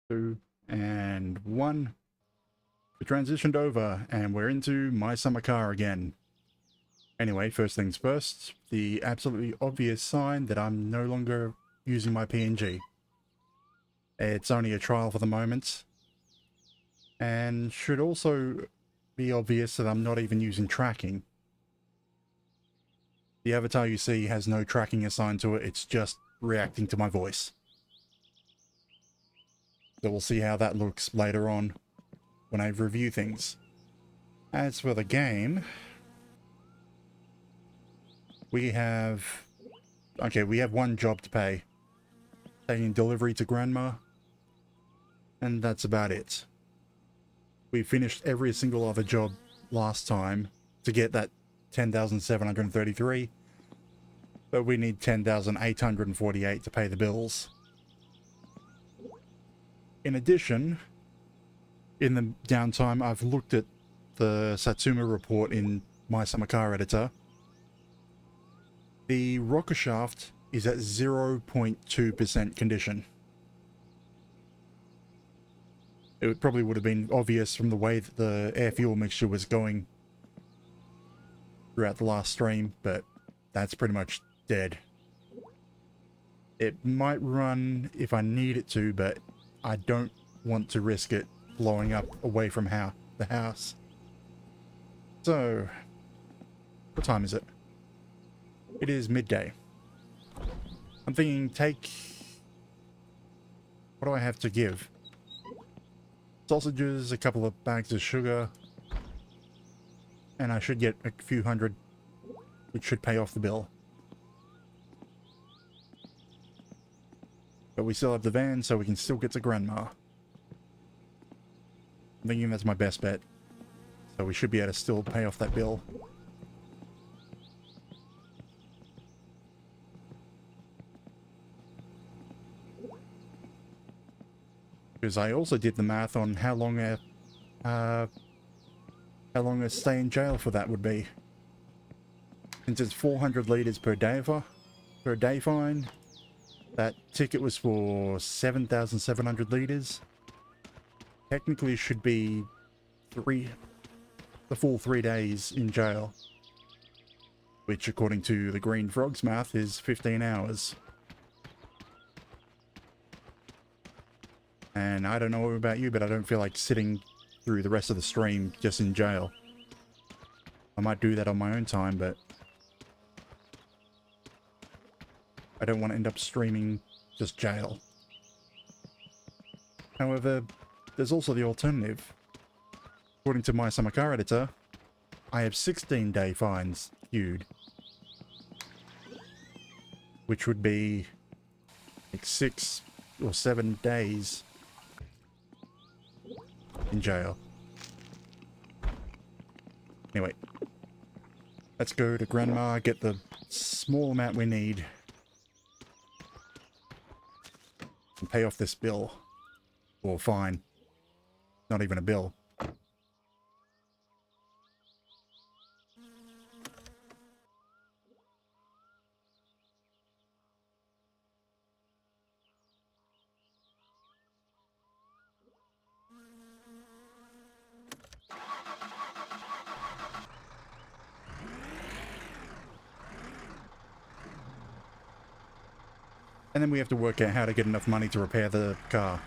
2, and 1. We transitioned over and we're into my summer car again. Anyway, first things first, the absolutely obvious sign that I'm no longer using my PNG. It's only a trial for the moment, and should also be obvious that I'm not even using tracking. The avatar you see has no tracking assigned to it, it's just reacting to my voice. So we'll see how that looks later on when I review things. As for the game, we have one job to pay. Taking delivery to Grandma, and that's about it. We finished every single other job last time to get that 10,733, but we need 10,848 to pay the bills. In addition, in the downtime, I've looked at the Satsuma report in my Summer Car Editor. The rocker shaft is at 0.2% condition. It probably would have been obvious from the way that the air fuel mixture was going throughout the last stream, but that's pretty much dead. It might run if I need it to, but I don't want to risk it blowing up away from the house. So, what time is it? It is midday. I'm thinking what do I have to give? Sausages, a couple of bags of sugar, and I should get a few hundred, which should pay off the bill. But we still have the van, so we can still get to Grandma. I'm thinking that's my best bet. So we should be able to still pay off that bill. Because I also did the math on how long a stay in jail for that would be. Since it's 400 litres per day fine, that ticket was for 7,700 litres. Technically it should be the full 3 days in jail, which according to the Green Frog's math is 15 hours. And I don't know about you, but I don't feel like sitting through the rest of the stream just in jail. I might do that on my own time, but I don't want to end up streaming just jail. However, there's also the alternative. According to my Summer Car Editor, I have 16-day fines queued, which would be like 6 or 7 days in jail. Anyway, let's go to Grandma, get the small amount we need, and pay off this bill. Or fine. Not even a bill. And then we have to work out how to get enough money to repair the car.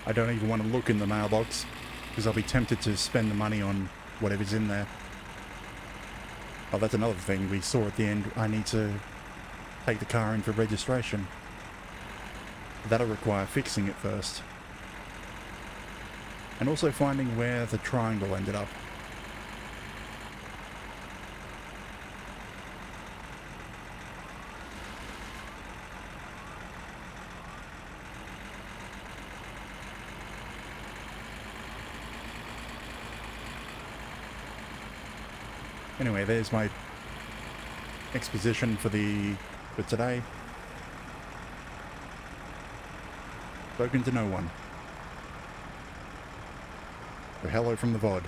I don't even want to look in the mailbox, because I'll be tempted to spend the money on whatever's in there. Oh, that's another thing we saw at the end. I need to take the car in for registration. That'll require fixing it first. And also finding where the triangle ended up. Anyway, there's my exposition for today. Spoken to no one. So hello from the VOD.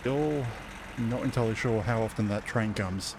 Still not entirely sure how often that train comes.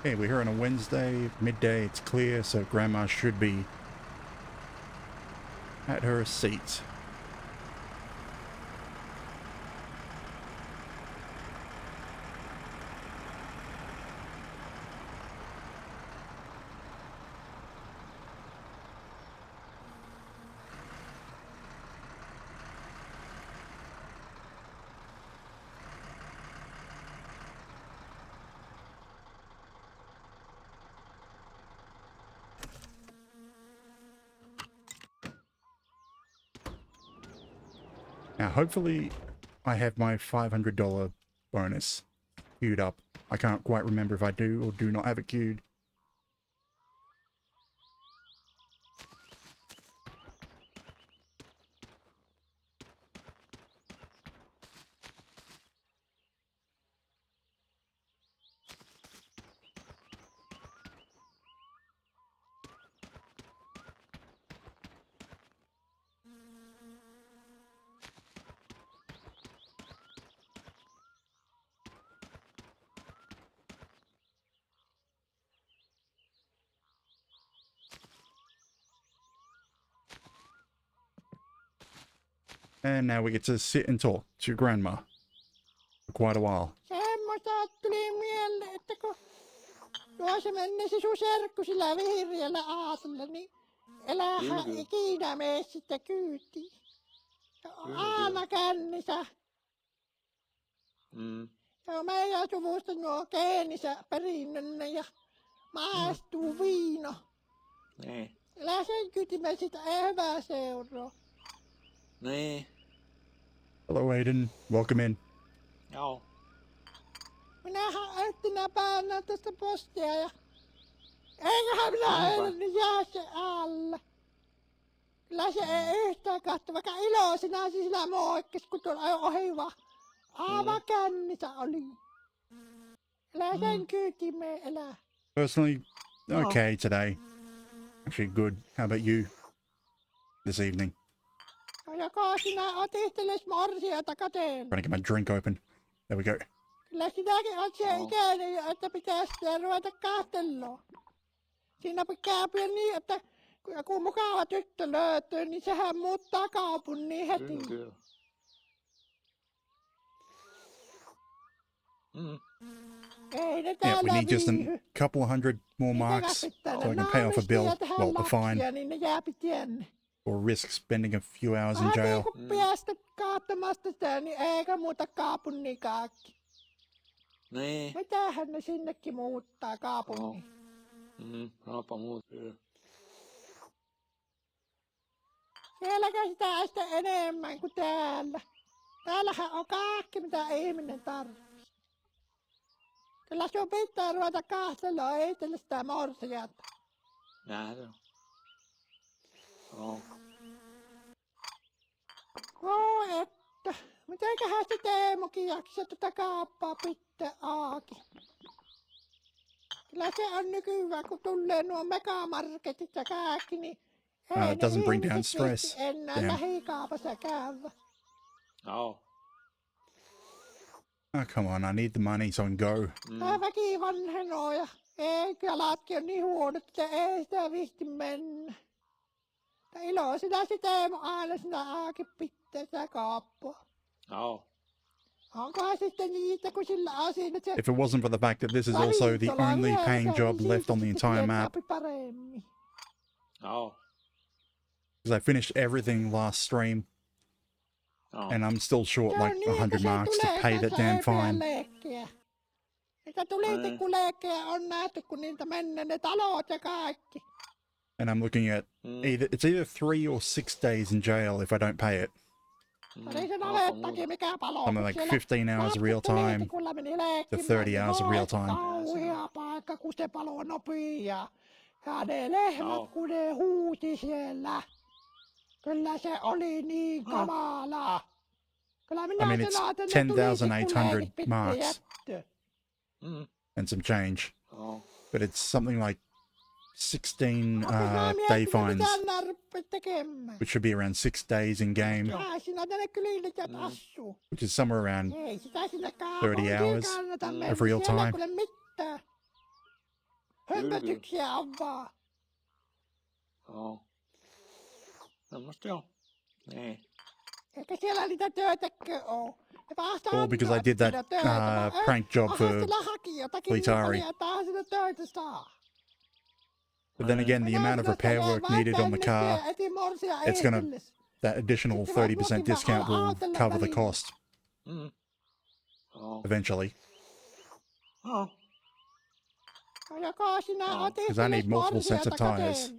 Okay, we're here on a Wednesday, midday, it's clear, so Grandma should be at her seat. Now, hopefully, I have my $500 bonus queued up. I can't quite remember if I do or do not have it queued. And now we get to sit and talk to Grandma for quite a while. Semmoista tuli mieleen, että kun tuossa mennessä sun serkku sillä vihreällä aasulla, niin elähän ikinä mene sitten kyytiin. Aina kännissä. Se on meidän suvusta nuo geenissä perinnönne ja maistuu viino. Niin. Elä sen kytimeen sitä ei hyvää seuraa. Niin. Hello, Aiden. Welcome in. Joo. Minähän etsinä päivänä tästä postia ja eiköhän minä eilen jää se alle. Kyllä se ei yhtään katso, vaikka iloisena sillä moikkis, kun tuolla ajoi ohi vaan. Aivan kännissä oli. Elä sen kyytimeen elää. Personally, okay today. Actually good. How about you? This evening. Joko sinä otisteles morsiata kateen. Trying to get my drink open. There we go. Kyllä sinäkin oot se ikäinen jo, että pitää sitten ruveta kattelua. Siinä käy niin, että kun mukava tyttö löytyy, niin sehän muuttaa kaupungin heti. Kyllä. Ei ne Yeah, täällä we need just a viihy. couple of hundred more marks so I can pay off a bill, well, a fine, niin ne jääpi tienne. or risk spending a few hours in Vähän jail. niin kuin päästä kaattamasta sitä, niin eikä muuta kaupungin kaikki. Niin. Mitähän ne sinnekin muuttaa kaupungin? Sanoppa muut. Sielläkö sitä sitten enemmän kuin täällä? Täällähän on kaikki, mitä ihminen tarvitsee. Kyllä sun pitää ruveta kahtelemaan itselle sitä morsianta. Näin se on. Joo. Voi että, mitenköhän se Teemukin jaksaa tätä kauppaa pitää auki? Kyllä se on nykyään, kun tulee nuo megamarketit ja kaikki, niin ei It doesn't bring down ihmiset stress. viitsi enää Damn. lähikaupassa käydä. Joo. Oh, come on. I need the money so I can go. Tää väki vanhenoo ja ei jalatkin on niin huonot, että ei sitä viitti mennä. Ja iloisena se Teemu aina sinä auki pitää sitä kauppaa. Joo. Onkohan sitten niitä, kun sillä on siinä se If it wasn't for the fact that this is also the ravintola only vieressä, paying job niin left siitä on the sitten entire map, tienaapi paremmin. Joo. because I finished everything last stream, Joo. and I'm still short Se on like niin, että 100 se marks to tulee pay that kanssa damn epeä fine. leikkiä. Eikä tuli kun leikkiä on nähty, kun niiltä mennään ne talot ja kaikki. And I'm looking at it's either 3 or 6 days in jail if I don't pay it. Oli se navettakin, mikä palo. Something like 15 hours of real time to 30 hours of real time. Kauhea paikka, kun se palo nopii ja ne lehmät, kun ne huuti siellä. Kyllä se oli niin kamala. Kyllä minä I mean, it's sanoin, että ne tuli 10,800 pikkuleikit marks. jättö. And some change. Joo. But it's something like 16 Mä day mietin, fines, mitä nää rupeat tekemään. which should be around 6 days in game, Sinä tänne kylille ja asuu. which is somewhere around Ei sitä sinne 30 hours of real time. Kuule mitään. Hömpötyksiä on vaan. Joo. Semmosta joo. Niin. Eikä siellä niitä töitäkö oo. All because I did that prank job for Litari. But then again, the amount of repair work needed on the car, it's gonna, that additional 30% discount will cover the cost Joo. eventually. Joo. Because I need multiple sets of tires.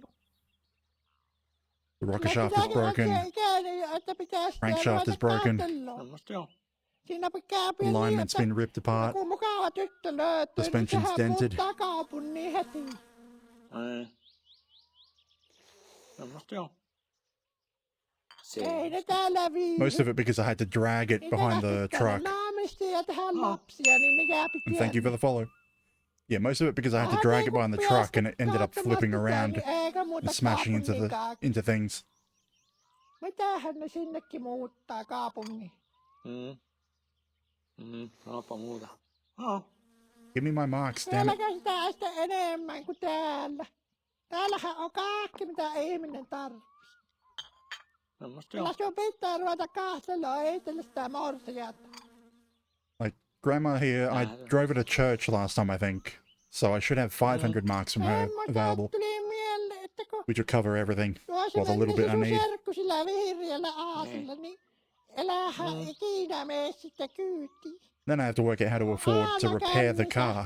The rocker shaft is broken, crankshaft is broken, Semmosta joo. Siinä pitää the alignment's been ripped apart, kun mukava tyttö löytyy, suspension's niin dented. sehän muuttaa kaupungin heti. Ei. Semmosta joo. Ei ne täällä viihdy. most of it because I had to drag it behind the truck. Naamisti ja tehdä lapsia, niin ne jääpi And thank you for the follow. Yeah, most of it because I had to drag it behind the truck and it ended up flipping around and smashing into things. Mitähän ne sinnekin muuttaa kaupungin? Sanoppa muuta. Joo. Give me my marks, damn it. Sielläkö sitä sitten enemmän kuin täällä? Täällähän on kaikki, mitä ihminen tarvitsee. Semmosta joo. Kyllä sun pitää ruveta kahtelemaan, ei itselle sitä morsiata. Like, Grandma here, I drove her to church last time, I think. So I should have 500 marks from her available, Tuli mieleen, että kun which would cover everything. tuossa Well, the little bit I sun need. serkku sillä vihreällä aasilla, niin elähän ikinä mene sitten kyytiin. Then I have to work out how to afford to repair the car.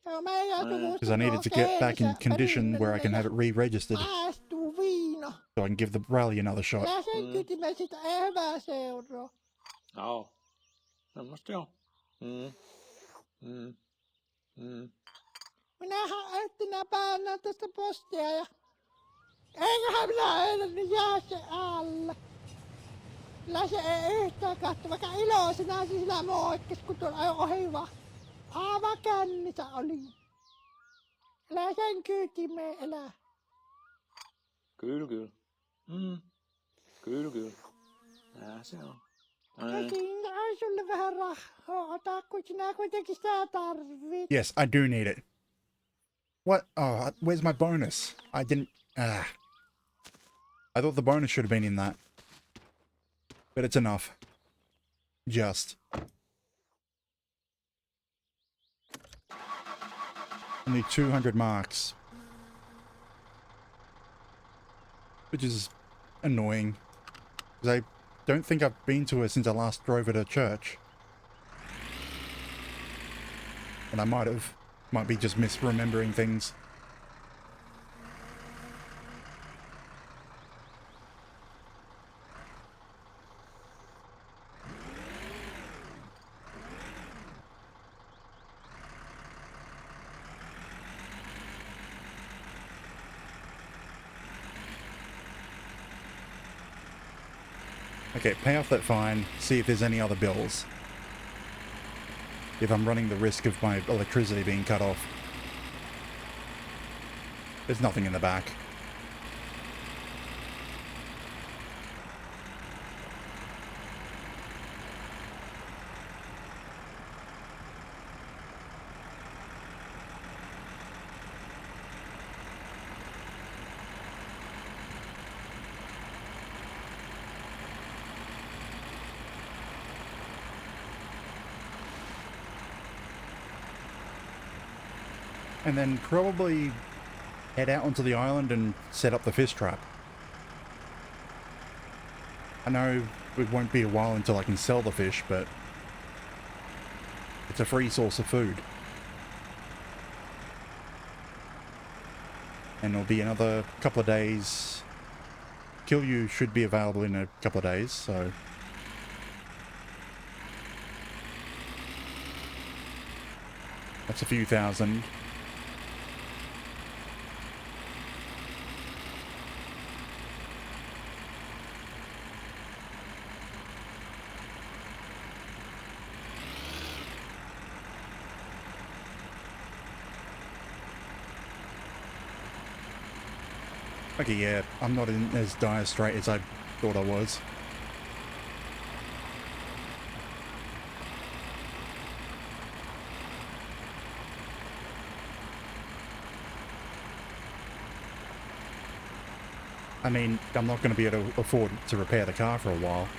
Because I needed to get back in condition where I can have it re-registered, Maistuu viino. so I can give the rally another shot. Kyllä sen kytimen sitä ei hyvä seuraa. Joo. Semmosta joo. Minähän etsinä päivänä tästä postia ja eiköhän minä eilen niin jää se alle. Kyllä se ei yhtään katso, vaikka iloisena sillä moikkis, kun tuolla ajoi ohi vaan. Aivan kännissä oli. Älä sen kyytimeen elää. Kyllä, kyllä. Kyllä, kyllä. Nää se on. Siinä on sulle vähän rahaa, ota kun sinä kuitenkin sitä tarvit. Yes, I do need it. What? Oh, where's my bonus? I didn't... I thought the bonus should have been in that. But it's enough. Just. Only 200 marks. Which is annoying. Because I don't think I've been to her since I last drove her to church. And I might have. Might be just misremembering things. Okay, pay off that fine, see if there's any other bills. If I'm running the risk of my electricity being cut off. There's nothing in the back. And then probably head out onto the island and set up the fish trap. I know it won't be a while until I can sell the fish, but it's a free source of food. And it'll be another couple of days. Kill You should be available in a couple of days, so... That's a few thousand. Okay, yeah, I'm not in as dire strait as I thought I was. I mean, I'm not going to be able to afford to repair the car for a while.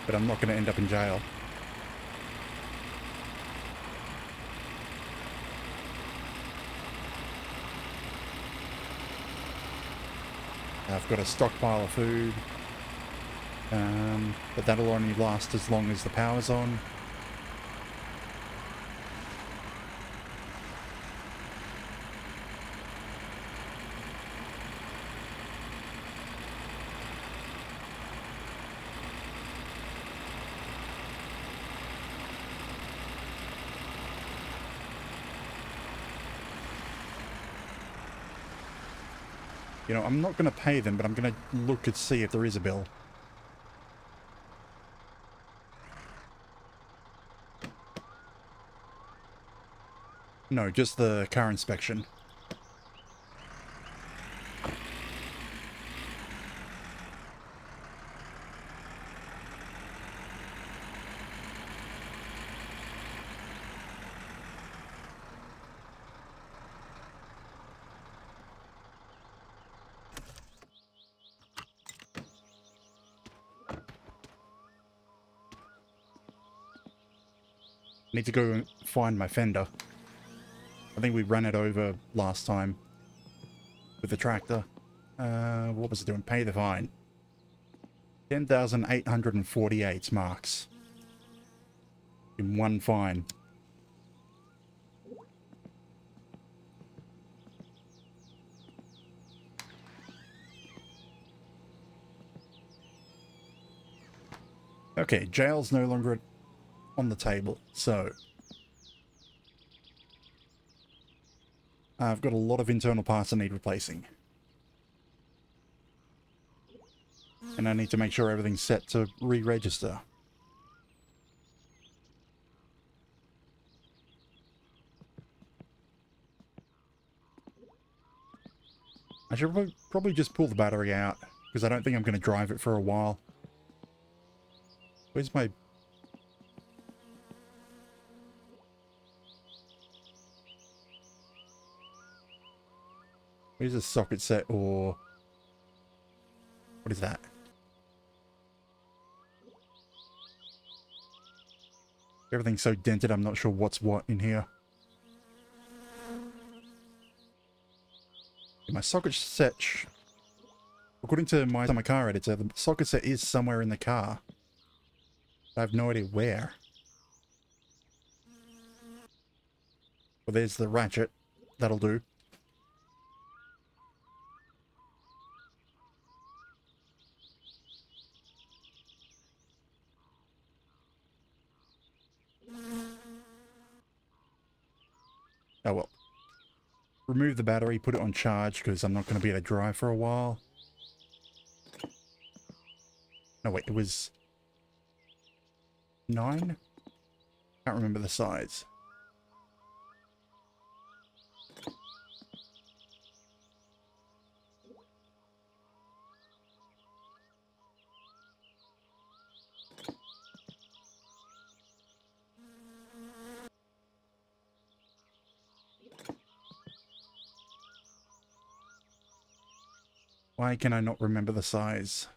But I'm not going to end up in jail. I've got a stockpile of food. But that'll only last as long as the power's on. You know, I'm not going to pay them, but I'm going to look and see if there is a bill. No, just the car inspection. Need to go and find my fender. I think we ran it over last time with the tractor. What was it doing? Pay the fine. 10,848 marks in one fine. Okay, jail's no longer on the table, so I've got a lot of internal parts I need replacing. And I need to make sure everything's set to re-register. I should probably just pull the battery out, because I don't think I'm going to drive it for a while. Where's my... Where's a socket set, or... What is that? Everything's so dented, I'm not sure what's what in here. My socket set... According to my Summer Car editor, the socket set is somewhere in the car. I have no idea where. Well, there's the ratchet. That'll do. Oh well. Remove the battery, put it on charge, because I'm not going to be able to drive for a while. No, wait, it was... 9? Can't remember the size. Why can I not remember the size?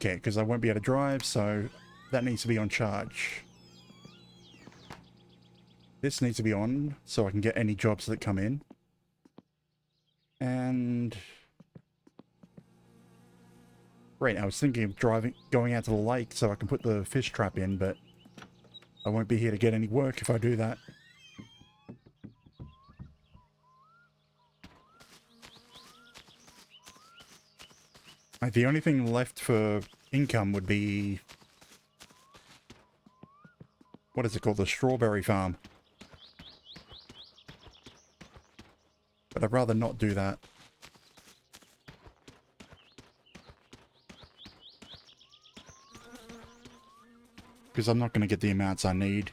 Okay, because I won't be able to drive, so that needs to be on charge. This needs to be on, so I can get any jobs that come in. And... Great, I was thinking of going out to the lake so I can put the fish trap in, but I won't be here to get any work if I do that. Like, the only thing left for income would be... What is it called? The strawberry farm. But I'd rather not do that. Because I'm not going to get the amounts I need.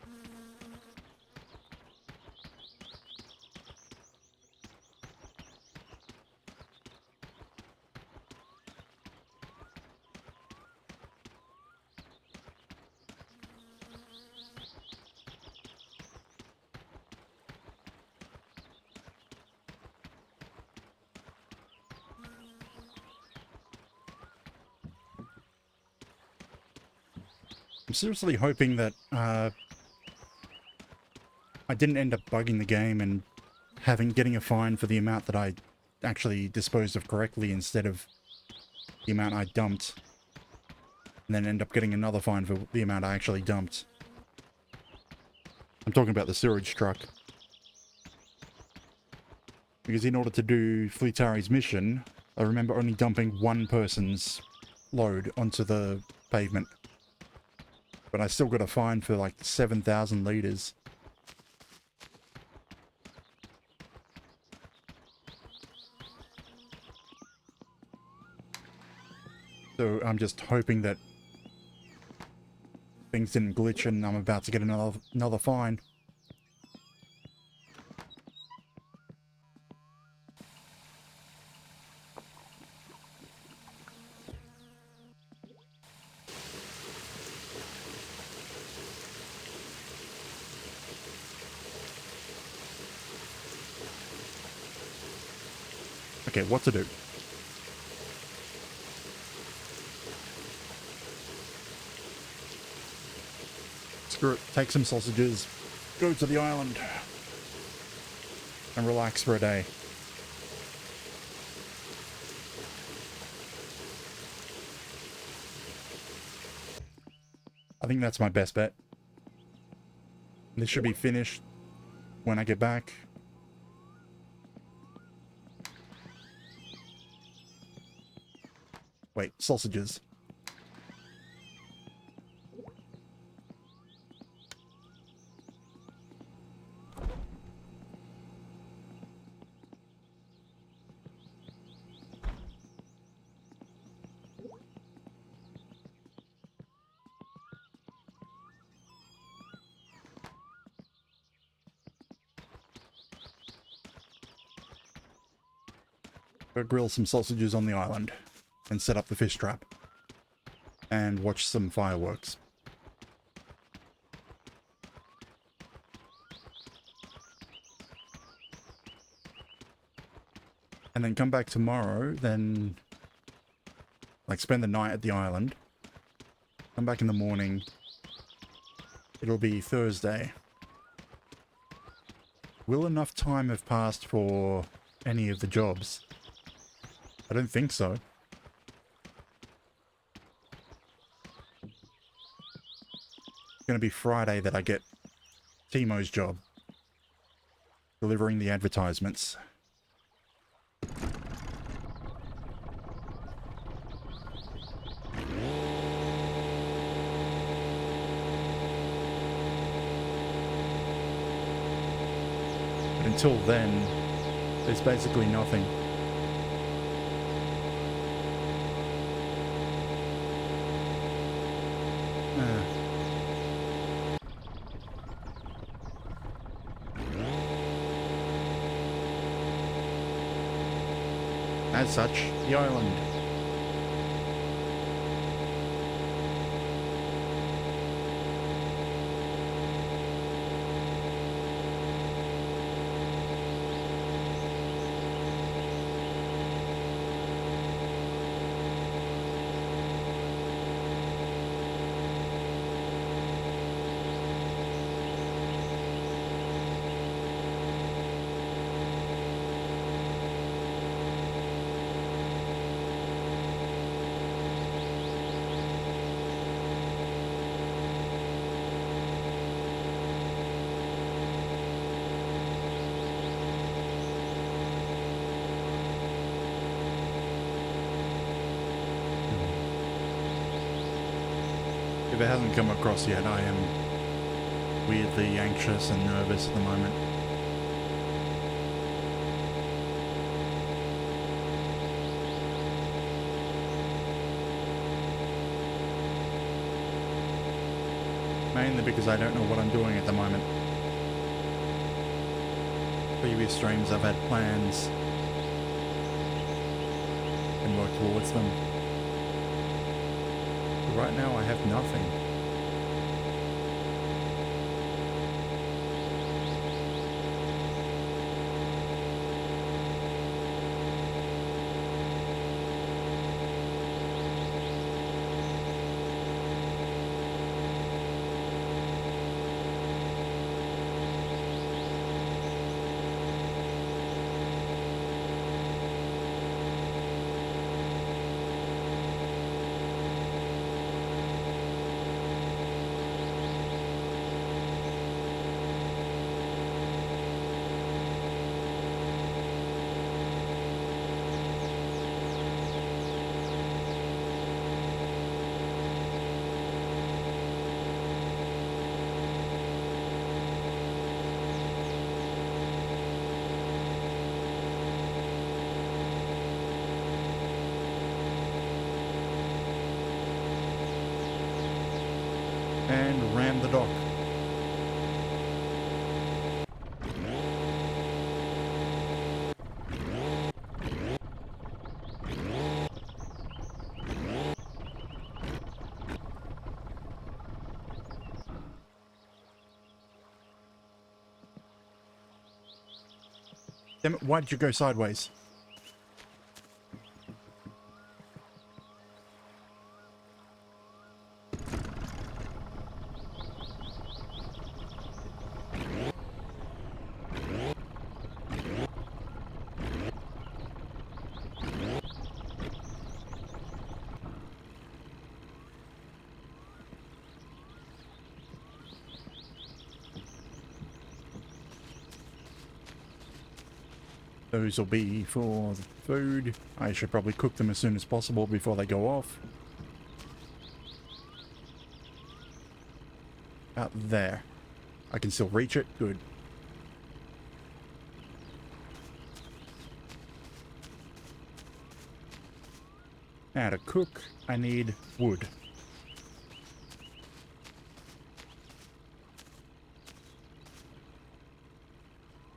I'm seriously hoping that I didn't end up bugging the game and getting a fine for the amount that I actually disposed of correctly instead of the amount I dumped. And then end up getting another fine for the amount I actually dumped. I'm talking about the sewage truck. Because in order to do Fleetari's mission, I remember only dumping one person's load onto the pavement. But I still got a fine for like 7,000 litres. So I'm just hoping that things didn't glitch and I'm about to get another fine. Okay, what to do? Screw it, take some sausages, go to the island, and relax for a day. I think that's my best bet. This should be finished when I get back. Wait, sausages. Go grill some sausages on the island and set up the fish trap and watch some fireworks. And then come back tomorrow, then like spend the night at the island. Come back in the morning. It'll be Thursday. Will enough time have passed for any of the jobs? I don't think so. It's going to be Friday that I get Timo's job. Delivering the advertisements. But until then, there's basically nothing. As such, the island. If it hasn't come across yet, I am weirdly anxious and nervous at the moment. Mainly because I don't know what I'm doing at the moment. Previous streams I've had plans and work towards them. But right now I have nothing. And ram the dock. Damn it, why did you go sideways? Those will be for the food. I should probably cook them as soon as possible before they go off. Out there. I can still reach it. Good. Now to cook, I need wood.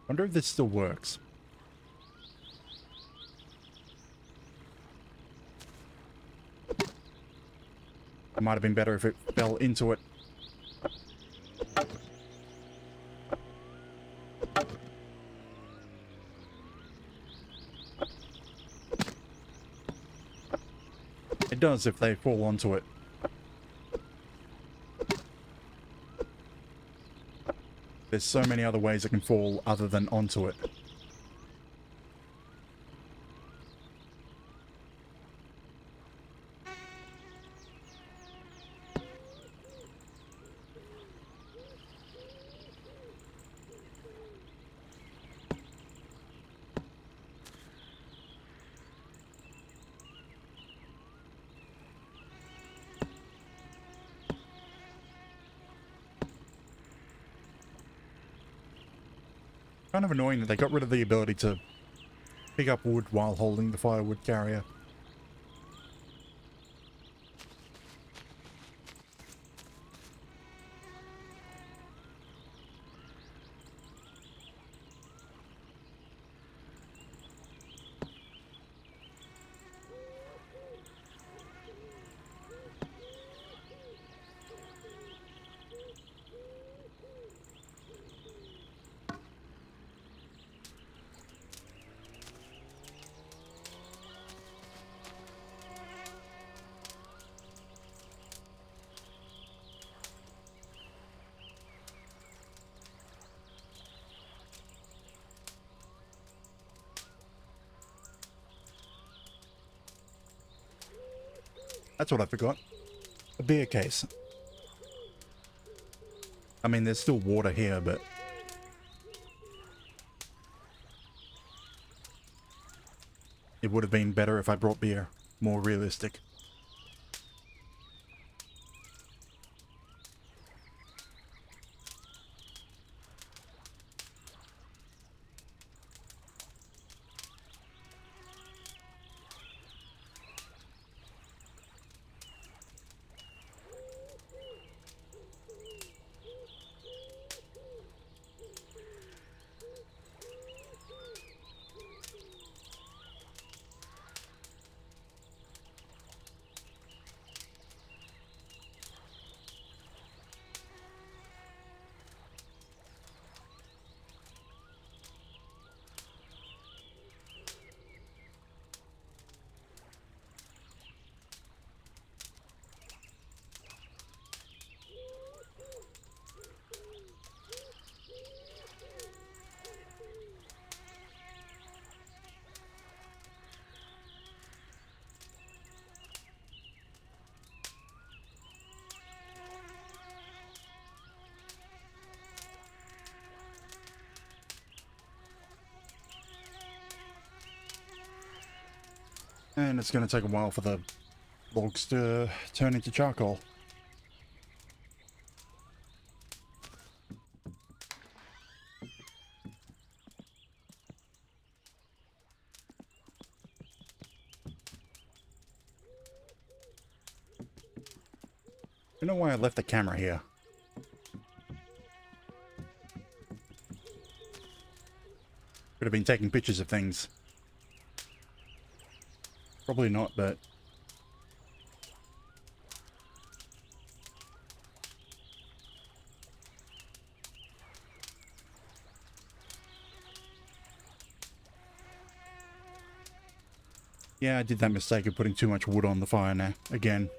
Wonder if this still works. It might have been better if it fell into it. It does if they fall onto it. There's so many other ways it can fall other than onto it. Kind of annoying that they got rid of the ability to pick up wood while holding the firewood carrier. That's what I forgot. A beer case. I mean, there's still water here, but... it would have been better if I brought beer. More realistic. And it's going to take a while for the logs to turn into charcoal. I don't know why I left the camera here. Could have been taking pictures of things. Probably not, but... yeah, I did that mistake of putting too much wood on the fire now, again.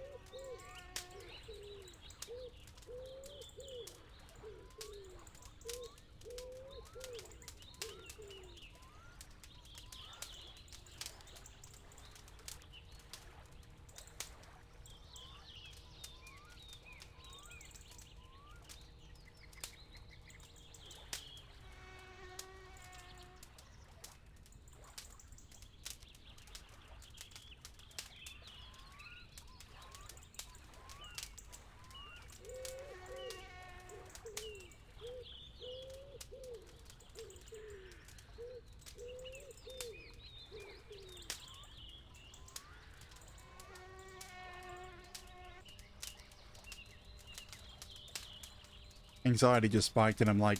Anxiety just spiked and I'm like,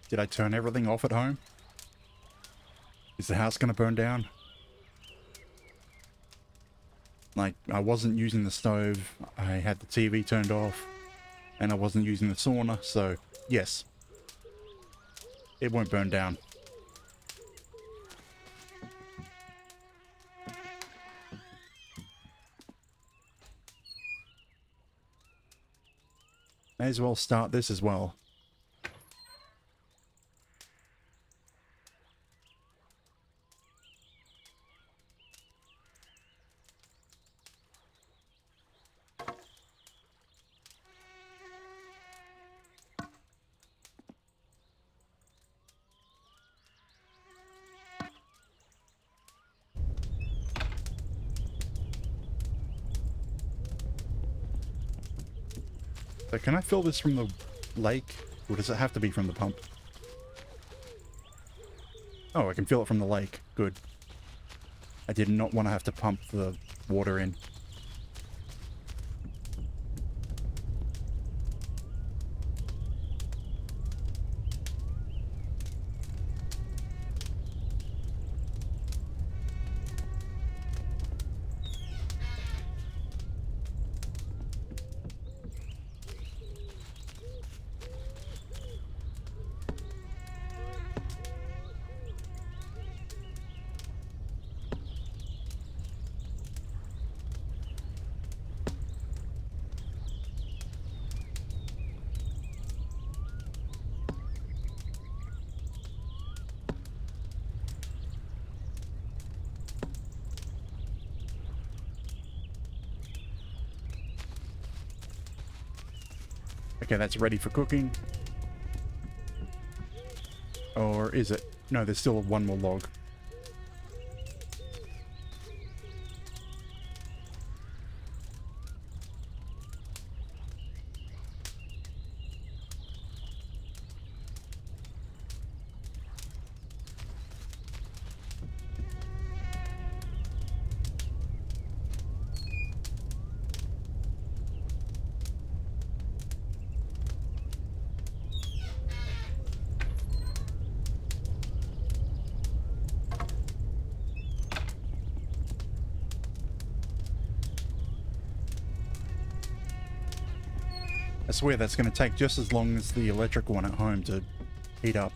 did I turn everything off at home? Is the house gonna burn down? Like, I wasn't using the stove, I had the TV turned off, and I wasn't using the sauna, so yes. It won't burn down. May as well start this as well. So can I fill this from the lake? Or does it have to be from the pump? Oh, I can fill it from the lake. Good. I did not want to have to pump the water in. Okay, that's ready for cooking. Or is it? No, there's still one more log. I swear that's going to take just as long as the electric one at home to heat up.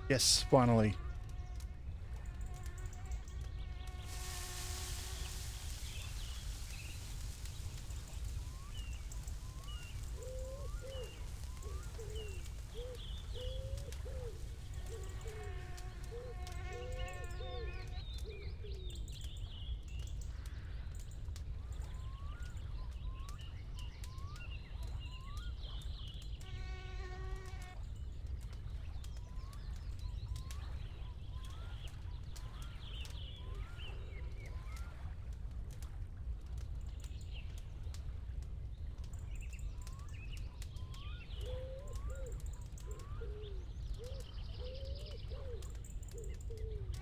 Yes, finally.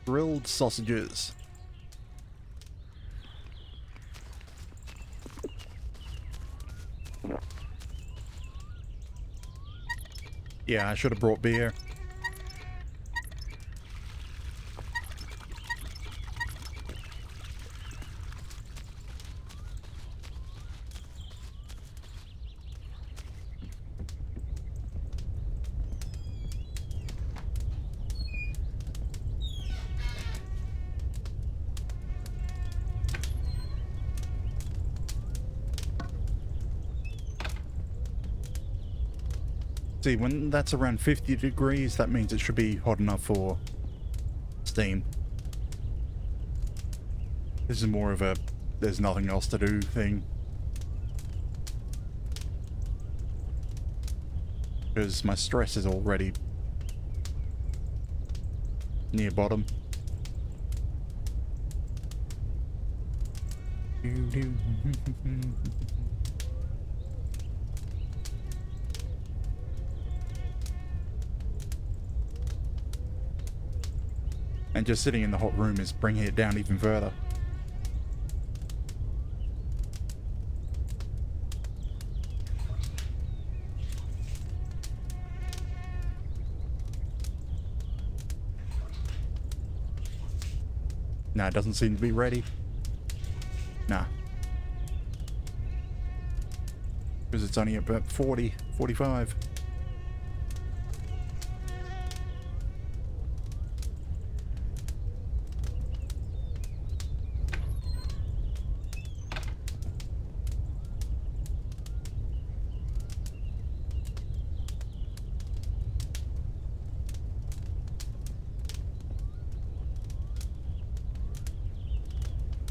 Grilled sausages. Yeah, I should have brought beer. See, when that's around 50 degrees, that means it should be hot enough for steam. This is more of a there's nothing else to do thing. Because my stress is already near bottom. And just sitting in the hot room is bringing it down even further. Nah, it doesn't seem to be ready. Nah. Because it's only about 40, 45.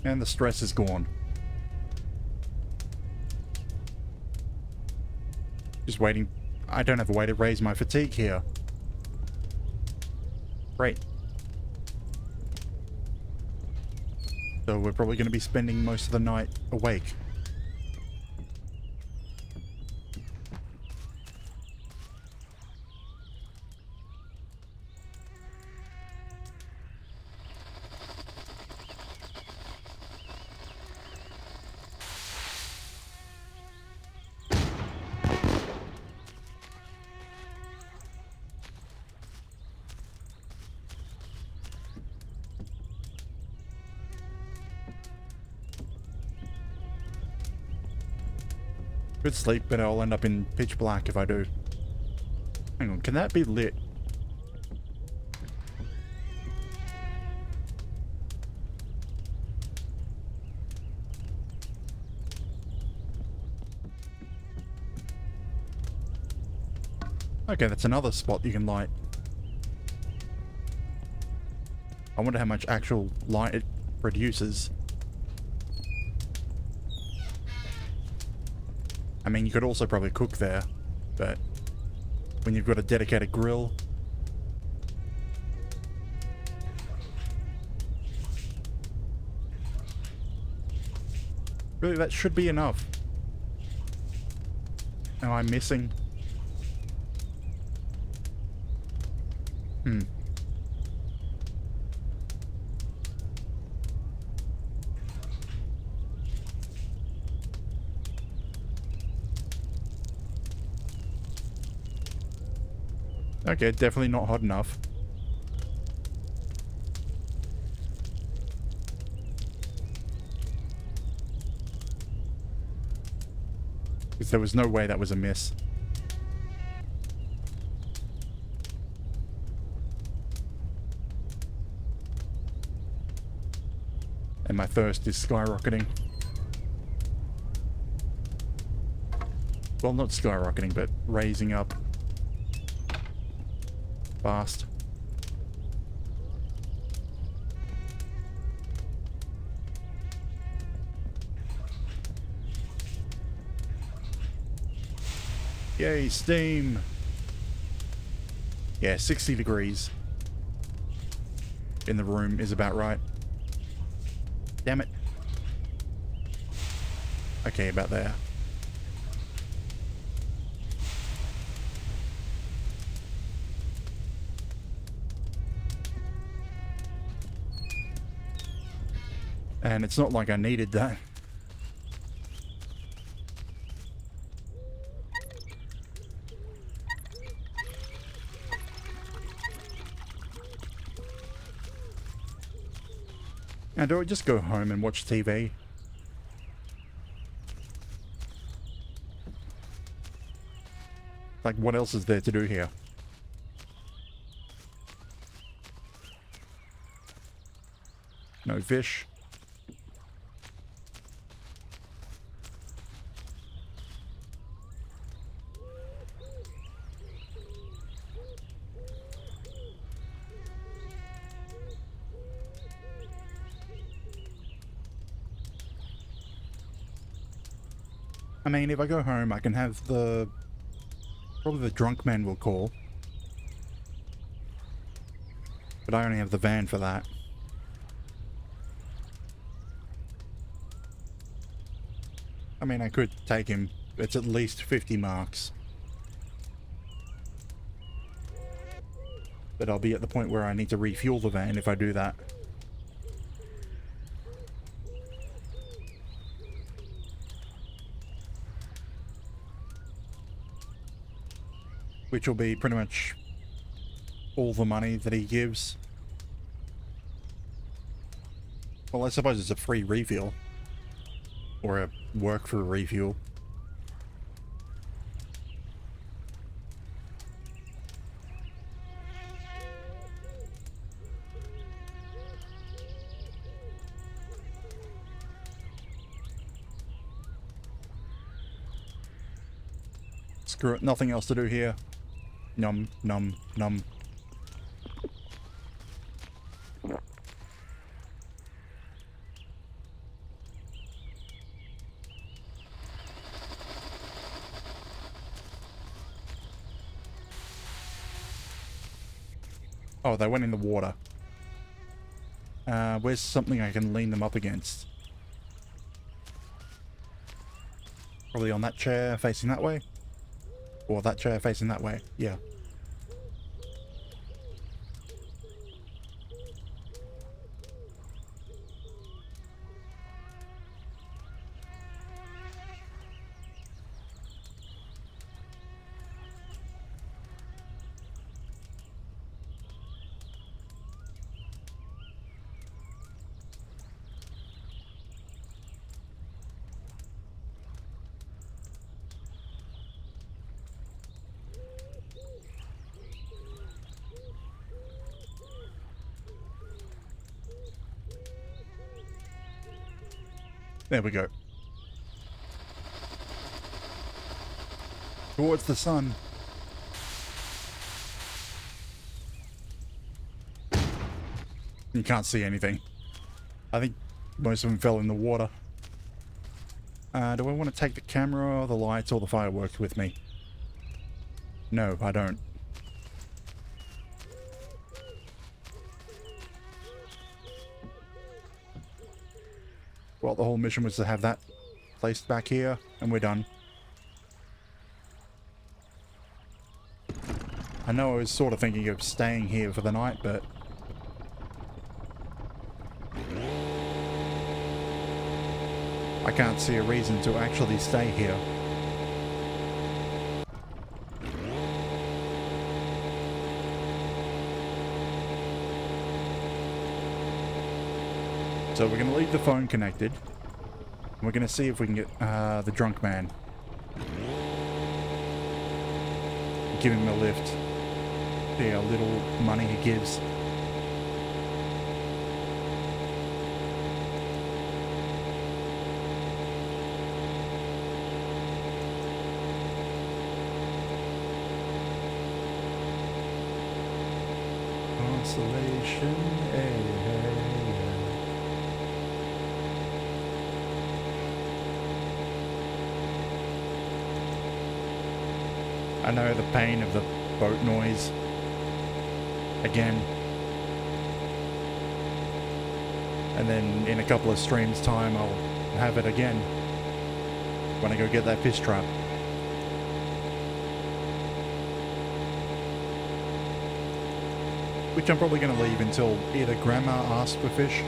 And the stress is gone. Just waiting. I don't have a way to raise my fatigue here. Great. So we're probably going to be spending most of the night awake. Good sleep, but I'll end up in pitch black if I do. Hang on, can that be lit? Okay, that's another spot you can light. I wonder how much actual light it produces. I mean, you could also probably cook there, but when you've got a dedicated grill... Really, that should be enough. Am I missing? Okay, definitely not hot enough. Because there was no way that was a miss. And my thirst is skyrocketing. Well, not skyrocketing, but raising up fast. Yay, steam! Yeah, 60 degrees in the room is about right. Damn it. Okay, about there. And it's not like I needed that. And do I just go home and watch TV? Like, what else is there to do here? No fish. I mean, if I go home, I can have the... Probably the drunk man will call. But I only have the van for that. I mean, I could take him. It's at least 50 marks. But I'll be at the point where I need to refuel the van if I do that. Which will be pretty much all the money that he gives. Well, I suppose it's a free refuel. Or a work for a refuel. Screw it, nothing else to do here. Num, num, num. Oh, they went in the water. Where's something I can lean them up against? Probably on that chair facing that way? Or that chair facing that way, yeah. There we go. Towards the sun. You can't see anything. I think most of them fell in the water. Do I want to take the camera, the lights, or the fireworks with me? No, I don't. Well, the whole mission was to have that placed back here, and we're done. I know I was sort of thinking of staying here for the night, but... I can't see a reason to actually stay here. So we're going to leave the phone connected. And we're going to see if we can get the drunk man. Give him a lift. See how little money he gives. Isolation. Hey, hey, yeah. I know the pain of the boat noise. Again. And then in a couple of streams time I'll have it again when I go get that fish trap. Which I'm probably going to leave until either Grandma asks for fish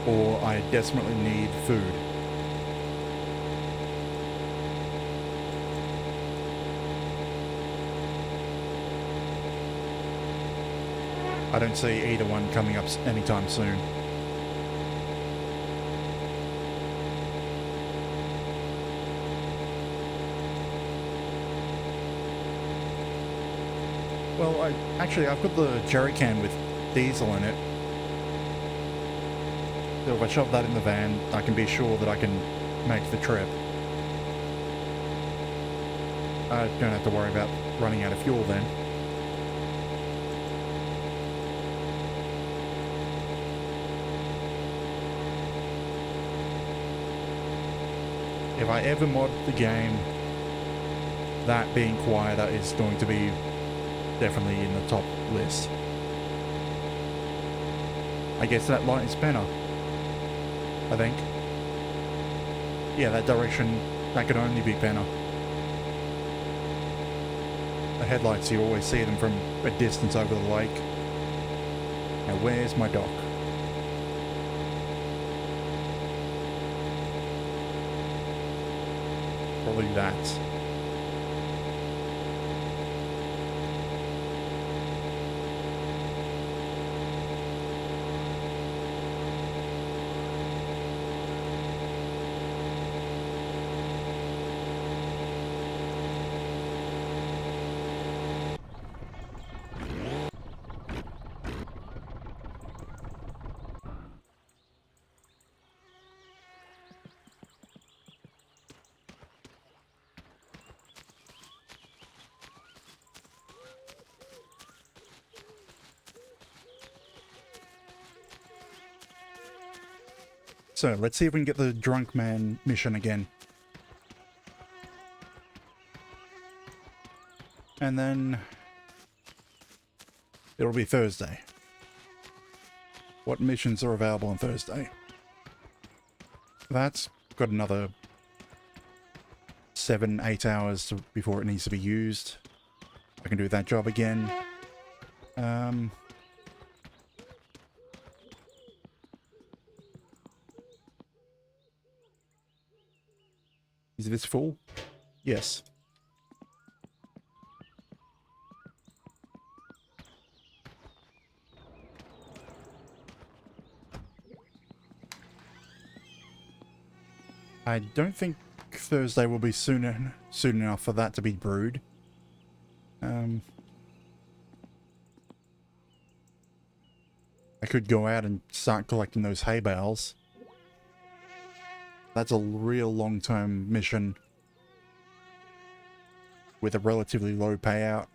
or I desperately need food. I don't see either one coming up anytime soon. Well, I've got the jerry can with diesel in it. So if I shove that in the van, I can be sure that I can make the trip. I don't have to worry about running out of fuel then. If I ever mod the game, that being quieter is going to be definitely in the top list. I guess that light is better. I think. Yeah, that direction, that could only be better. The headlights, you always see them from a distance over the lake. Now where's my dock? Probably that. So, let's see if we can get the drunk man mission again. And then it'll be Thursday. What missions are available on Thursday? That's got another 7-8 hours before it needs to be used. I can do that job again. Is this full? Yes. I don't think Thursday will be soon enough for that to be brewed. I could go out and start collecting those hay bales. That's a real long-term mission with a relatively low payout.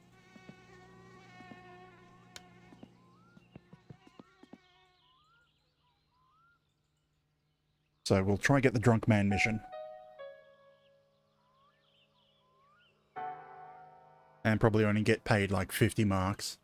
So we'll try and get the drunk man mission. And probably only get paid like 50 marks.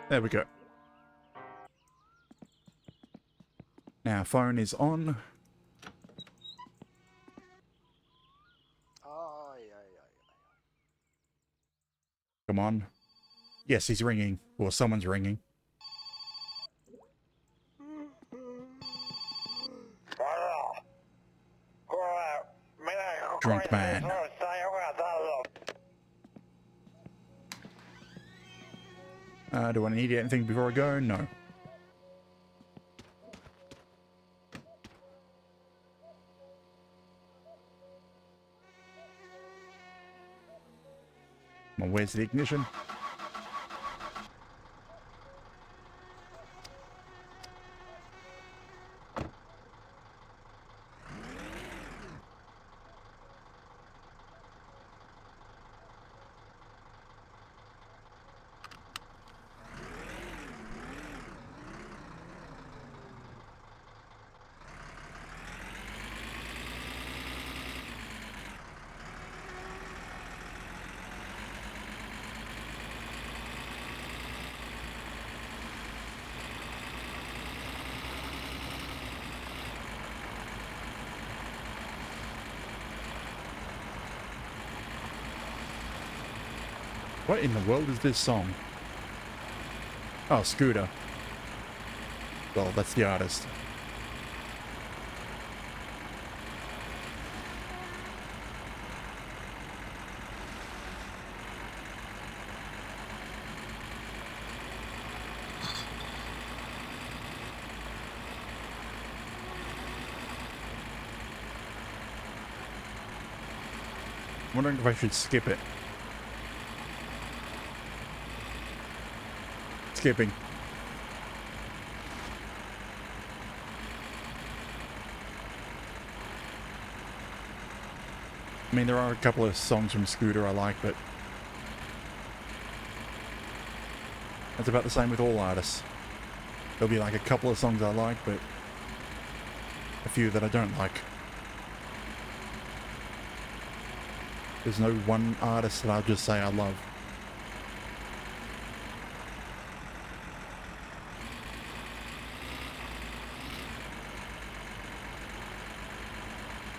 There we go. Now, phone is on. Come on. Yes, he's ringing. Or someone's ringing. Drunk man. Do I need anything before I go? No. Well, where's the ignition? What in the world is this song? Oh, Scooter. Well, that's the artist. I'm wondering if I should skip it. Skipping. I mean, there are a couple of songs from Scooter I like, but that's about the same with all artists. There'll be like a couple of songs I like, but a few that I don't like. There's no one artist that I'll just say I love.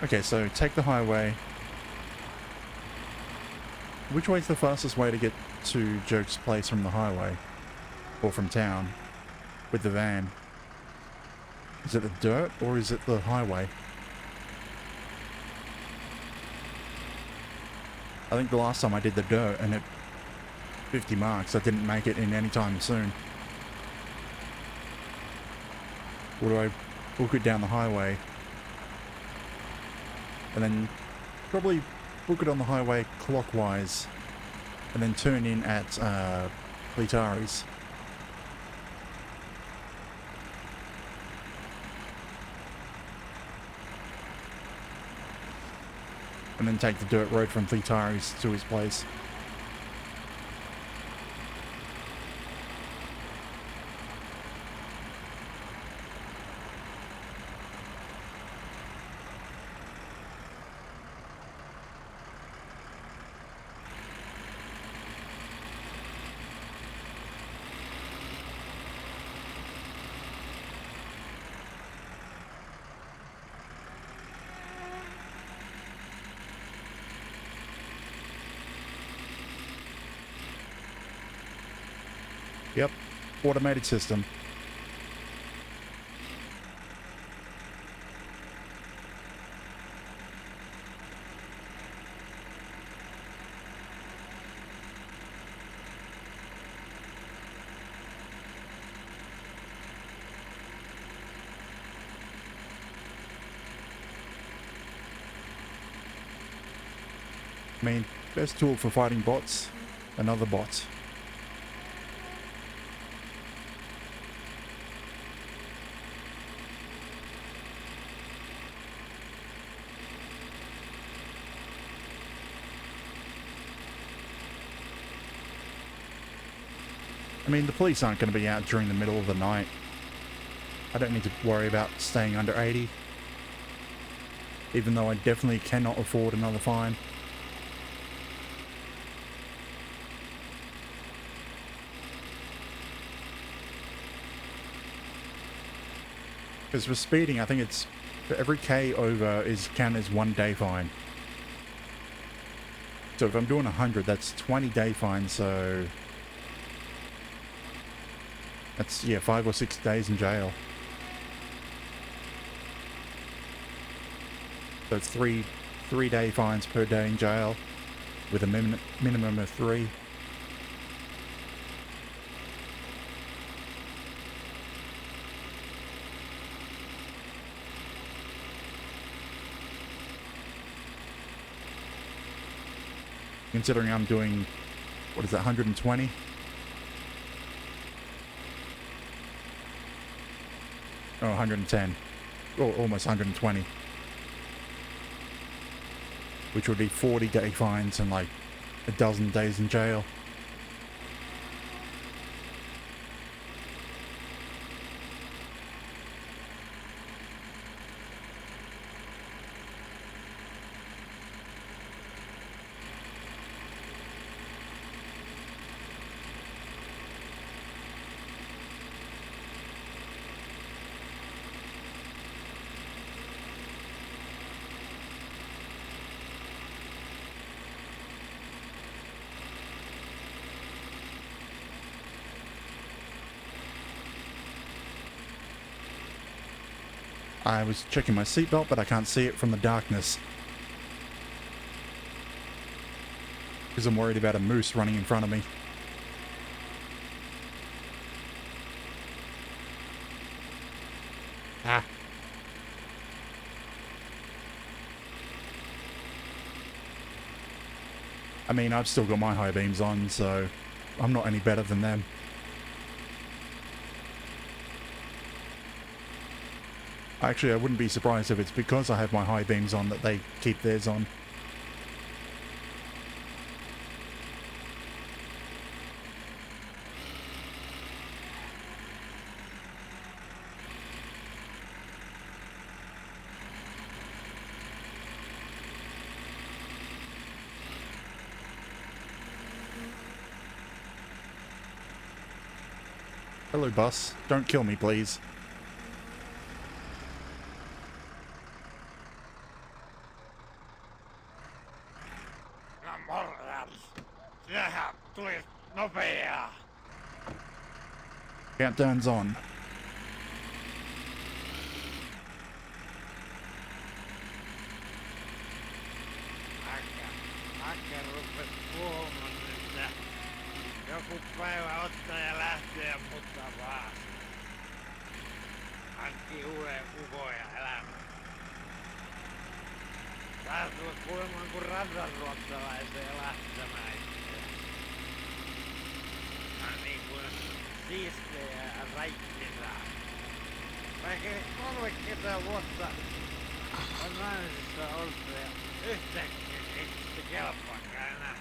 Okay, so take the highway. Which way is the fastest way to get to Joke's place from the highway? Or from town? With the van? Is it the dirt or is it the highway? I think the last time I did the dirt and at 50 marks I didn't make it in any time soon. Or do I book it down the highway? And then probably book it on the highway clockwise and then turn in at Litari's. And then take the dirt road from Litari's to his place. Yep, automated system. I mean, best tool for fighting bots, another bot. I mean, the police aren't going to be out during the middle of the night. I don't need to worry about staying under 80. Even though I definitely cannot afford another fine. Because for speeding, I think it's... for every K over is counted as 1 day fine. So if I'm doing 100, that's 20 day fines, so that's, yeah, 5 or 6 days in jail. So it's three day fines per day in jail with a minimum of 3. Considering I'm doing, what is that, 120? Oh, 110. Or almost 120. Which would be 40 day fines and like a dozen days in jail. I was checking my seatbelt, but I can't see it from the darkness. Because I'm worried about a moose running in front of me. Ah. I mean, I've still got my high beams on, so I'm not any better than them. Actually, I wouldn't be surprised if it's because I have my high beams on that they keep theirs on. Hello, bus. Don't kill me, please. Countdown's on. Akka rupes puhumaan, että joku päivä ottaa ja lähtee ja muuttaa vaan. Hankkii uuden ukon ja elämän. Tää tulee kuulemaan kuin radanruotsalaiseen lähtemään itseään. Tää on niin kuin siistejä ja raittinaa. Vaikka 30 vuotta on naisissa ollut ja yhtäkkiä ei sitä kelpaakaan enää.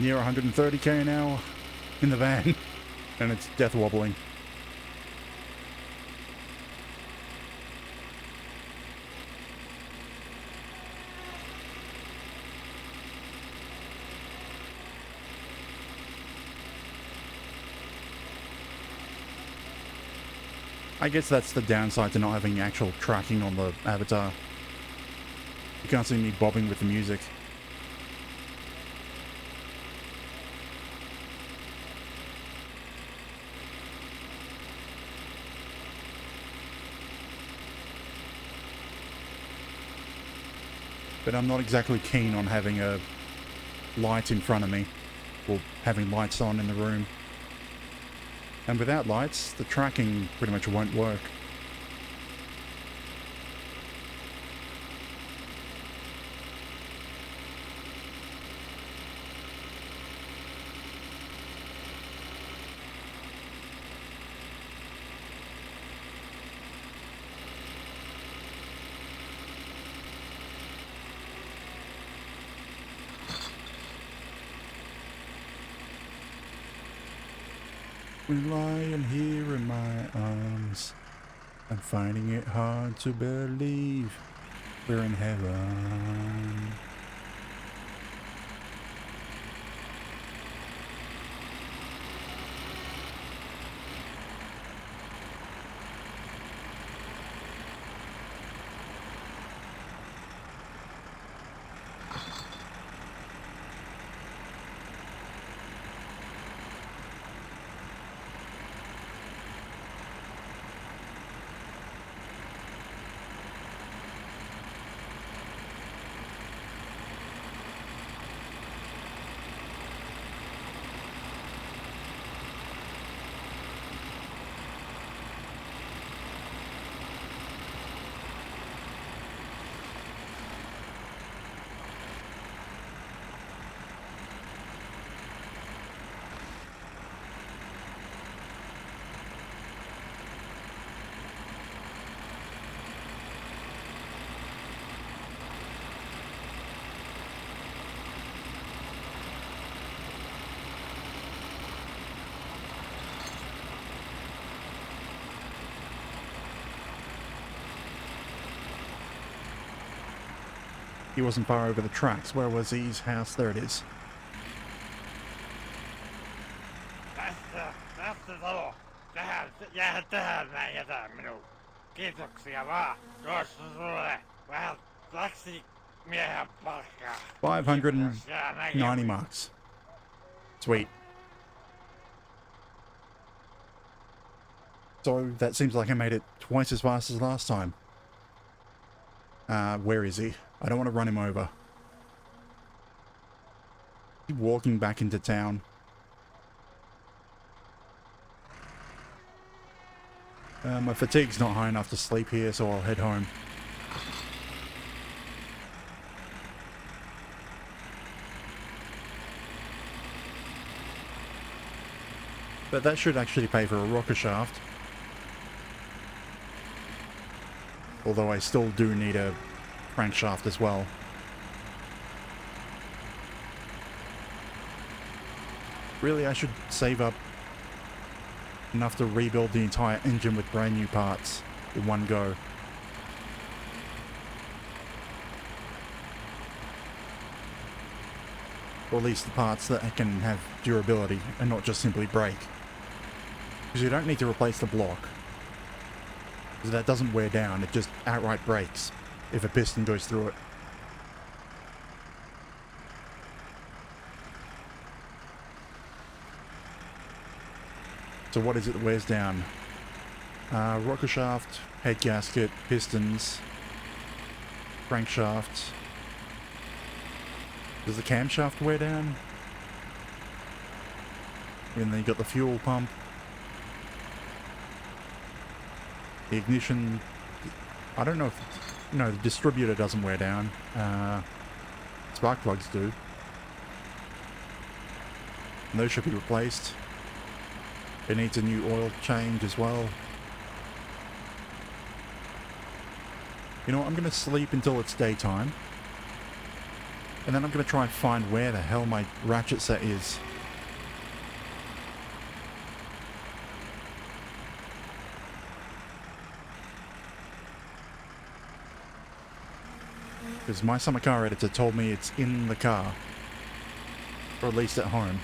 Near 130k an hour in the van, and it's death wobbling. I guess that's the downside to not having actual tracking on the avatar. You can't see me bobbing with the music. But I'm not exactly keen on having a light in front of me, or having lights on in the room. And without lights, the tracking pretty much won't work. We're lying here in my arms. I'm finding it hard to believe we're in heaven. He wasn't far over the tracks. Where was his house? There it is. Tässä talo. Jäähän tähän näin jätä minun. Kiitoksia vaan. Tuossa sulle vähän taksimiehen palkkaa. 590 marks. Sweet. So that seems like I made it twice as fast as last time. Where is he? I don't want to run him over. Keep walking back into town. My fatigue's not high enough to sleep here, so I'll head home. But that should actually pay for a rocker shaft. Although I still do need a crankshaft as well. Really, I should save up enough to rebuild the entire engine with brand new parts in one go. Or at least the parts that can have durability and not just simply break. Because you don't need to replace the block. Because that doesn't wear down, it just outright breaks if a piston goes through it. So what is it that wears down? Rocker shaft, head gasket, pistons, crankshaft. Does the camshaft wear down? And then you got the fuel pump. The ignition, I don't know if, no, the distributor doesn't wear down. Spark plugs do. And those should be replaced. It needs a new oil change as well. You know what, I'm going to sleep until it's daytime. And then I'm going to try and find where the hell my ratchet set is. Because my Summer Car editor told me it's in the car. Or at least at home.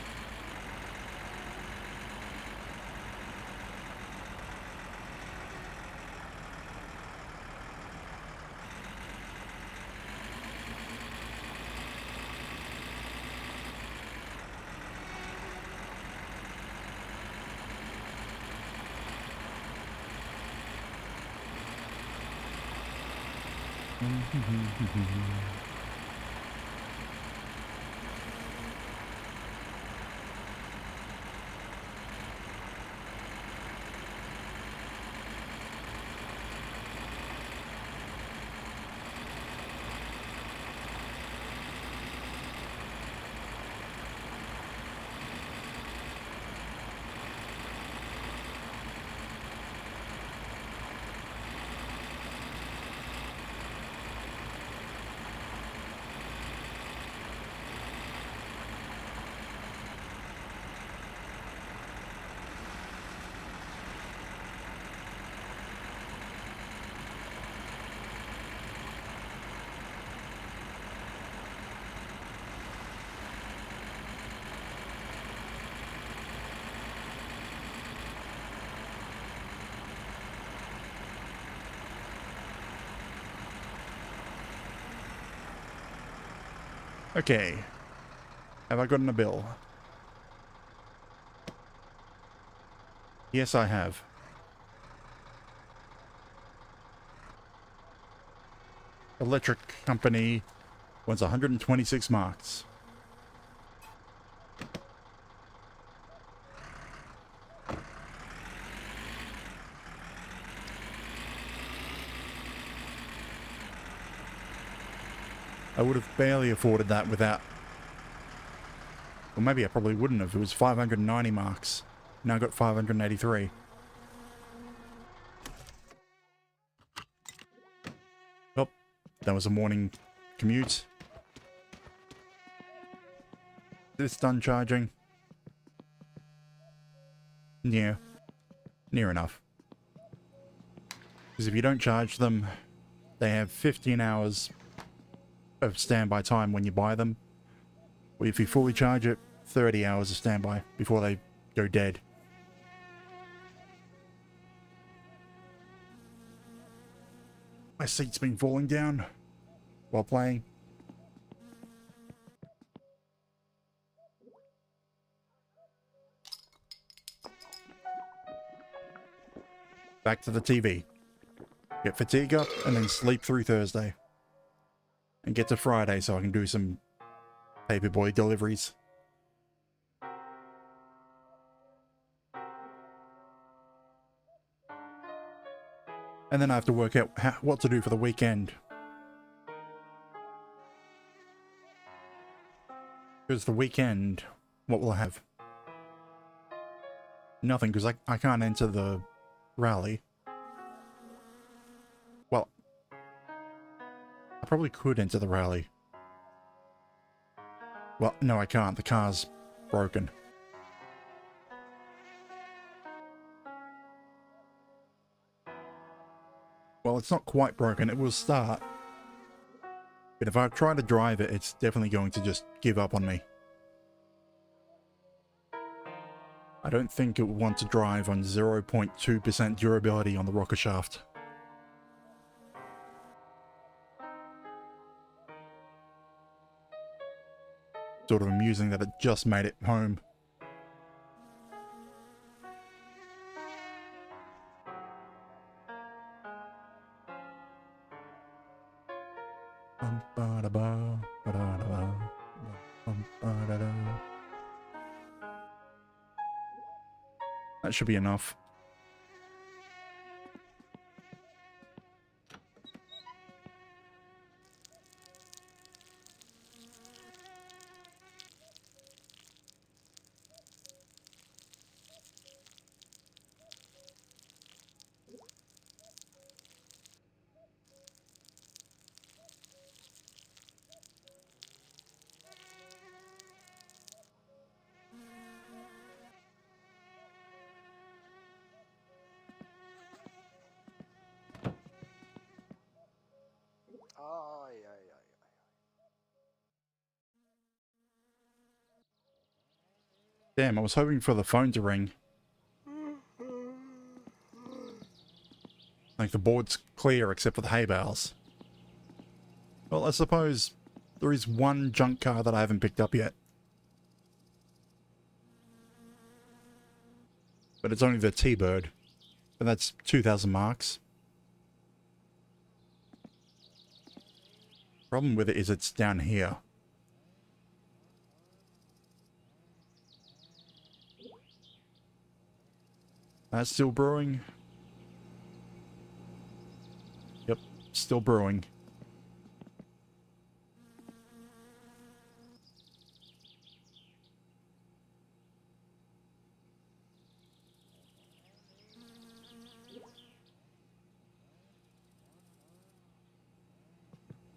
Okay. Have I gotten a bill? Yes, I have. Electric company wants 126 marks. I would have barely afforded that without... Well, maybe I probably wouldn't have. It was 590 marks. Now I got 583. Oh, that was a morning commute. This done charging? Yeah, near enough. Because if you don't charge them, they have 15 hours of standby time when you buy them. Or if you fully charge it, 30 hours of standby before they go dead. My seat's been falling down while playing. Back to the TV. Get fatigue up and then sleep through Thursday. And get to Friday so I can do some paperboy deliveries. And then I have to work out what to do for the weekend. Because the weekend, what will I have? Nothing, because I can't enter the rally. Well, I probably could enter the rally. Well, no, I can't. The car's broken. Well, it's not quite broken. It will start. But if I try to drive it, it's definitely going to just give up on me. I don't think it would want to drive on 0.2% durability on the rocker shaft. Sort of amusing that it just made it home. That should be enough. Damn, I was hoping for the phone to ring. Like the board's clear except for the hay bales. Well, I suppose there is one junk car that I haven't picked up yet. But it's only the T-Bird. But that's 2,000 marks. Problem with it is it's down here. That's still brewing. Yep, still brewing.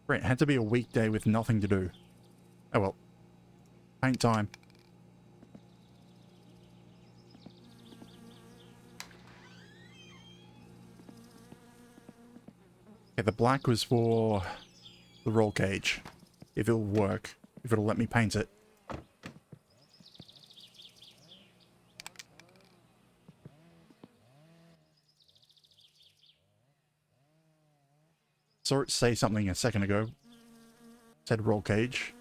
Right, it had to be a weekday with nothing to do. Oh well. Paint time. Okay, the black was for the roll cage. If it'll work. If it'll let me paint it. Saw it say something a second ago. It said roll cage.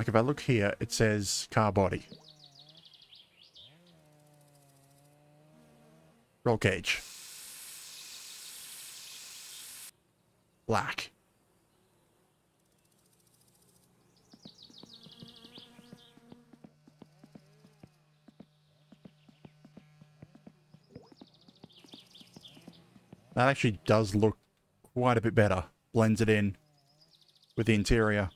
Like if I look here, it says car body. Roll cage. Black. That actually does look quite a bit better. Blends it in with the interior.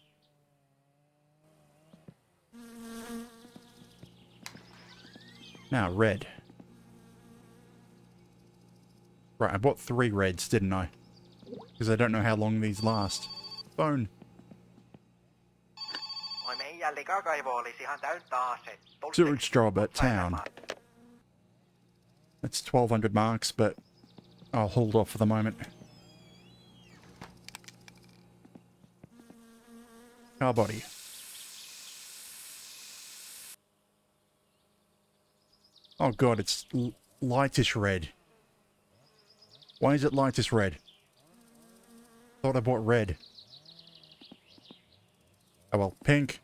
Now, red. Right, I bought 3 reds, didn't I? Because I don't know how long these last. Phone. Sewage job at town. That's 1,200 marks, but I'll hold off for the moment. Car body. Oh god, it's lightish red. Why is it lightish red? Thought I bought red. Oh well, pink.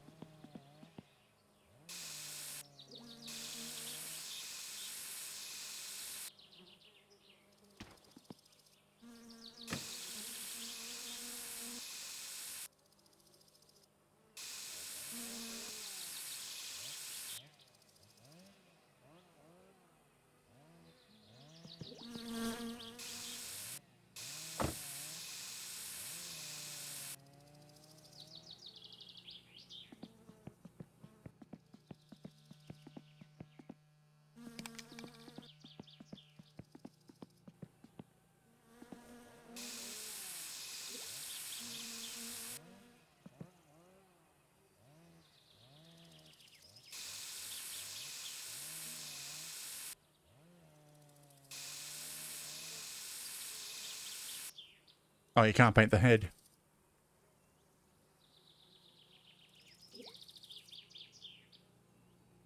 Oh, you can't paint the head.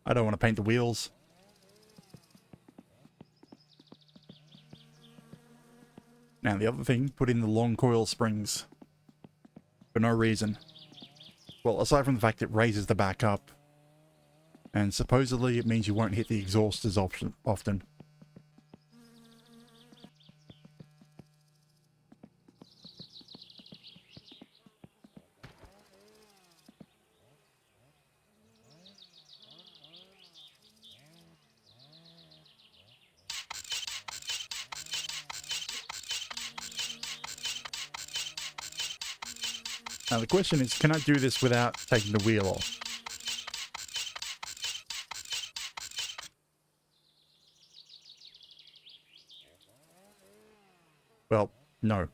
I don't want to paint the wheels. Now the other thing, put in the long coil springs. For no reason. Well, aside from the fact it raises the back up. And supposedly it means you won't hit the exhaust as often. Now the question is, can I do this without taking the wheel off? Well, no.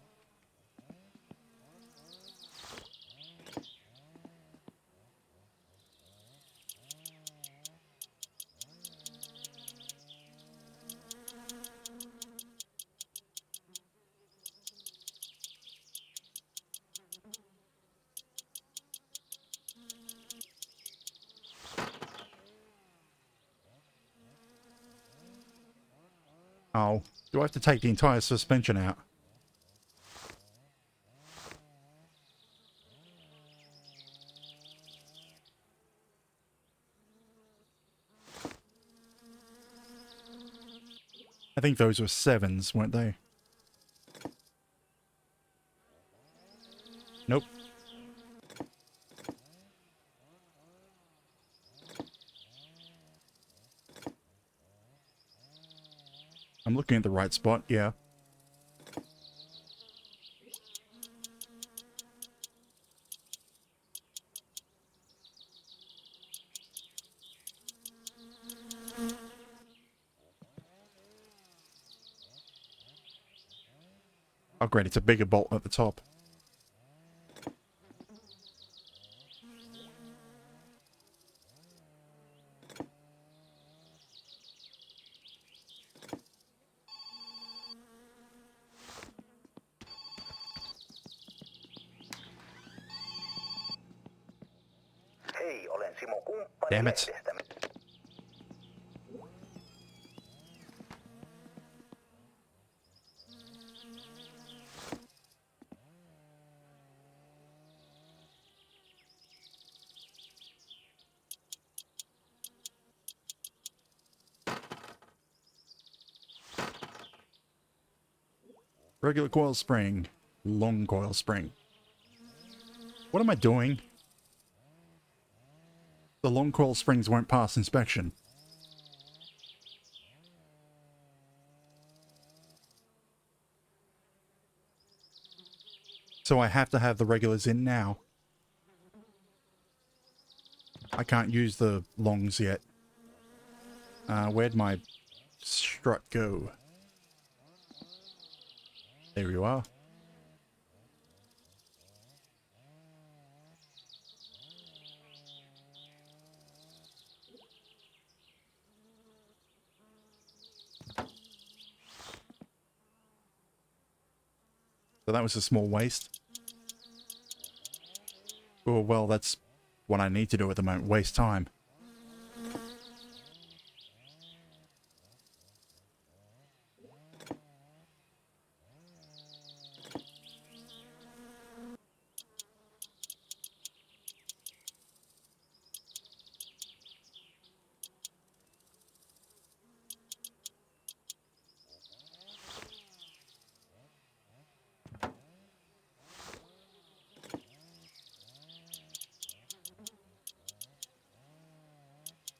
Oh, do I have to take the entire suspension out? I think those were 7s, weren't they? Nope. I'm looking at the right spot, yeah. Oh great, it's a bigger bolt at the top. Damn it. Regular coil spring. Long coil spring. What am I doing? The long coil springs won't pass inspection. So I have to have the regulars in now. I can't use the longs yet. Where'd my strut go? There you are. So that was a small waste. Oh, well, that's what I need to do at the moment. Waste time.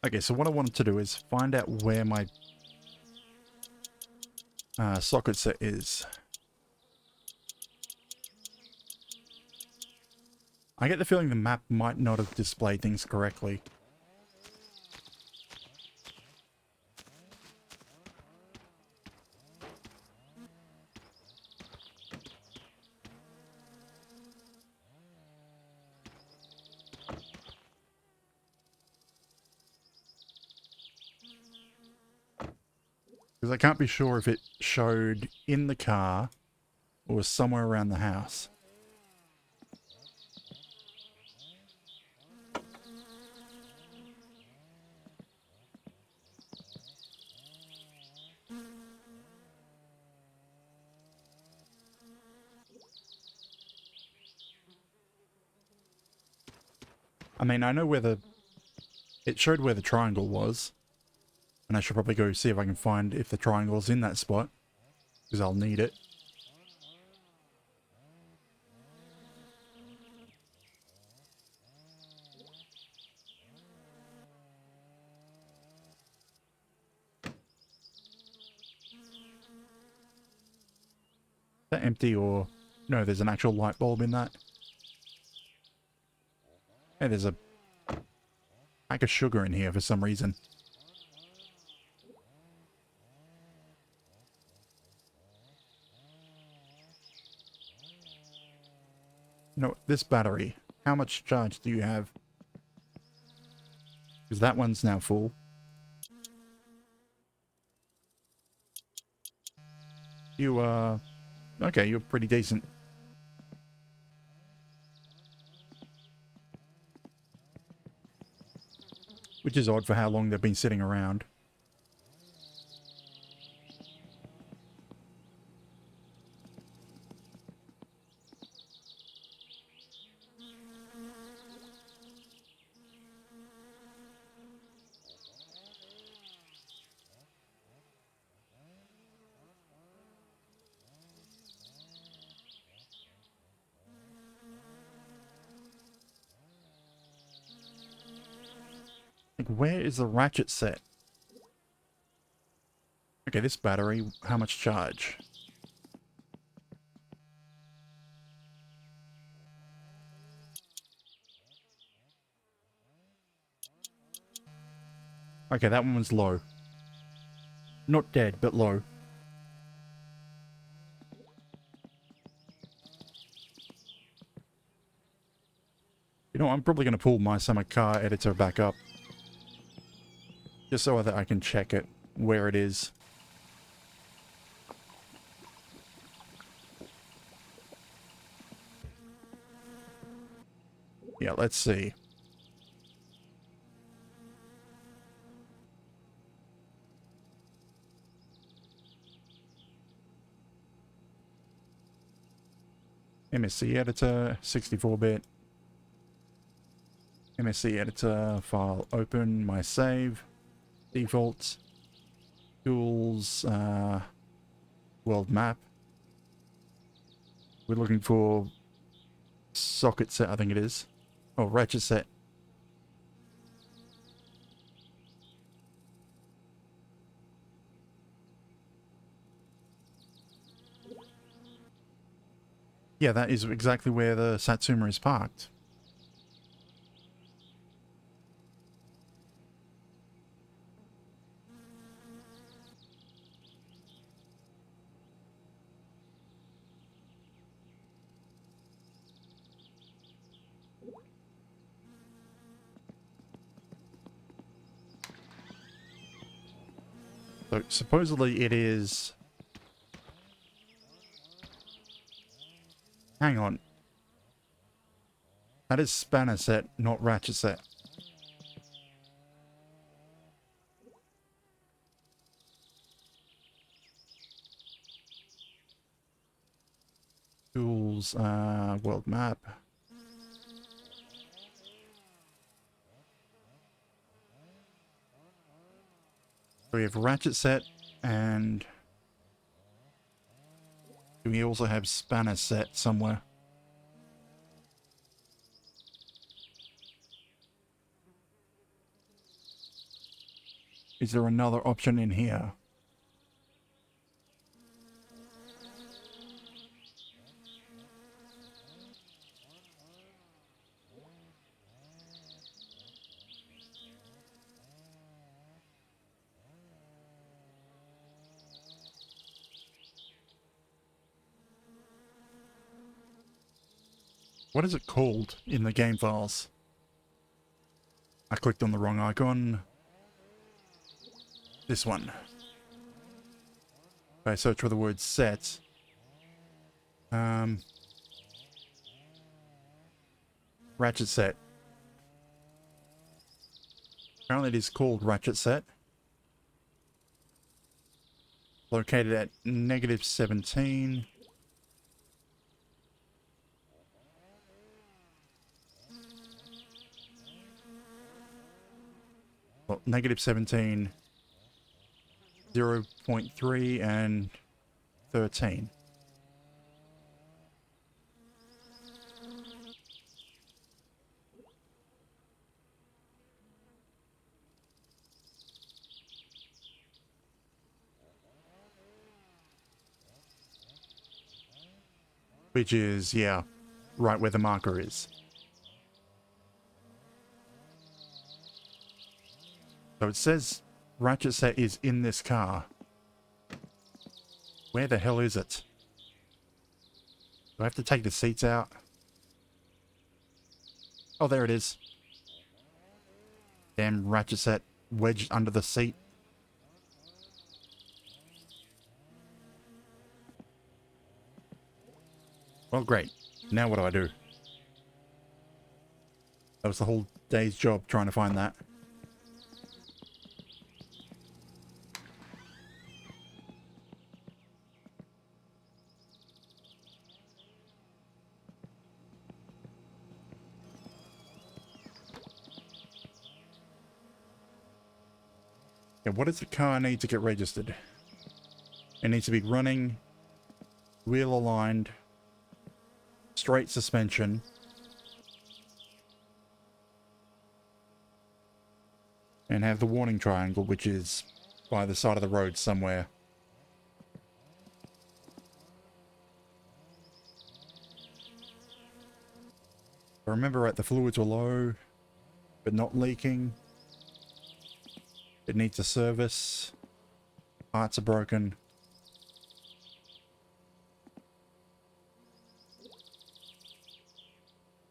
Okay, so what I wanted to do is find out where my socket set is. I get the feeling the map might not have displayed things correctly. Because I can't be sure if it showed in the car or somewhere around the house. I mean, I know where the... It showed where the triangle was. And I should probably go see if I can find if the triangle's in that spot. Because I'll need it. Is that empty or... No, there's an actual light bulb in that. Hey, there's a pack of sugar in here for some reason. No, this battery. How much charge do you have? Because that one's now full. You, okay, you're pretty decent. Which is odd for how long they've been sitting around. Like, where is the ratchet set? Okay, this battery, how much charge? Okay, that one was low. Not dead, but low. You know, I'm probably going to pull my Summer Car editor back up. Just so that I can check it, where it is. Yeah, let's see. MSC editor, 64-bit. MSC editor, file open, my save, defaults, tools, world map. We're looking for socket set, I think it is. Oh, ratchet set. Yeah, that is exactly where the Satsuma is parked. So supposedly it is... Hang on. That is spanner set, not ratchet set. Tools, world map. So we have ratchet set and... Do we also have spanner set somewhere? Is there another option in here? What is it called in the game files? I clicked on the wrong icon. This one. If I search for the word set. Ratchet set. Apparently it is called ratchet set. Located at -17. Well, -17, 0.3, and 13. Which is, yeah, right where the marker is. So it says ratchet set is in this car. Where the hell is it? Do I have to take the seats out? Oh, there it is. Damn ratchet set wedged under the seat. Well, great. Now what do I do? That was the whole day's job, trying to find that. Yeah, what does the car need to get registered? It needs to be running, wheel aligned, straight suspension, and have the warning triangle, which is by the side of the road somewhere. I remember right, the fluids were low, but not leaking. It needs a service. Parts are broken.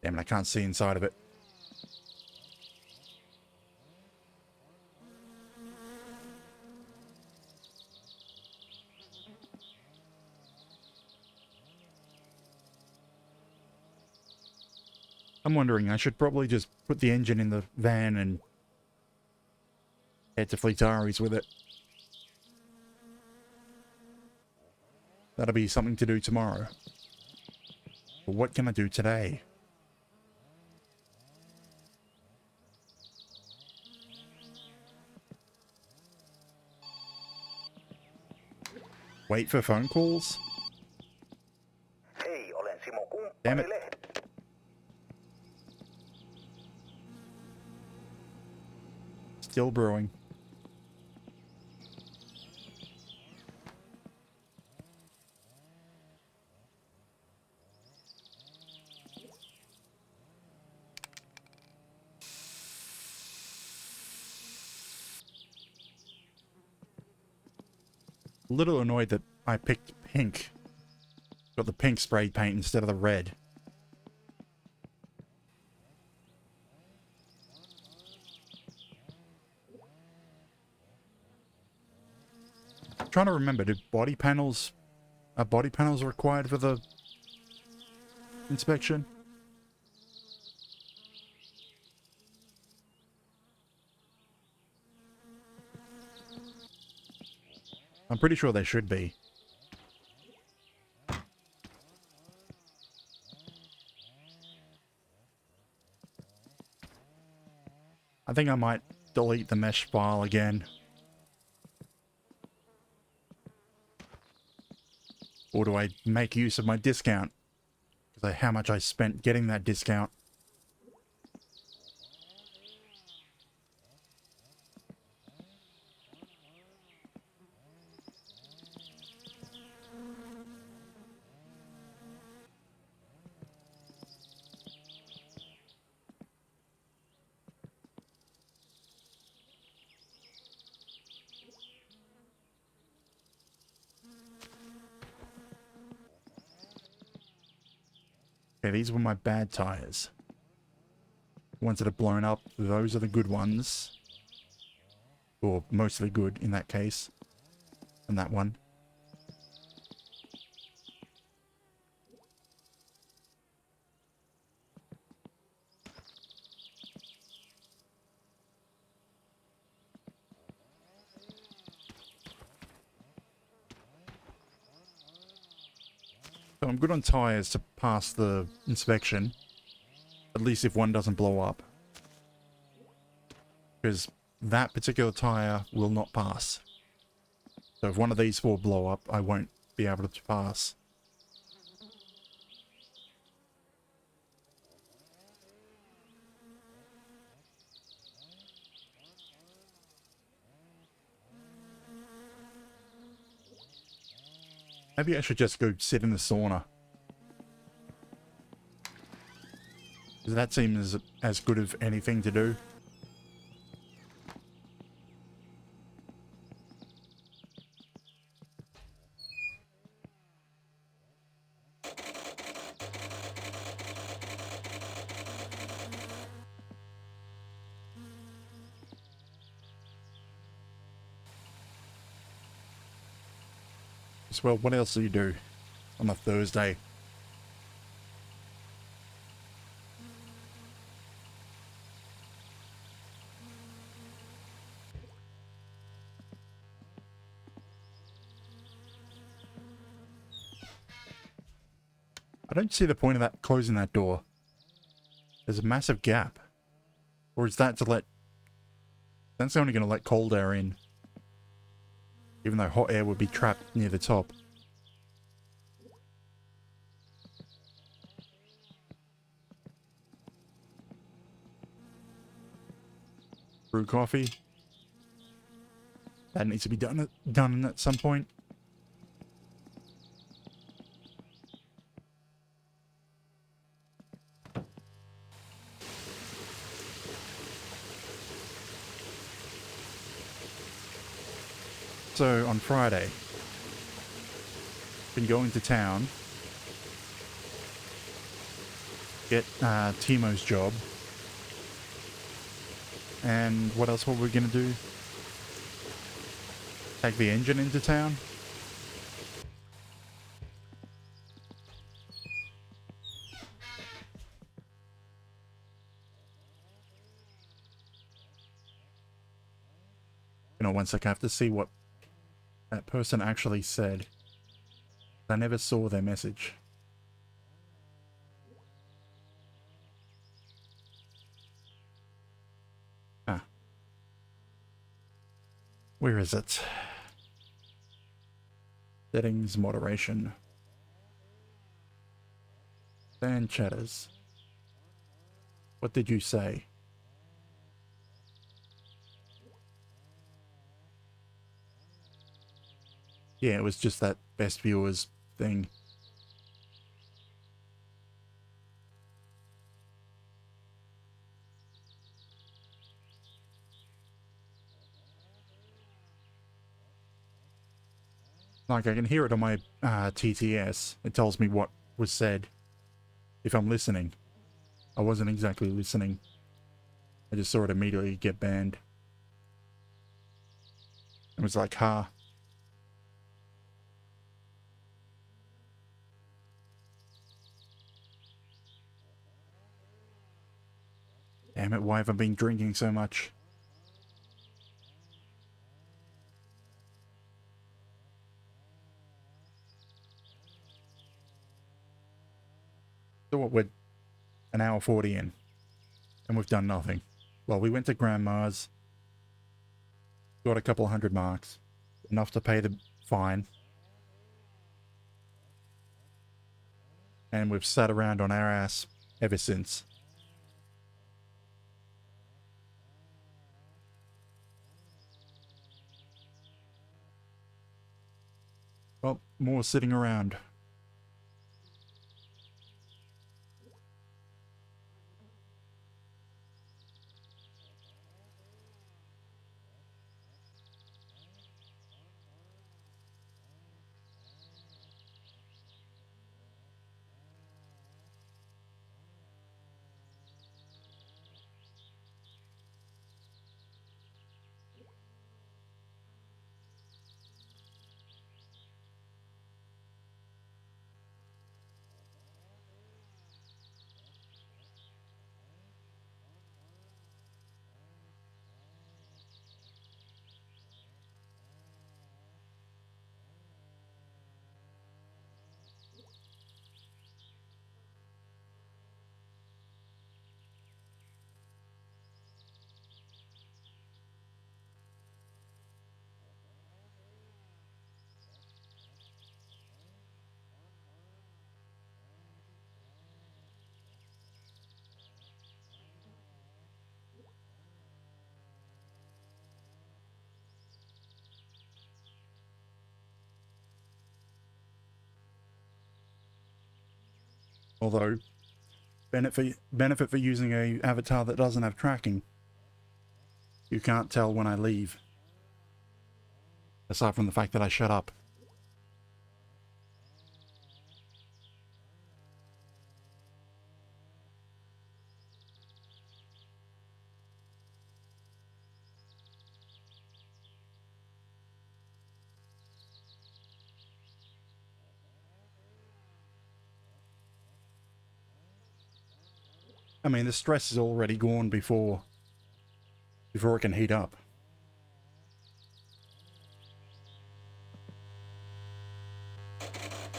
Damn it, I can't see inside of it. I'm wondering, I should probably just put the engine in the van and head to Fleetari's with it. That'll be something to do tomorrow. But what can I do today? Wait for phone calls? Hej Olen, Damn it. Still brewing. A little annoyed that I picked pink. Got the pink spray paint instead of the red. I'm trying to remember, are body panels required for the inspection? I'm pretty sure they should be. I think I might delete the mesh file again. Or do I make use of my discount? Because how much I spent getting that discount. Okay, these were my bad tires. The ones that are blown up, those are the good ones. Or mostly good in that case. And that one. So I'm good on tires to pass the inspection. At least if one doesn't blow up. Because that particular tire will not pass. So if one of these four blow up, I won't be able to pass. Maybe I should just go sit in the sauna. Does that seem as good of anything to do? Well, what else do you do on a Thursday? I don't see the point of that closing that door. There's a massive gap. Or is that to let... That's only going to let cold air in. Even though hot air would be trapped near the top. Brew coffee. That needs to be done at some point. So on Friday, been going to town, get Timo's job, and what else were we gonna do? Take the engine into town? You know, one sec, I have to see what that person actually said. I never saw their message. Ah. Where is it? Settings, moderation. Dan Chatters. What did you say? Yeah, it was just that best viewers thing. Like, I can hear it on my TTS. It tells me what was said if I'm listening. I wasn't exactly listening. I just saw it immediately get banned. It was like, ha. Damn it, why have I been drinking so much? So what, we're an hour 40 in, and we've done nothing. Well, we went to Grandma's, got a couple 100 marks, enough to pay the fine, and we've sat around on our ass ever since. Well, more sitting around. Although, benefit for using a avatar that doesn't have tracking. You can't tell when I leave. Aside from the fact that I shut up. I mean, the stress is already gone before it can heat up.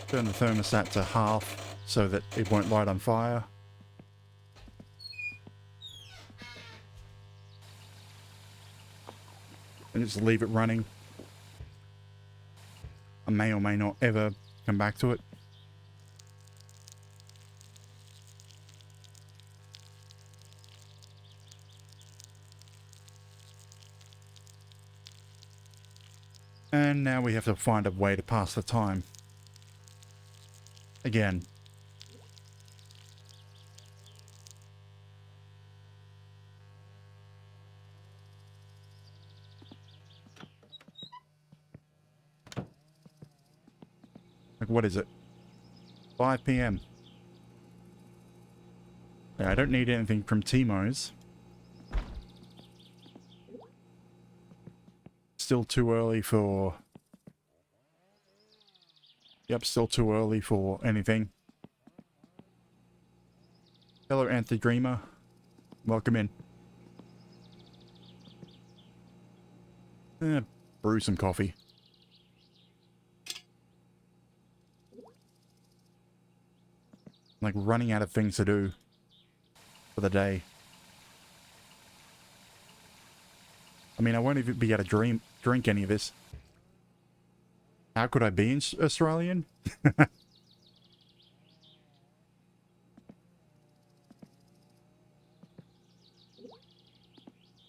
Turn the thermostat to half so that it won't light on fire. And just leave it running. I may or may not ever come back to it. And now we have to find a way to pass the time. Again. Like, what is it? 5 PM. Yeah, I don't need anything from Timo's. Still too early for... Yep, still too early for anything. Hello, Anthony Dreamer. Welcome in. Brew some coffee. I'm like running out of things to do for the day. I mean, I won't even be able to drink any of this. How could I be in Australian?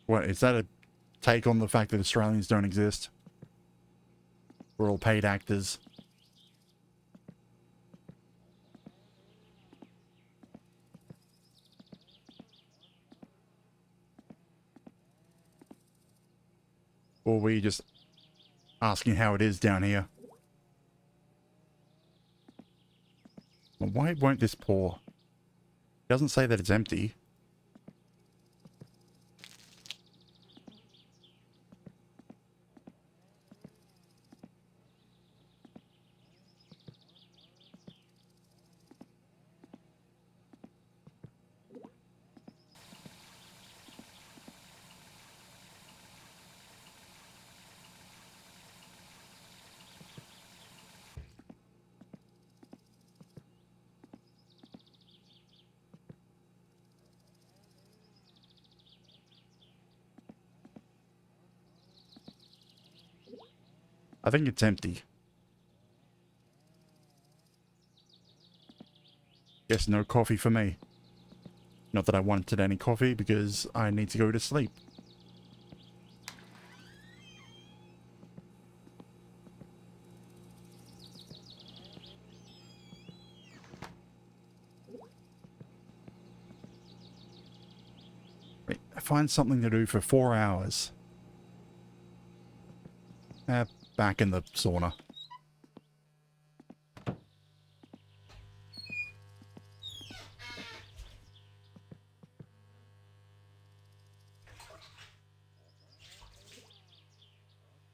What, is that a take on the fact that Australians don't exist? We're all paid actors. Or were you just asking how it is down here? Well, why won't this pour? It doesn't say that it's empty. I think it's empty. Guess no coffee for me. Not that I wanted any coffee, because I need to go to sleep. Wait, find something to do for 4 hours. Back in the sauna.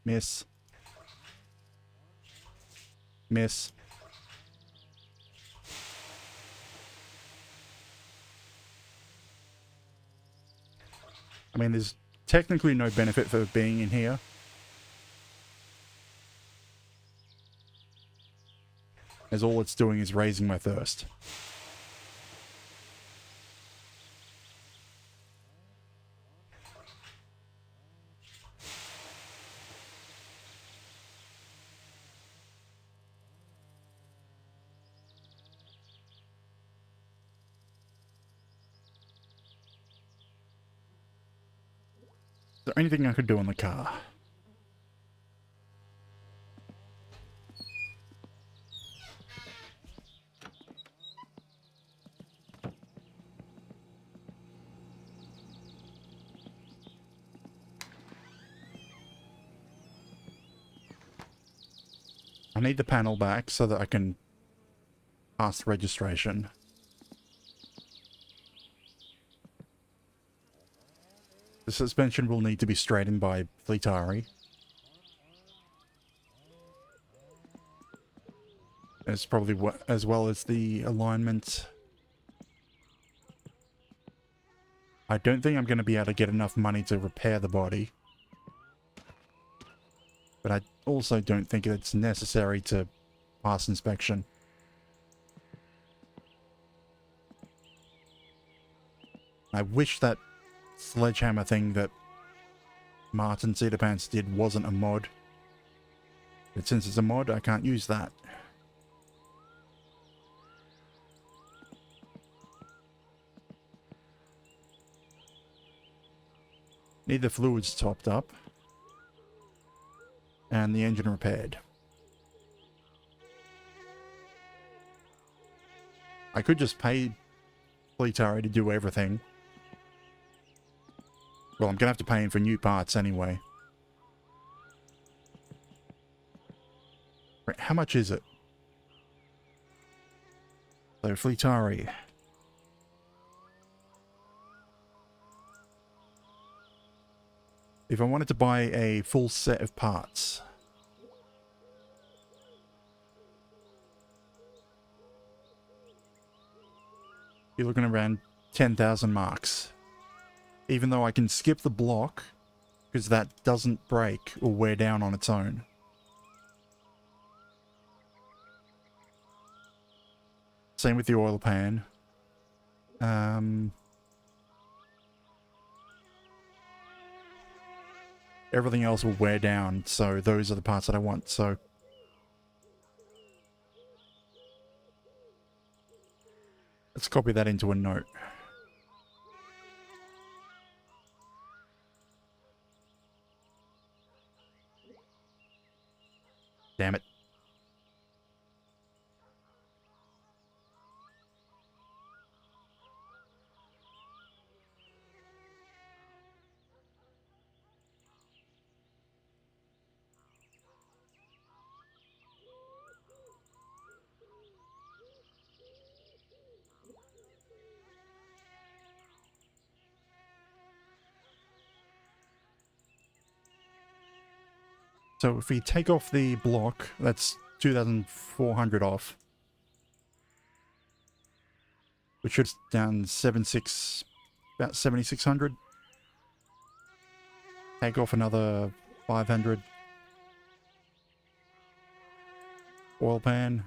Miss. Miss. I mean, there's technically no benefit for being in here. As all it's doing is raising my thirst. Is there anything I could do on the car? I need the panel back so that I can pass the registration. The suspension will need to be straightened by Fleetari. It's probably as well as the alignment. I don't think I'm going to be able to get enough money to repair the body. But I also don't think it's necessary to pass inspection. I wish that sledgehammer thing that Martin Cedarpants did wasn't a mod. But since it's a mod, I can't use that. Need the fluids topped up. And the engine repaired. I could just pay Fleetari to do everything. Well, I'm going to have to pay him for new parts anyway. Right, how much is it? So, Fleetari. If I wanted to buy a full set of parts, you're looking around 10,000 marks. Even though I can skip the block, because that doesn't break or wear down on its own. Same with the oil pan. Everything else will wear down, so those are the parts that I want, so... Let's copy that into a note. Damn it. So if we take off the block, that's 2,400 off. Which should down 76, about 7,600. Take off another 500. Oil pan.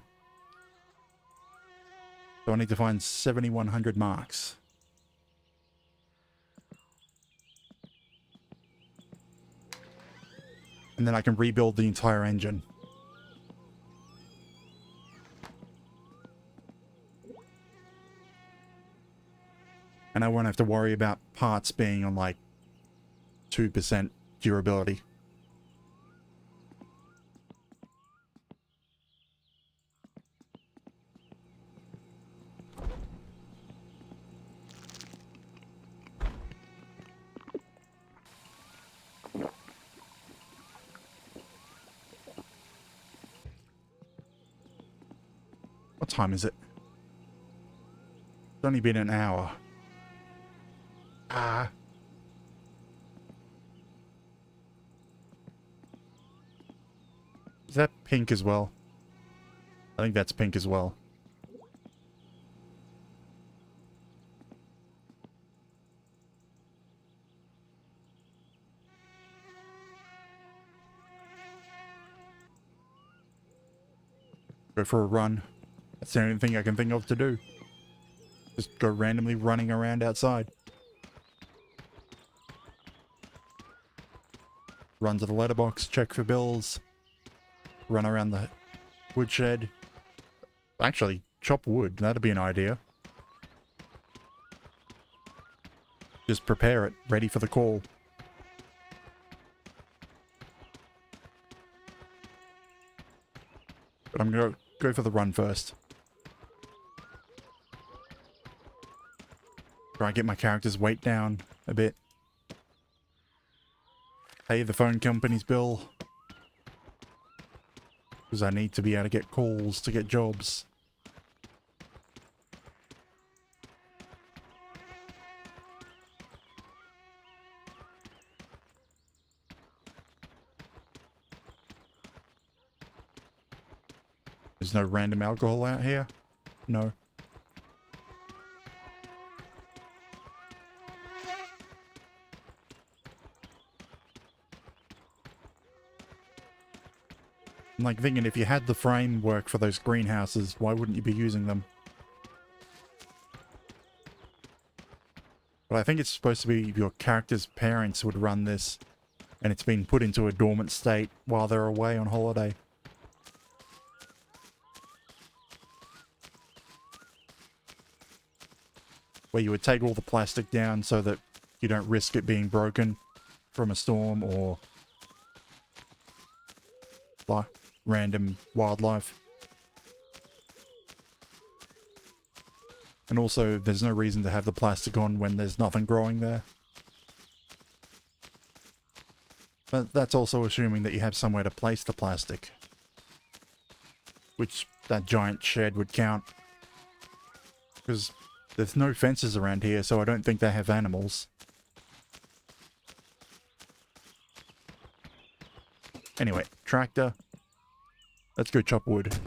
So I need to find 7,100 marks. And then I can rebuild the entire engine. And I won't have to worry about parts being on like 2% durability. What time is it? It's only been an hour. Ah. Is that pink as well? I think that's pink as well. Go for a run. That's the only thing I can think of to do. Just go randomly running around outside. Run to the letterbox, check for bills. Run around the woodshed. Actually, chop wood. That'd be an idea. Just prepare it, ready for the call. But I'm gonna go for the run first. Try and get my character's weight down a bit. Pay the phone company's bill. Because I need to be able to get calls to get jobs. There's no random alcohol out here? No. I'm like thinking if you had the framework for those greenhouses, why wouldn't you be using them? But I think it's supposed to be your character's parents would run this, and it's been put into a dormant state while they're away on holiday. Where you would take all the plastic down so that you don't risk it being broken from a storm or like random wildlife. And also, there's no reason to have the plastic on when there's nothing growing there. But that's also assuming that you have somewhere to place the plastic. Which that giant shed would count. Because there's no fences around here, so I don't think they have animals. Anyway, tractor. Let's go chop wood.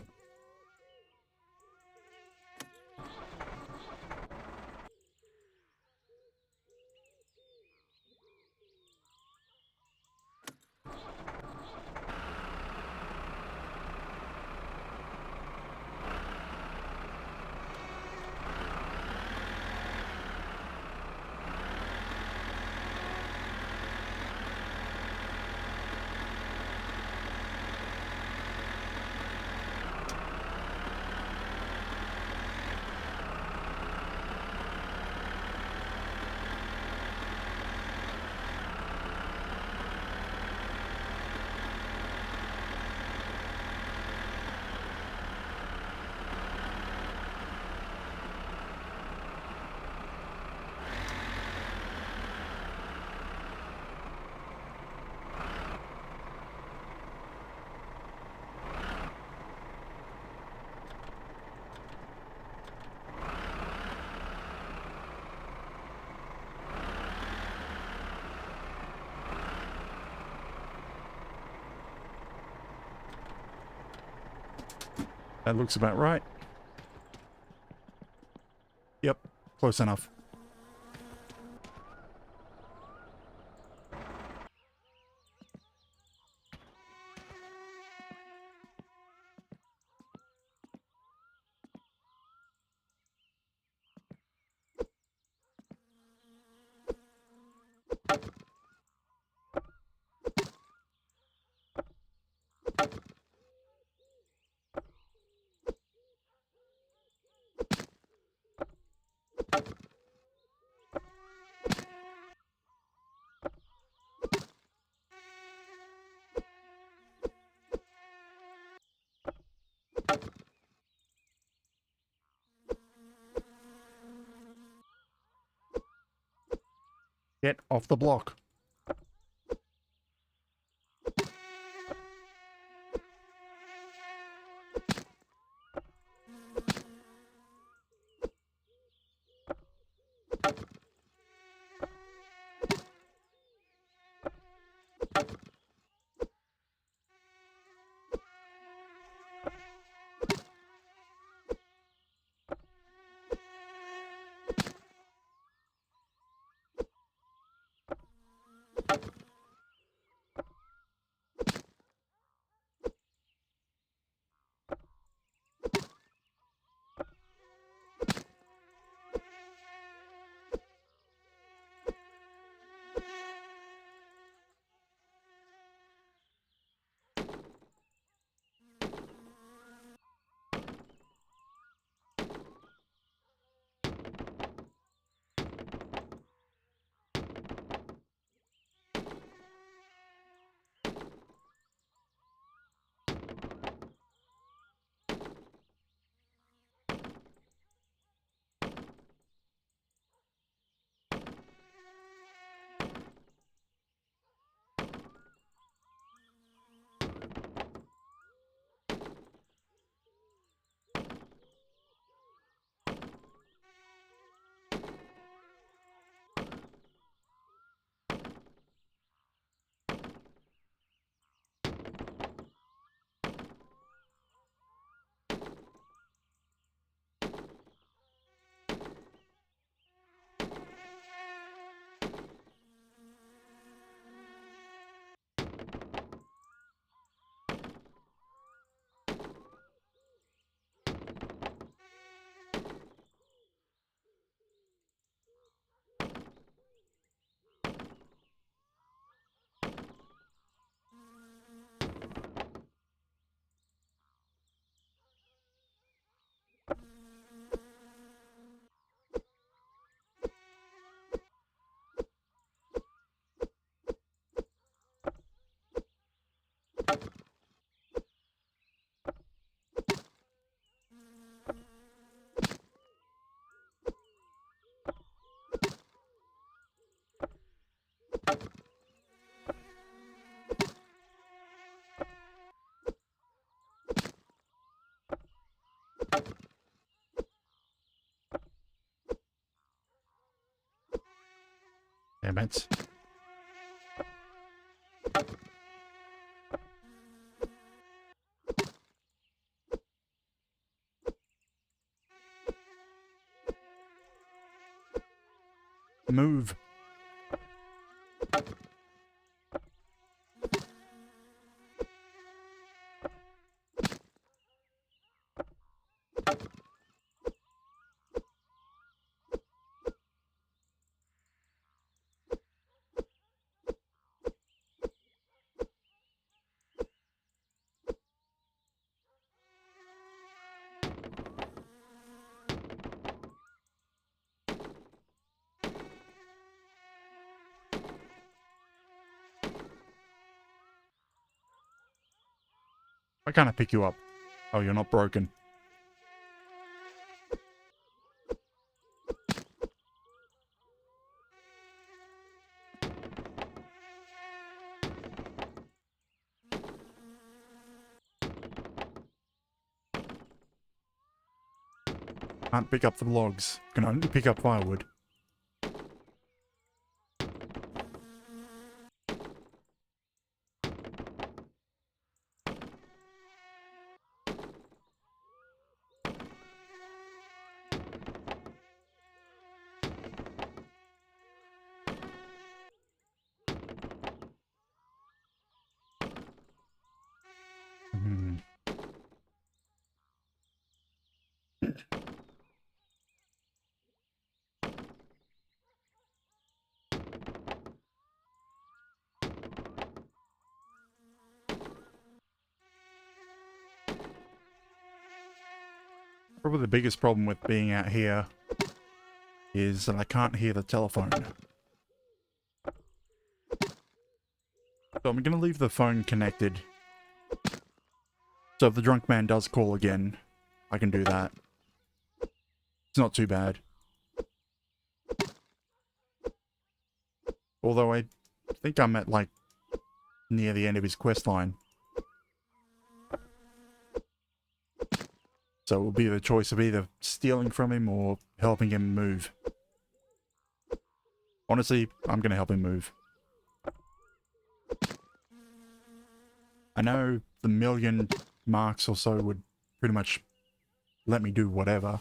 That looks about right. Yep, close enough. Get off the block. Damn it. Move. Why can't I pick you up? Oh, you're not broken. Can't pick up the logs. Can only pick up firewood. Probably the biggest problem with being out here is that I can't hear the telephone. So I'm going to leave the phone connected. So if the drunk man does call again, I can do that. It's not too bad. Although I think I'm at, like, near the end of his quest line. So it will be the choice of either stealing from him or helping him move. Honestly, I'm going to help him move. I know the million marks or so would pretty much let me do whatever.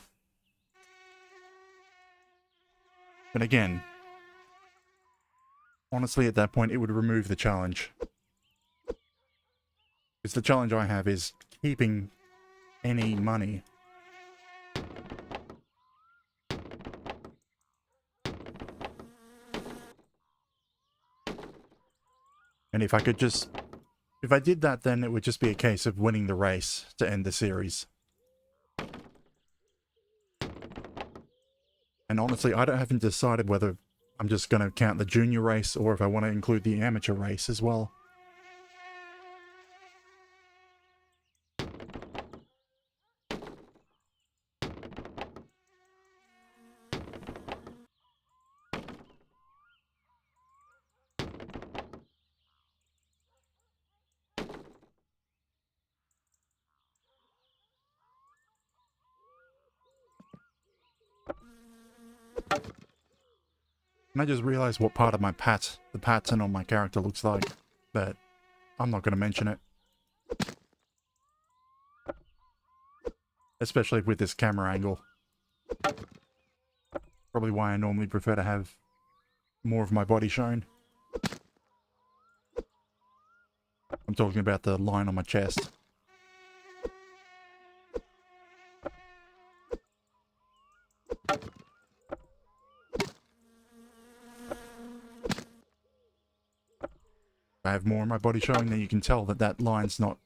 But again, honestly at that point it would remove the challenge. Because the challenge I have is keeping any money. And if I could just... If I did that, then it would just be a case of winning the race to end the series. And honestly, I haven't decided whether I'm just going to count the junior race or if I want to include the amateur race as well. And I just realized what part of my the pattern on my character looks like, but I'm not going to mention it. Especially with this camera angle. Probably why I normally prefer to have more of my body shown. I'm talking about the line on my chest. I have more of my body showing, then you can tell that that line's not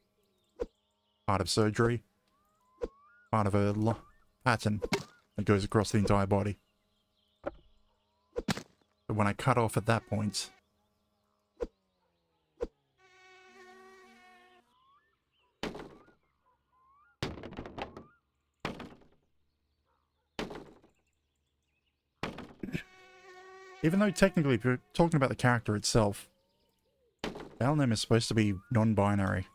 part of surgery. Part of a pattern that goes across the entire body. But when I cut off at that point... Even though technically, if you're talking about the character itself, Balnem is supposed to be non-binary.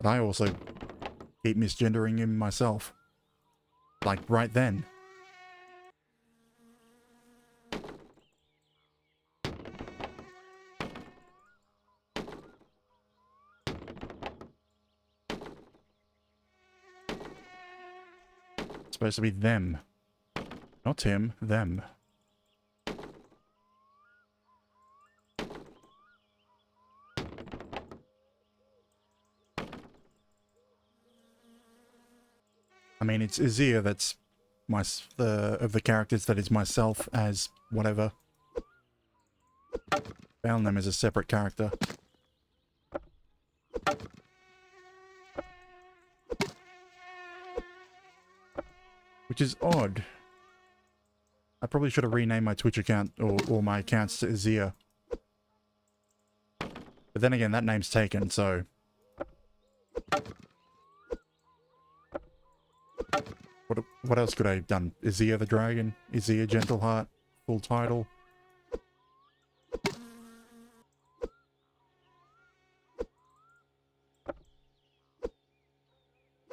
But I also keep misgendering him myself. Like, right then. It's supposed to be them. Not him, them. I mean, it's Azir that's of the characters that is myself as whatever. Balnem is a separate character. Which is odd. I probably should have renamed my Twitch account or all my accounts to Azir. But then again, that name's taken, so... What else could I have done? Azir the Dragon? Azir Gentleheart? Full title?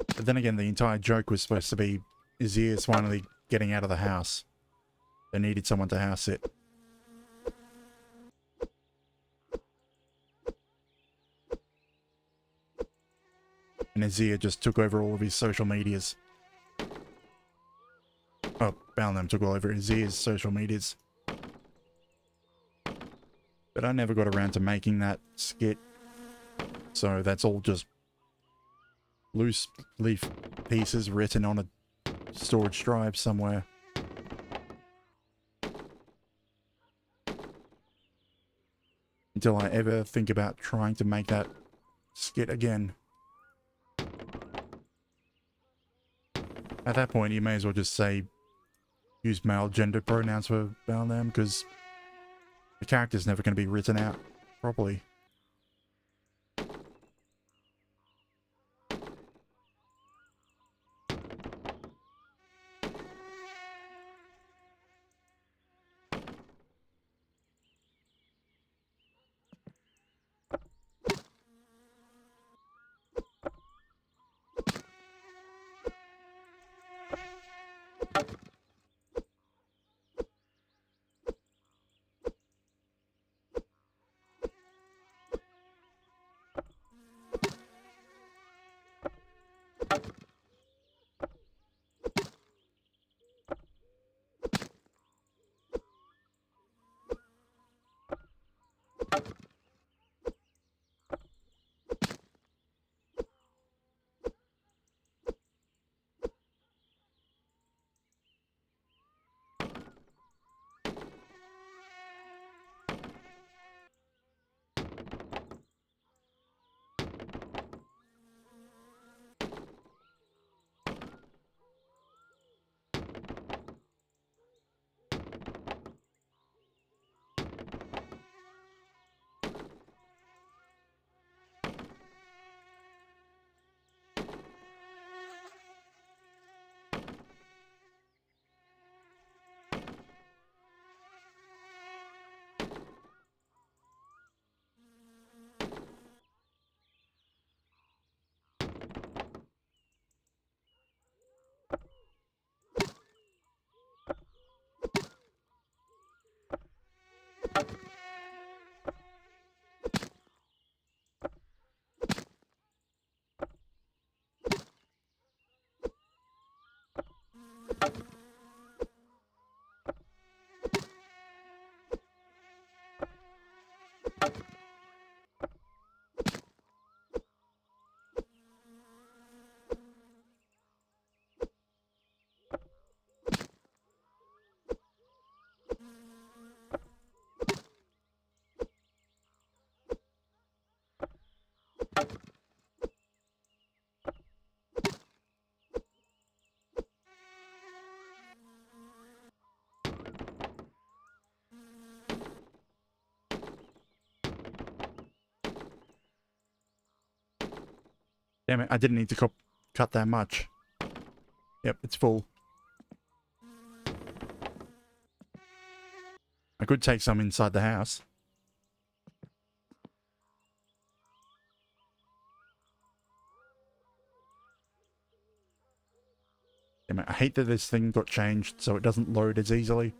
But then again, the entire joke was supposed to be Azir's finally getting out of the house. They needed someone to house it. And Azir just took over all of his social medias. Oh, Balnem took all over Azir's social medias. But I never got around to making that skit. So that's all just loose leaf pieces written on a storage drive somewhere. Until I ever think about trying to make that skit again. At that point, you may as well just say, use male gender pronouns for them, because the character's never going to be written out properly. Damn it, I didn't need to cut that much. Yep, it's full. I could take some inside the house. Damn it, I hate that this thing got changed so it doesn't load as easily.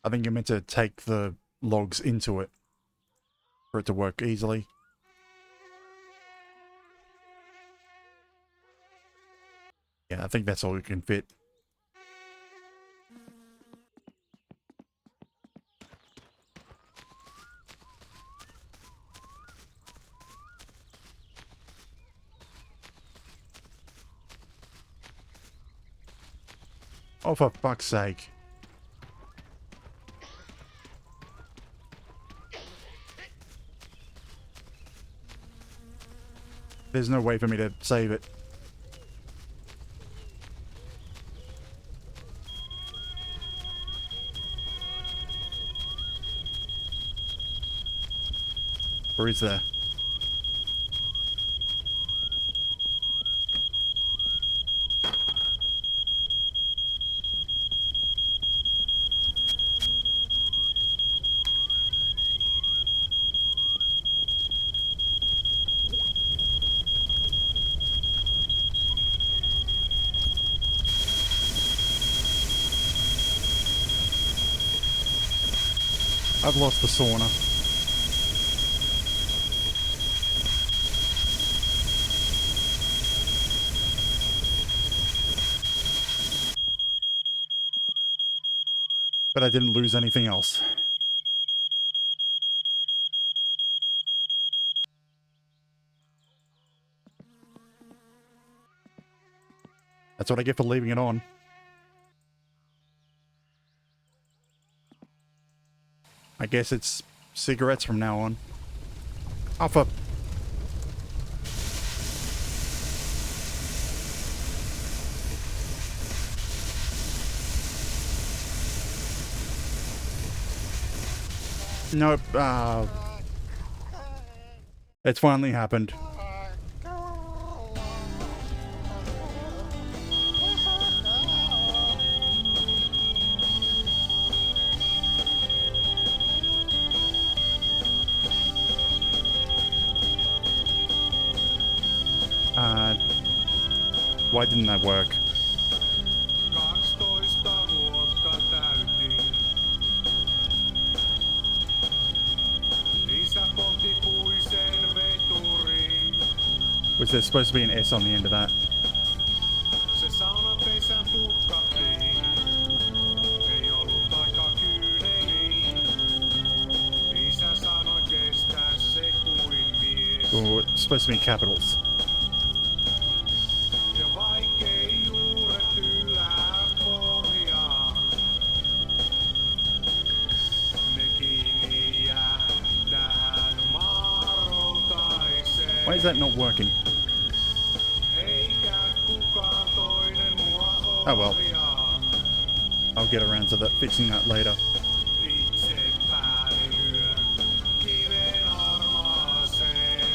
I think you're meant to take the logs into it for it to work easily. Yeah, I think that's all you can fit. Oh, for fuck's sake. There's no way for me to save it. Or is there? I've lost the sauna. But I didn't lose anything else. That's what I get for leaving it on. I guess it's cigarettes from now on. Oh, for... Nope. It's finally happened. Why didn't that work? 12 vuotta täytin. Isä poltti puisen veturin. Was there supposed to be an S on the end of that? Se saunapesän tuhkattiin. Ei ollut aika kyyneliin. Isä sanoi kestää se kuin mies. Or it's supposed to be capitals. Ja vaikei juuret yllää pohjaan. Ne kiinni jää tähän maaroutaiseen. Why is that not working? Eikä kukaan toinen mua Oh well. ohjaa. I'll get around to that, fixing that later. Itse pääni lyön kiven harmaaseen.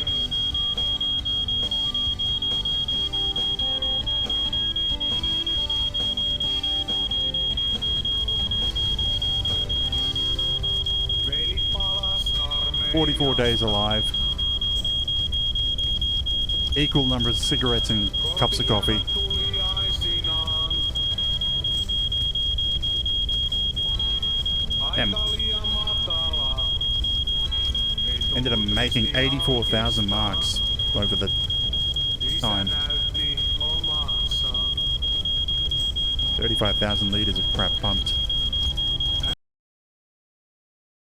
Veli palas armeijassa. 44 days alive. Equal number of cigarettes and cups of coffee. Tuliaisinaan. Damn. Aika liian matala. Ei Ended up making 84,000 marks over the isä time. näytti omansa. 35,000 liters of crap pumped.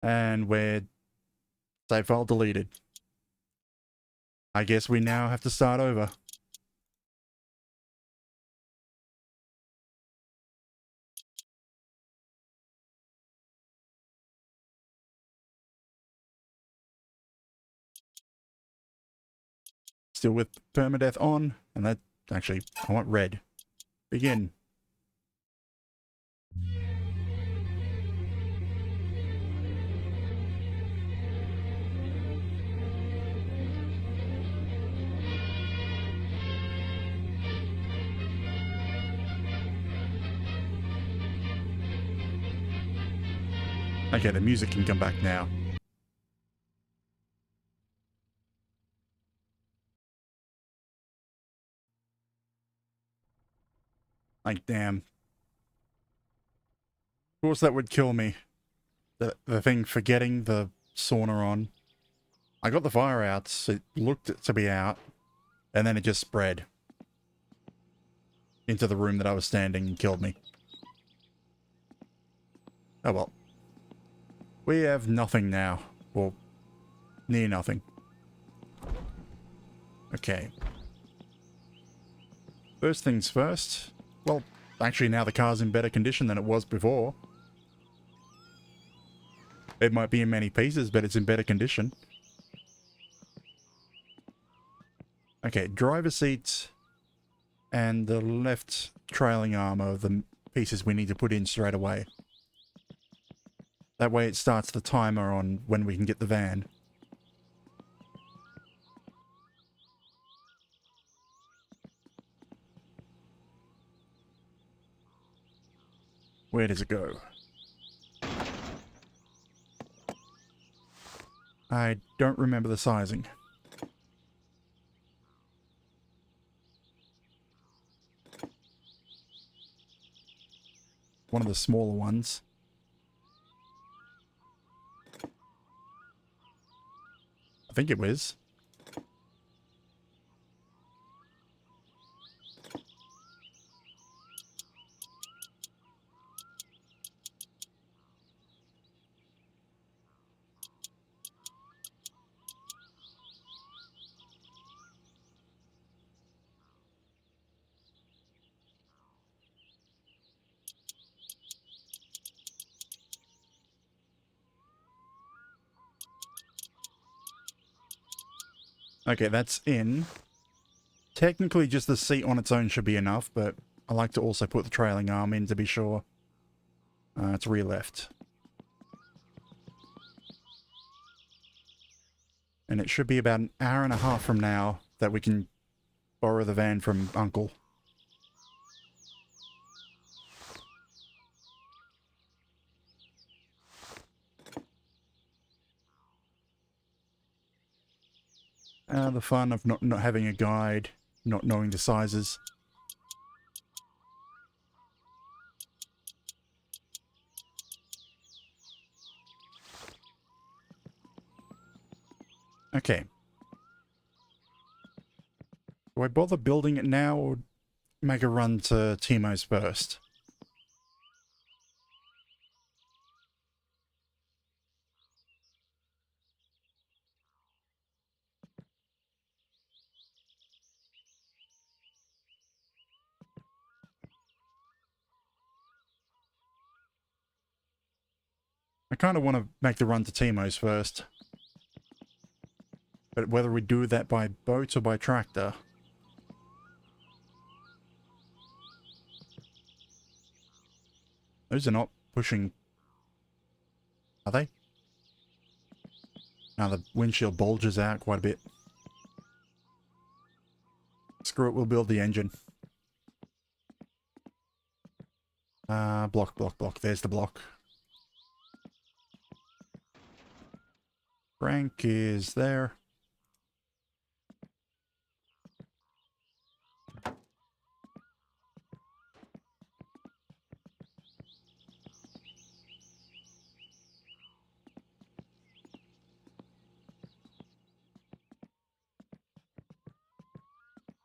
And we're save file deleted. I guess we now have to start over. Still with permadeath on, and that actually, I want red. Begin. Okay, the music can come back now. Like, damn. Of course that would kill me. The thing forgetting the sauna on. I got the fire out, so it looked to be out, and then it just spread into the room that I was standing and killed me. Oh well. We have nothing now. Well, near nothing. Okay. First things first. Well, actually now the car's in better condition than it was before. It might be in many pieces, but it's in better condition. Okay, driver seat and the left trailing arm are the pieces we need to put in straight away. That way it starts the timer on when we can get the van. Where does it go? I don't remember the sizing. One of the smaller ones. I think it was. Okay, that's in. Technically, just the seat on its own should be enough, but I like to also put the trailing arm in to be sure. It's rear left. And it should be about an hour and a half from now that we can borrow the van from Uncle. The fun of not having a guide, not knowing the sizes. Okay. Do I bother building it now or make a run to Timo's first? I kind of want to make the run to Timo's first. But whether we do that by boat or by tractor... Those are not pushing... Are they? Now the windshield bulges out quite a bit. Screw it, we'll build the engine. Block, block, block. There's the block. Crank is there.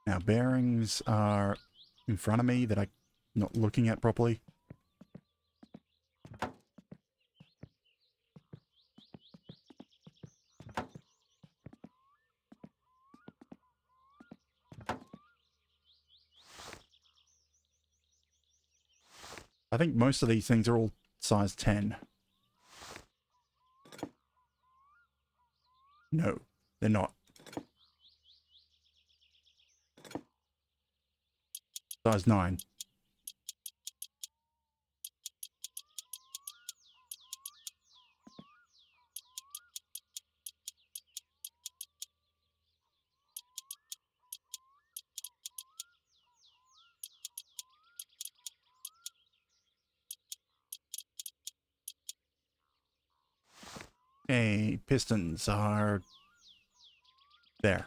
Now bearings are in front of me that I'm not looking at properly. I think most of these things are all size 10. No, they're not. Size 9. Okay, pistons are there.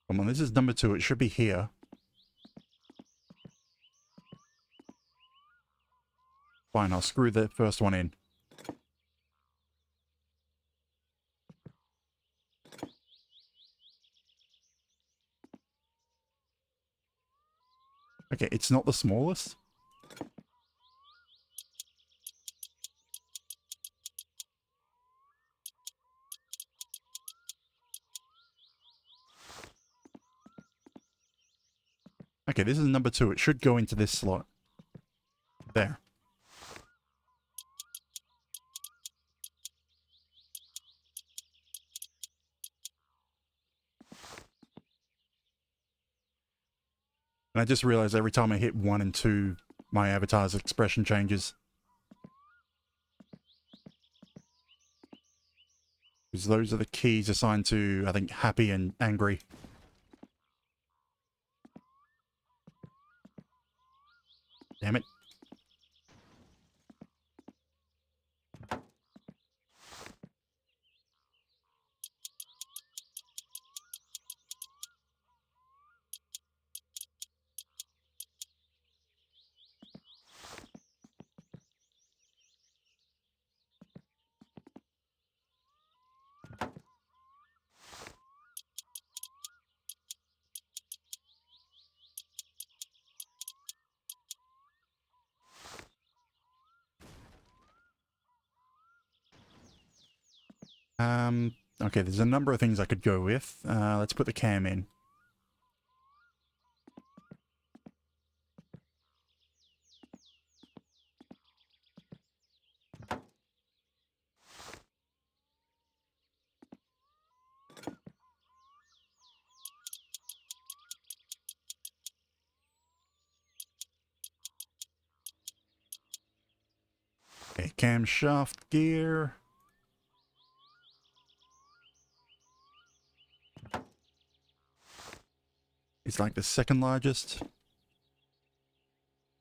Come on, this is number 2. It should be here. Fine, I'll screw the first one in. Okay, it's not the smallest. Okay, this is number 2. It should go into this slot. There. And I just realized every time I hit 1 and 2, my avatar's expression changes. Because those are the keys assigned to, I think, happy and angry. Damn it. Okay, there's a number of things I could go with. Let's put the cam in. Okay, camshaft gear. It's like the second largest.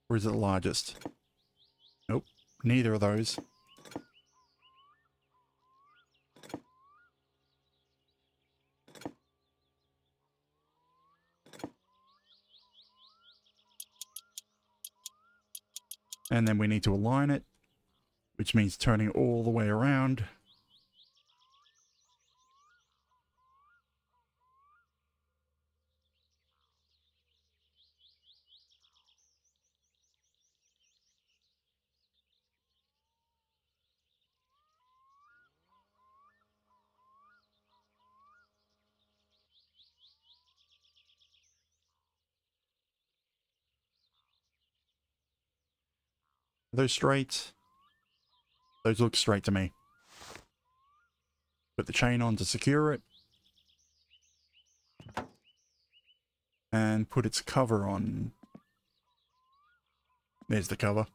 Or is it the largest? Nope, neither of those. And then we need to align it, which means turning all the way around. Are those straight? Those look straight to me. Put the chain on to secure it. And put its cover on. There's the cover.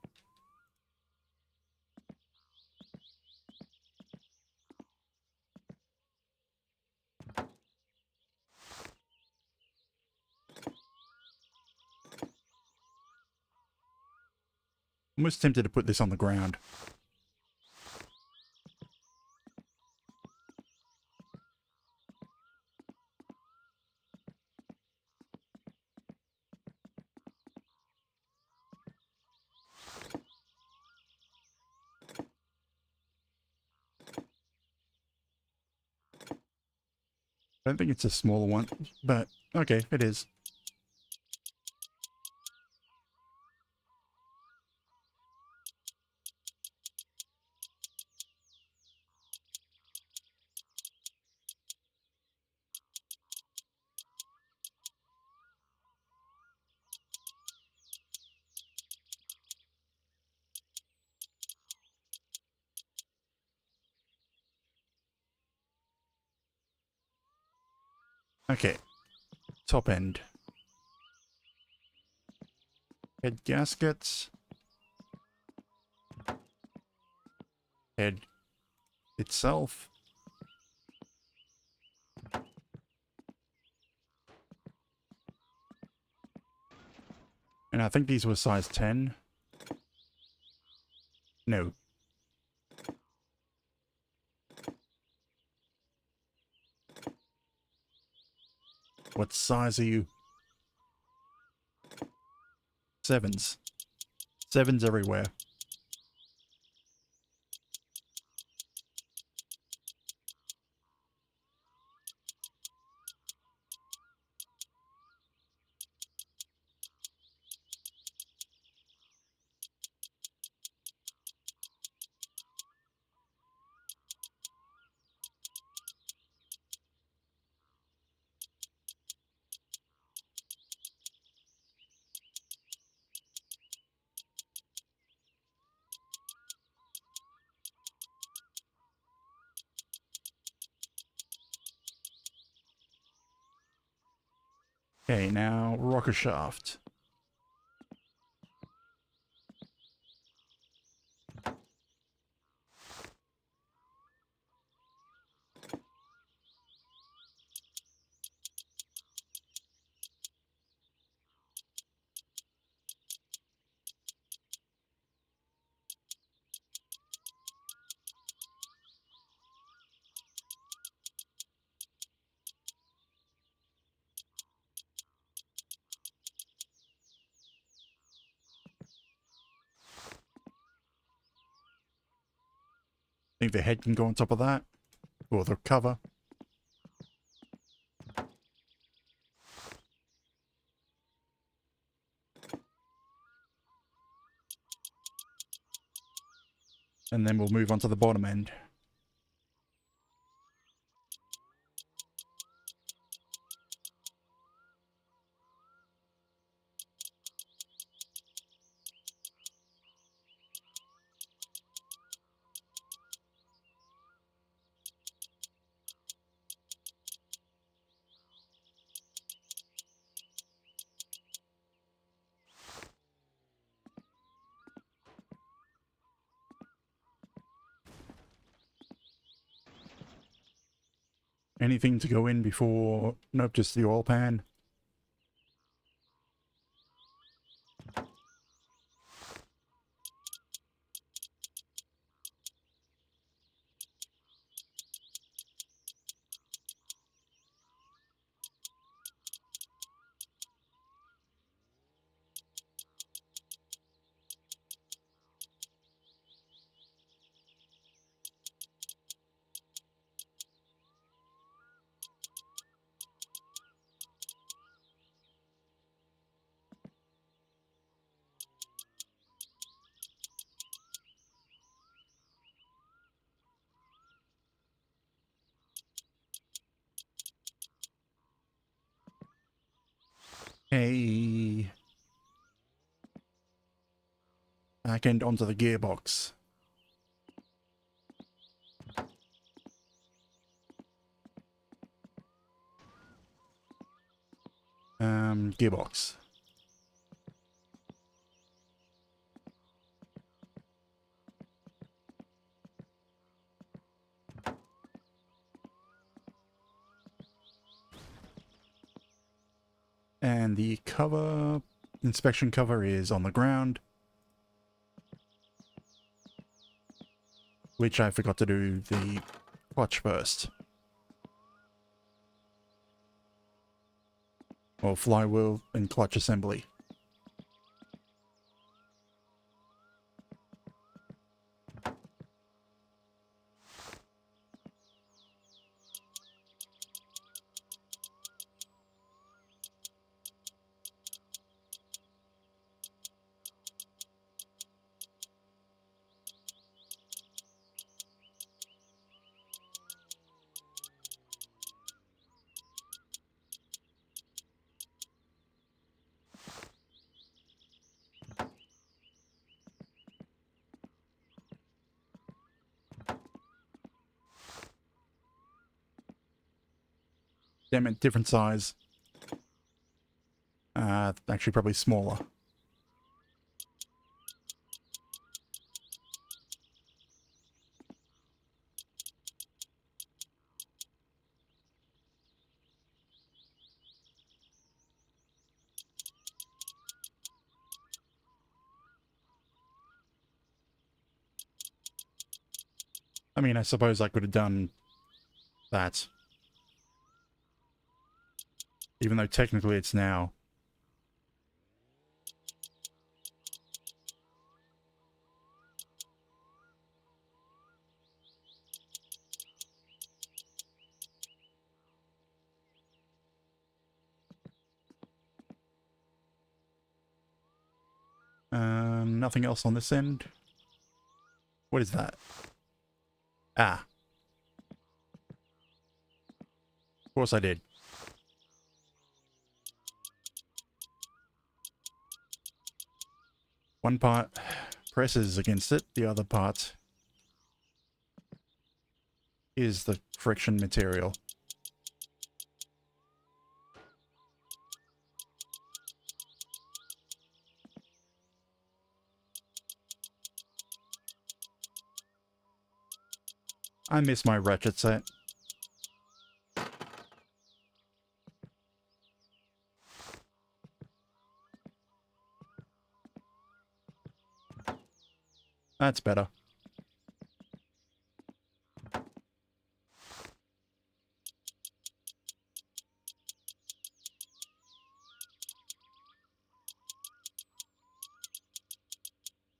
Almost tempted to put this on the ground. I don't think it's a smaller one, but okay, it is. Okay, top end. Head gaskets. Head itself. And I think these were size 10. No. What size are you? 7s. 7s everywhere. Okay, now rocker shaft. Think the head can go on top of that? Or the cover? And then we'll move on to the bottom end. Anything to go in before... Nope, just the oil pan. Hey. Back end onto the gearbox. Gearbox. And the cover, inspection cover is on the ground. Which I forgot to do the clutch first. Or flywheel and clutch assembly. Damn it, different size. Actually probably smaller. I mean, I suppose I could have done that. Even though technically it's now. Nothing else on this end. What is that? Ah. Of course I did. One part presses against it, the other part is the friction material. I miss my ratchet set. That's better.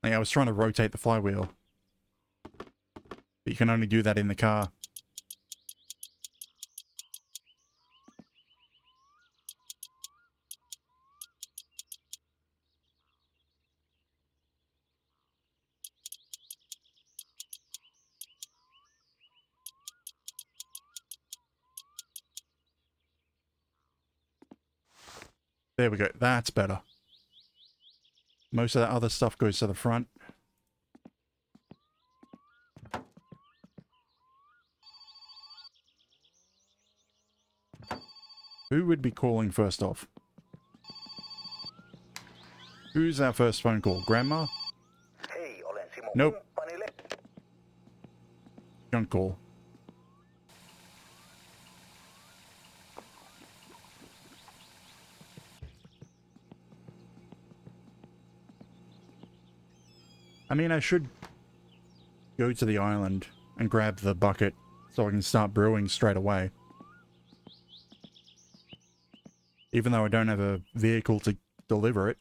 Like, I was trying to rotate the flywheel. But you can only do that in the car. There we go. That's better. Most of that other stuff goes to the front. Who would be calling first off? Who's our first phone call? Grandma? Nope. Don't call. mean, I should go to the island and grab the bucket so I can start brewing straight away. Even though I don't have a vehicle to deliver it.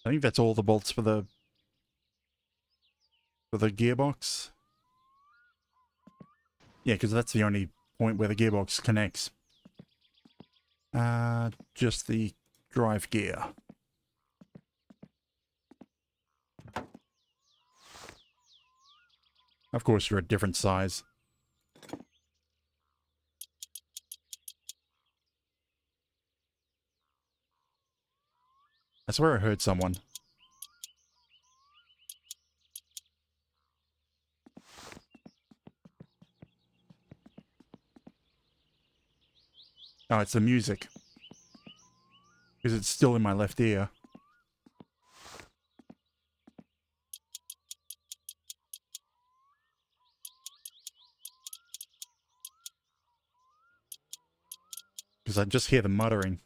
I think that's all the bolts for the gearbox. Yeah, because that's the only point where the gearbox connects. Just the drive gear. Of course, you're a different size. I swear I heard someone. Oh, it's the music. Because it's still in my left ear. Because I just hear the muttering.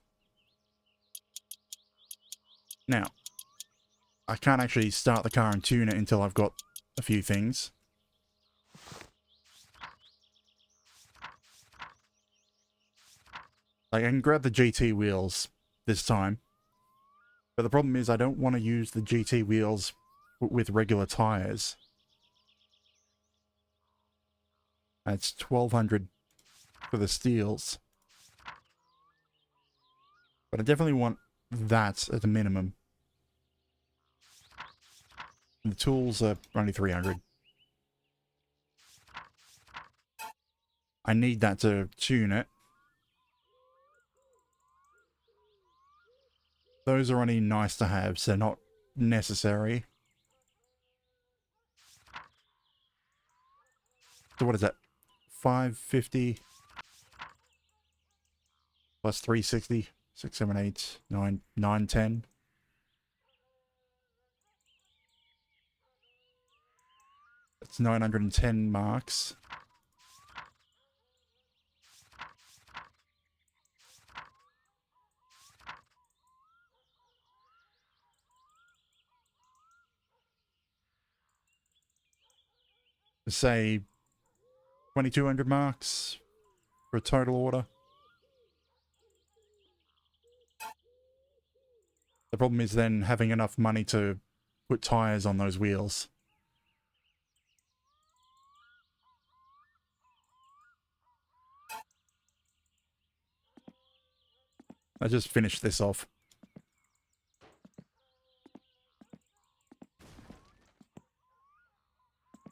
Now, I can't actually start the car and tune it until I've got a few things. Like, I can grab the GT wheels this time. But the problem is I don't want to use the GT wheels with regular tires. That's 1,200 for the steels. But I definitely want that at a minimum. And the tools are only 300. I need that to tune it. Those are only nice to have, so not necessary. So what is that? 550 plus 360, 6, 7, 8, 9, 9, 10. That's 910 marks. Say 2,200 marks for a total order. The problem is then having enough money to put tires on those wheels. I just finished this off.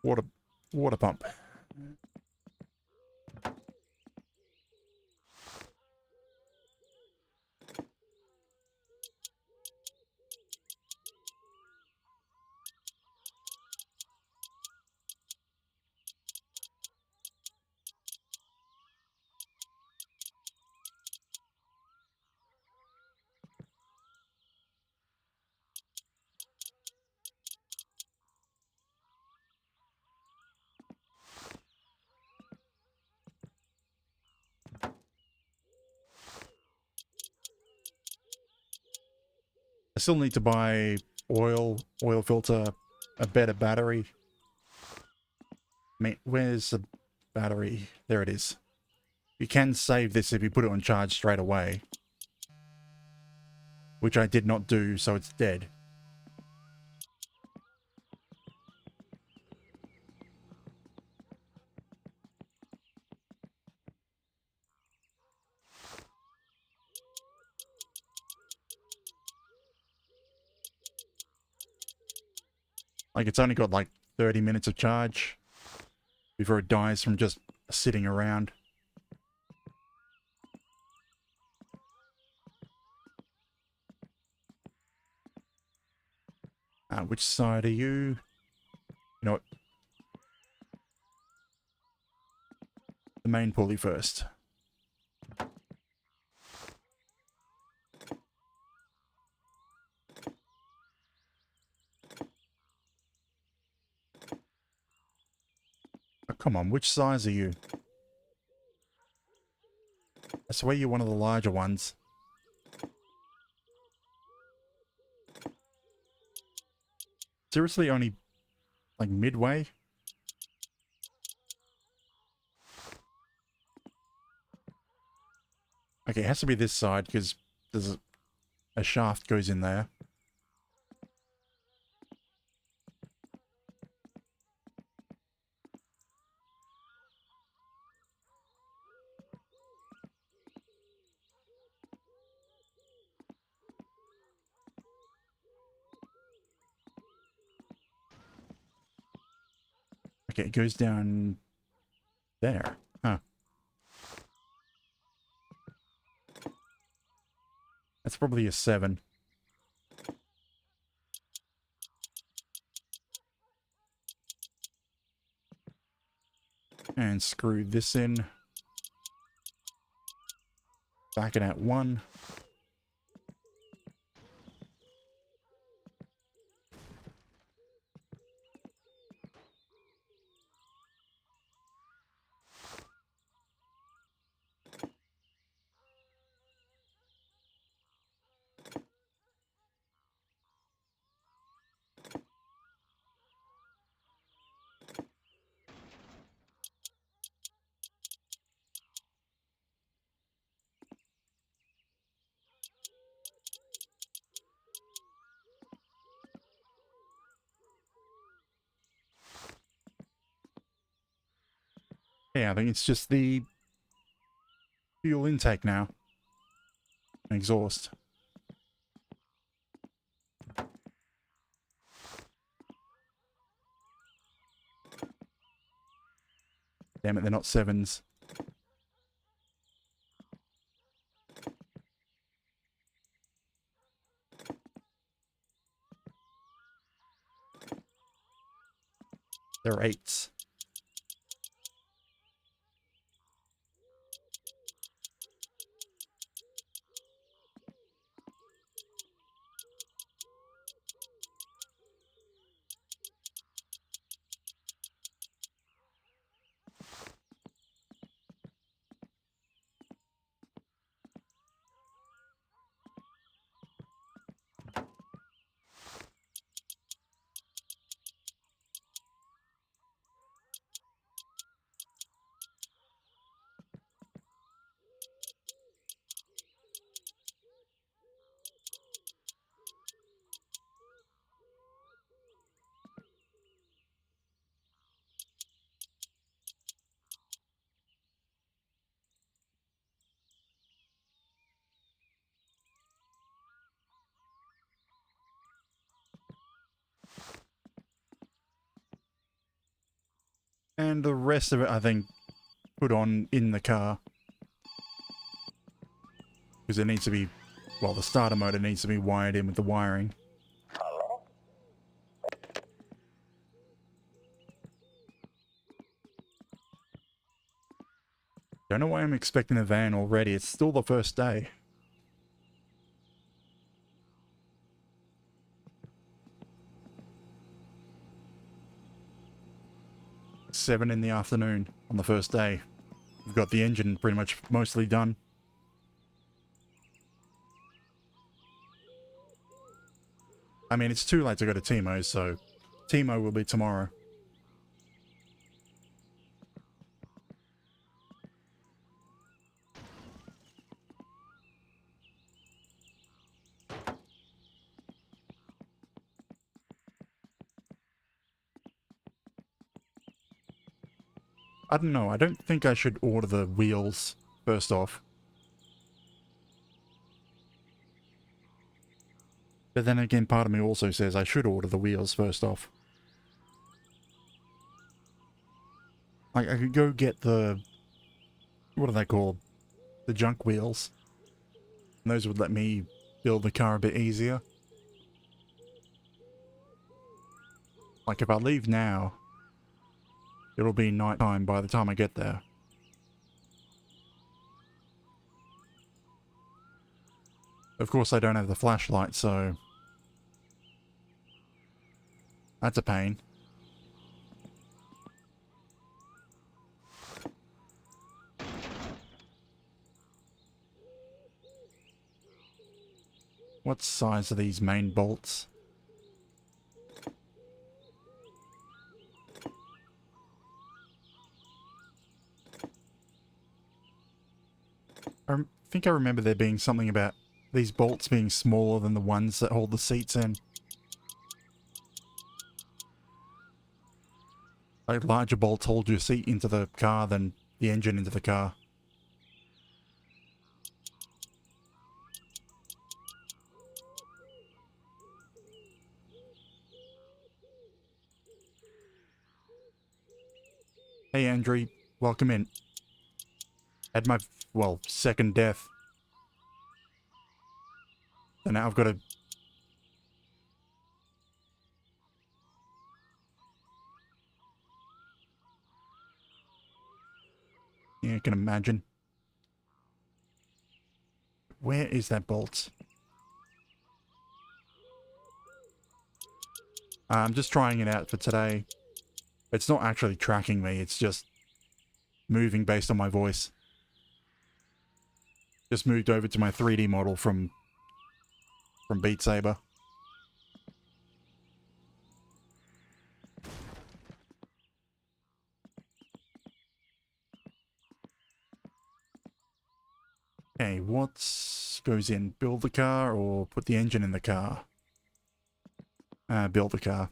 Water pump. I still need to buy oil filter, a better battery. Where's the battery? There it is. You can save this if you put it on charge straight away. Which I did not do, so it's dead. Like, it's only got like 30 minutes of charge. before it dies from just sitting around. Which side are you? You know what? The main pulley first. Oh, come on, which size are you? I swear you're one of the larger ones. Seriously, only like midway? Okay, it has to be this side because there's a shaft goes in there. Okay, it goes down there. Huh. That's probably a 7. And screw this in. Back it at 1. Yeah, I think it's just the fuel intake now. Exhaust. Damn it, they're not 7s. They're 8s. And the rest of it, I think, put on in the car. Because it needs to be, well, the starter motor needs to be wired in with the wiring. Don't know why I'm expecting a van already. It's still the first day. Seven in the afternoon on the first day. We've got the engine pretty much mostly done. I mean, it's too late to go to Timo's, so Timo will be tomorrow. I don't know. I don't think I should order the wheels first off. But then again, part of me also says I should order the wheels first off. Like, I could go get the... What are they called? The junk wheels. And those would let me build the car a bit easier. Like, if I leave now, it'll be nighttime by the time I get there. Of course, I don't have the flashlight, so... That's a pain. What size are these main bolts? I think I remember there being something about these bolts being smaller than the ones that hold the seats in. Like, larger bolts hold your seat into the car than the engine into the car. Hey Andrew, welcome in. Had my, well, second death. So now I've got to... Yeah, I can imagine. Where is that bolt? I'm just trying it out for today. It's not actually tracking me, it's just moving based on my voice. Just moved over to my 3D model from Beat Saber. Okay, what goes in? Build the car or put the engine in the car? Build the car.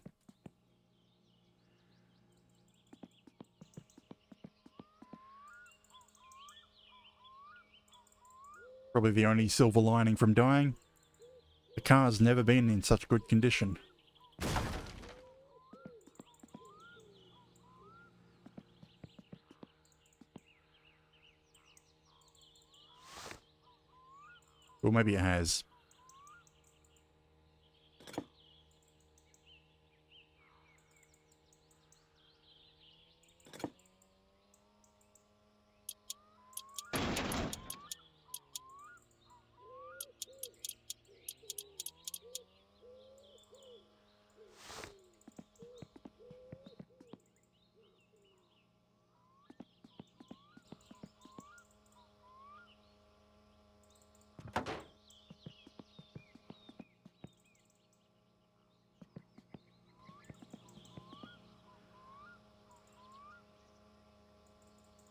Probably the only silver lining from dying. The car's never been in such good condition. Or maybe it has.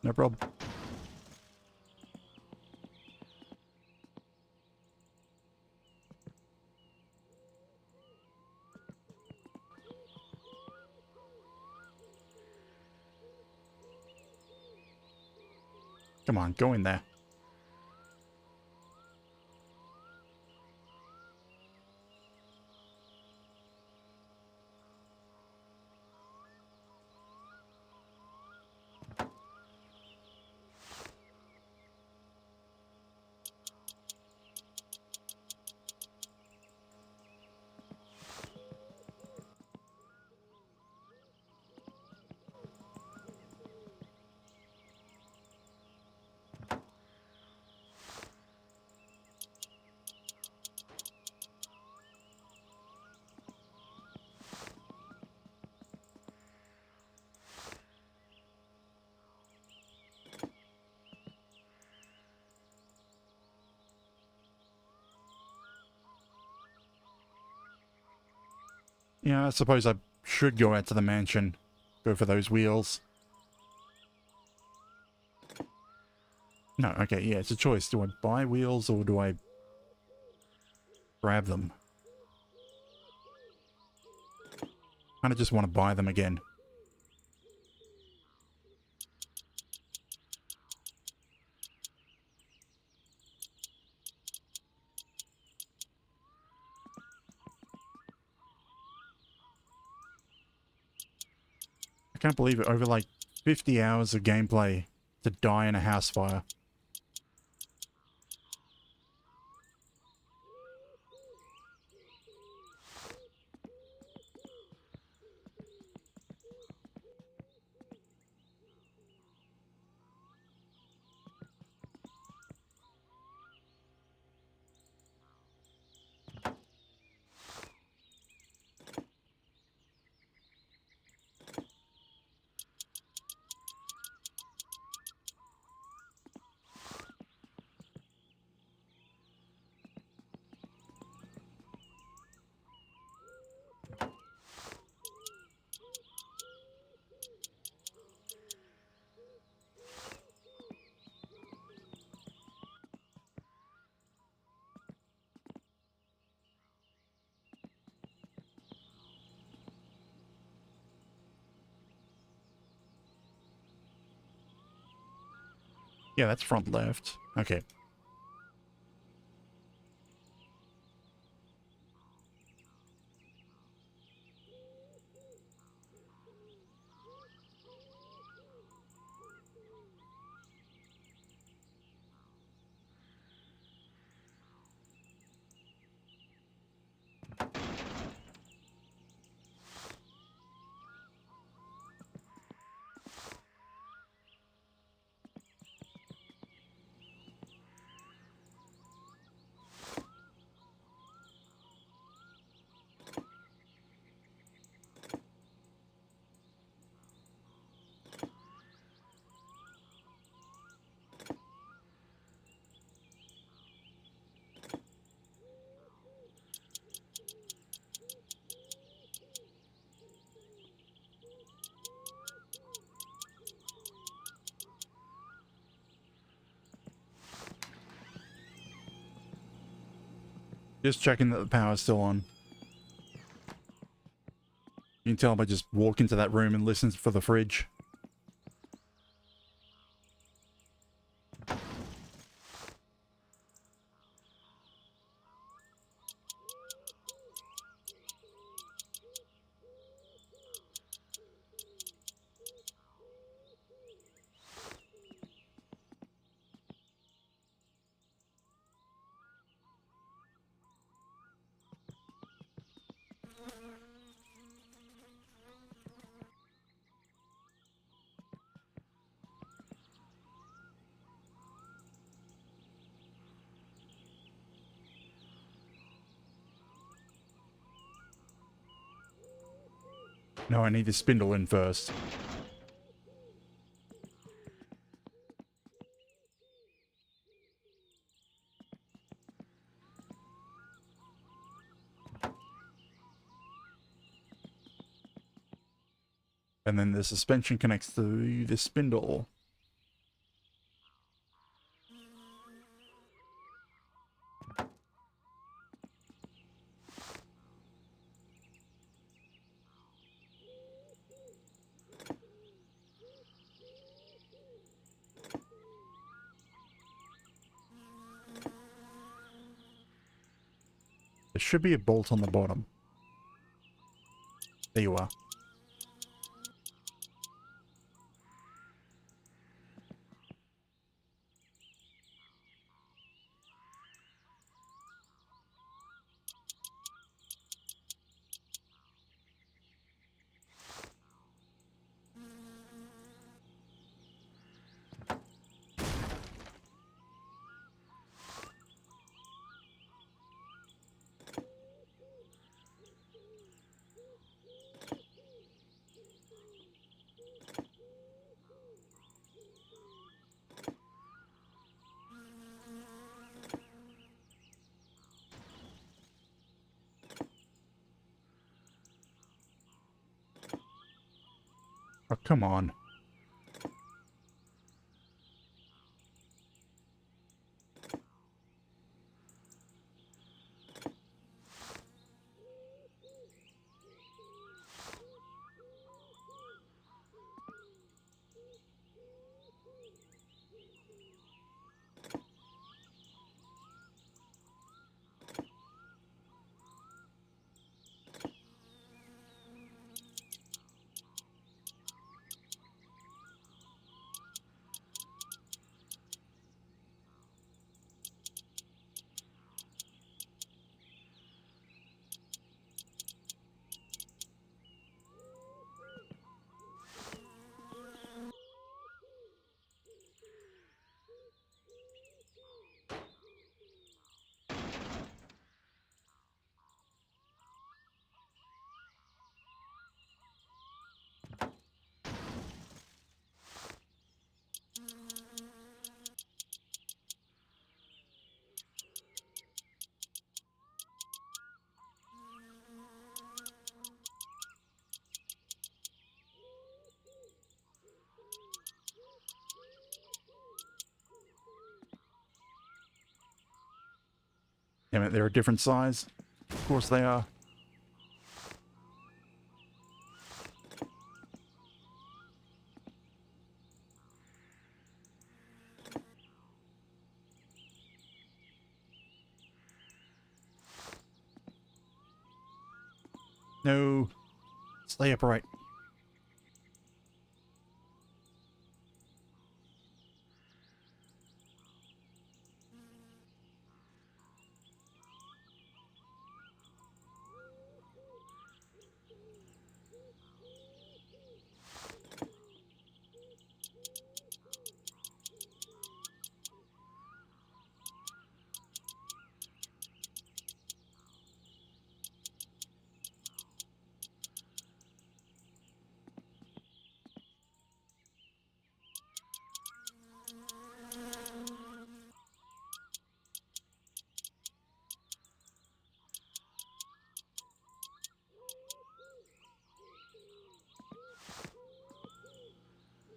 No problem. Come on, go in there. Yeah, I suppose I should go out to the mansion. Go for those wheels. No, okay, yeah, it's a choice. Do I buy wheels or do I grab them? Kind of just want to buy them again. I can't believe it. Over like 50 hours of gameplay to die in a house fire. Yeah, that's front left. Okay. Just checking that the power's still on. You can tell by just walk into that room and listen for the fridge. No, I need the spindle in first. And then the suspension connects to the spindle. There should be a bolt on the bottom. There you are. Oh, come on. Damn it, they're a different size. Of course they are. No. Stay upright.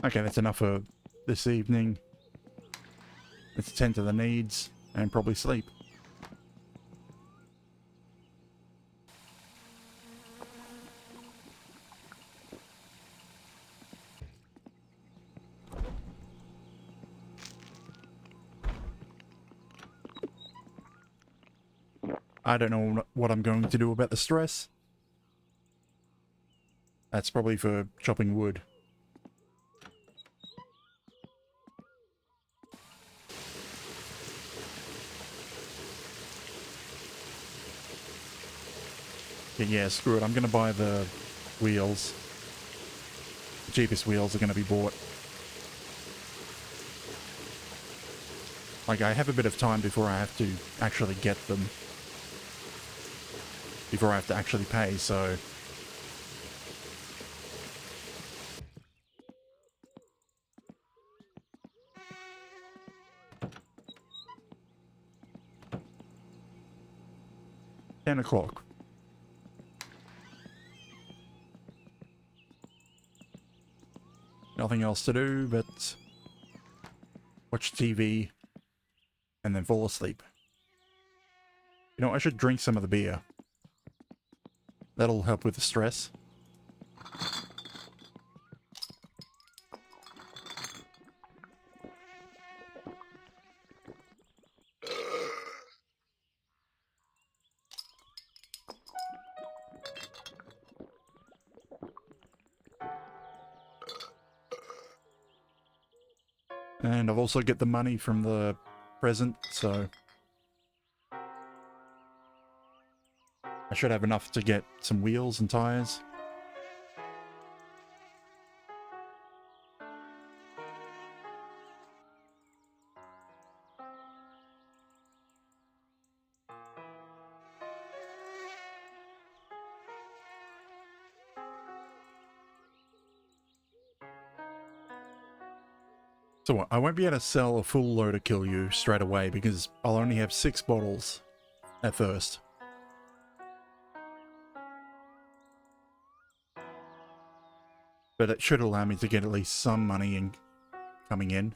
Okay, that's enough for this evening. Let's tend to the needs and probably sleep. I don't know what I'm going to do about the stress. That's probably for chopping wood. Yeah, screw it. I'm going to buy the wheels. The cheapest wheels are going to be bought. Like, I have a bit of time before I have to actually get them. Before I have to actually pay, so... $10 o'clock. Nothing else to do but watch TV and then fall asleep. You know, I should drink some of the beer. That'll help with the stress. And I've also got the money from the present, so... I should have enough to get some wheels and tires. So what, I won't be able to sell a full load of Kill You straight away because I'll only have 6 bottles at first. But it should allow me to get at least some money coming in.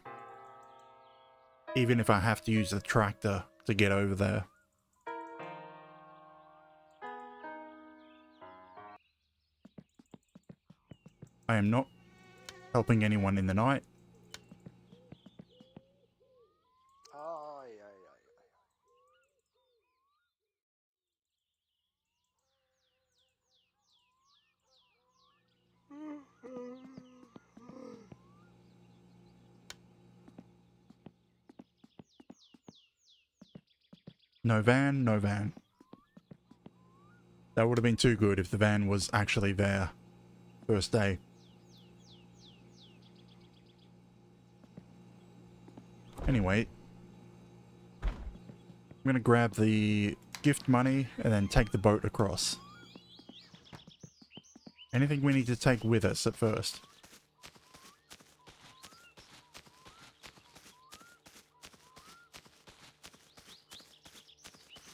Even if I have to use the tractor to get over there. I am not helping anyone in the night. No van, no van. That would have been too good if the van was actually there first day. Anyway, I'm going to grab the gift money and then take the boat across. Anything we need to take with us at first?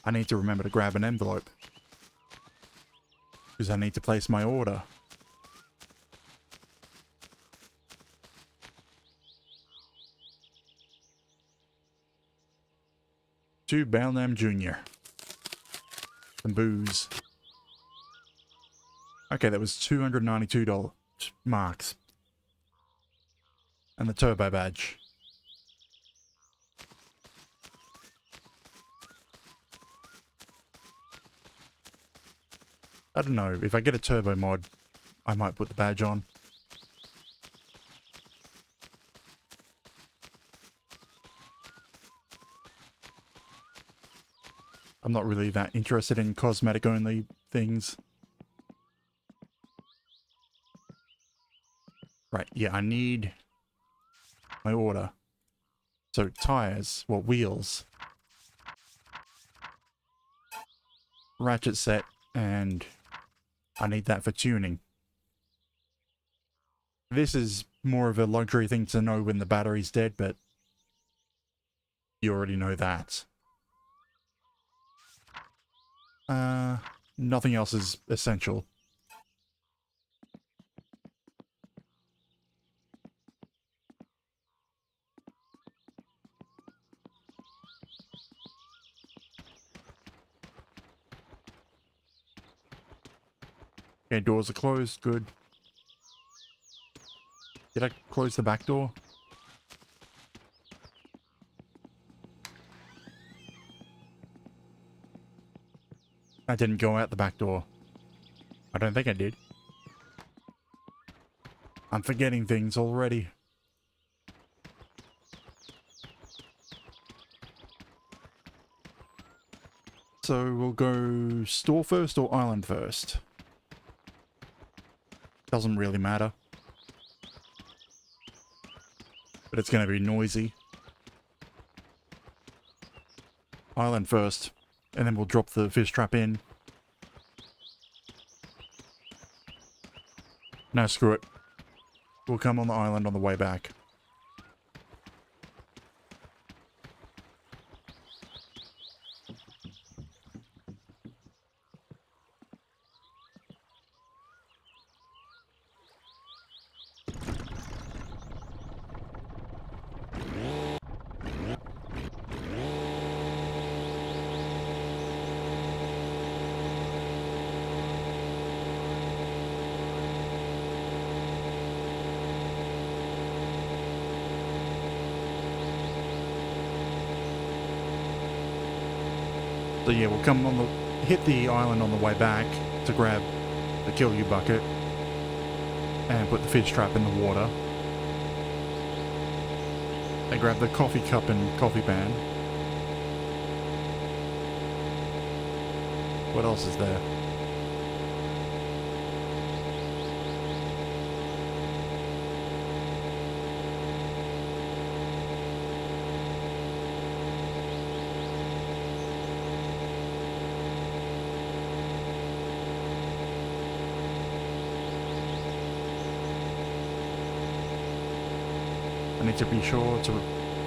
I need to remember to grab an envelope. Because I need to place my order. To Belknap Jr. Some booze. Okay, that was $292 marks. And the turbo badge. I don't know, if I get a turbo mod, I might put the badge on. I'm not really that interested in cosmetic only things. Right, yeah, I need my order. So tires, well, wheels. Ratchet set, and I need that for tuning. This is more of a luxury thing to know when the battery's dead, but you already know that. Nothing else is essential. Okay, doors are closed, good. Did I close the back door? I didn't go out the back door. I don't think I did. I'm forgetting things already. So we'll go store first or island first. Doesn't really matter. But it's going to be noisy. Island first. And then we'll drop the fish trap in. No, screw it. We'll come on the island on the way back. So yeah, we'll come on the hit the island on the way back to grab the kill you bucket and put the fish trap in the water. And grab the coffee cup and coffee pan. What else is there? I need to be sure to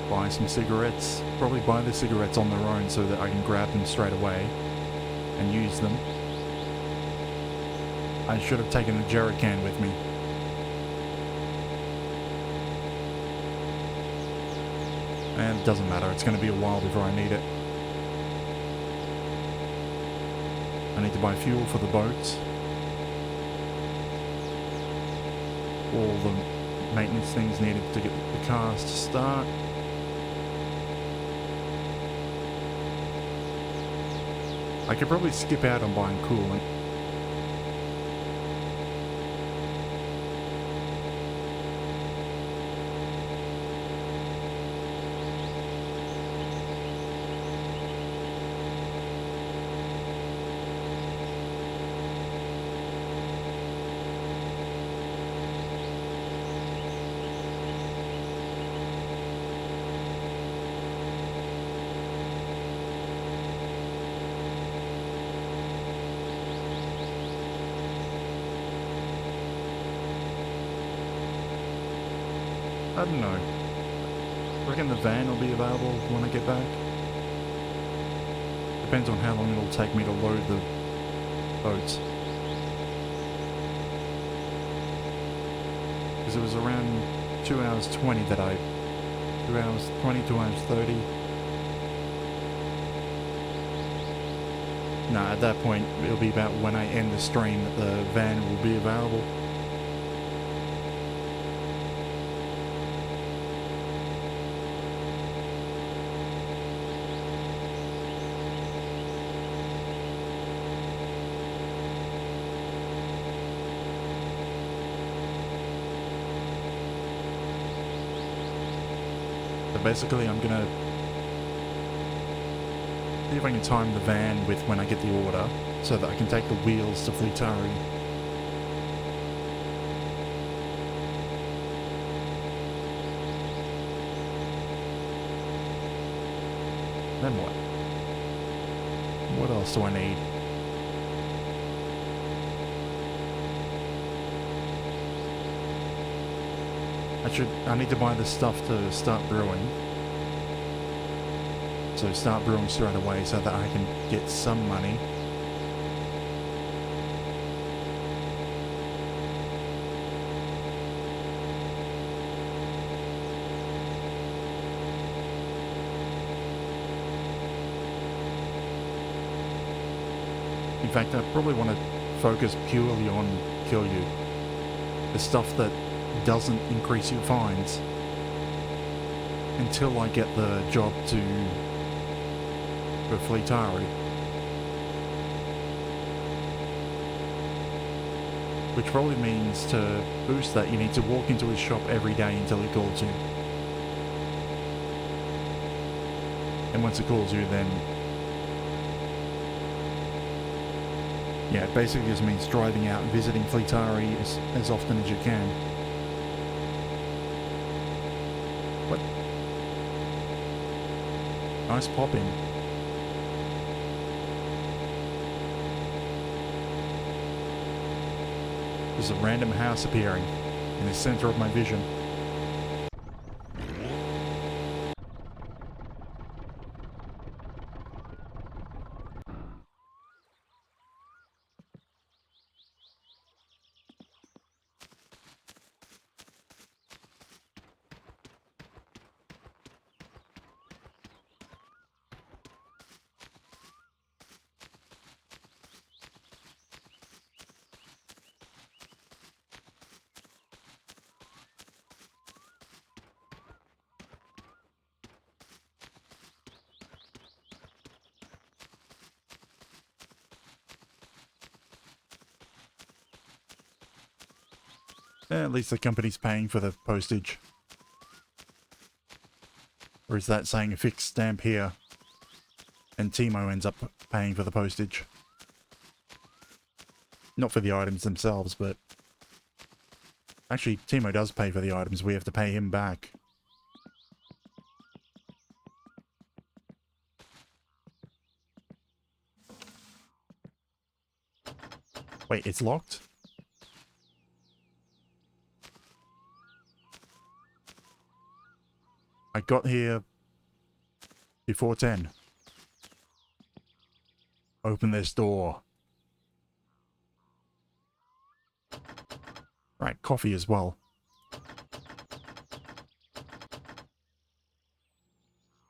buy some cigarettes. Probably buy the cigarettes on their own so that I can grab them straight away and use them. I should have taken the jerry can with me. And it doesn't matter, it's going to be a while before I need it. I need to buy fuel for the boats. All the maintenance things needed to get the cars to start. I could probably skip out on buying coolant. I don't know. I reckon the van will be available when I get back. Depends on how long it'll take me to load the boats. Because it was around 2 hours 20 that 2 hours 20, 2 hours 30. No, at that point, it'll be about when I end the stream that the van will be available. So basically, I'm gonna see if I can time the van with when I get the order, so that I can take the wheels to Fleetari. Then what? What else do I need? I need to buy the stuff to start brewing. So start brewing straight away so that I can get some money. In fact, I probably want to focus purely on Kyoryu. The stuff that doesn't increase your fines until I get the job for Fleetari. Which probably means to boost that you need to walk into his shop every day until he calls you. And once he calls you, then yeah, it basically just means driving out and visiting Fleetari as often as you can. What? Nice pop-in. There's a random house appearing in the center of my vision. At least the company's paying for the postage. Or is that saying a fixed stamp here? And Timo ends up paying for the postage. Not for the items themselves, but... Actually, Timo does pay for the items. We have to pay him back. Wait, it's locked? I got here before 10. Open this door. Right, coffee as well.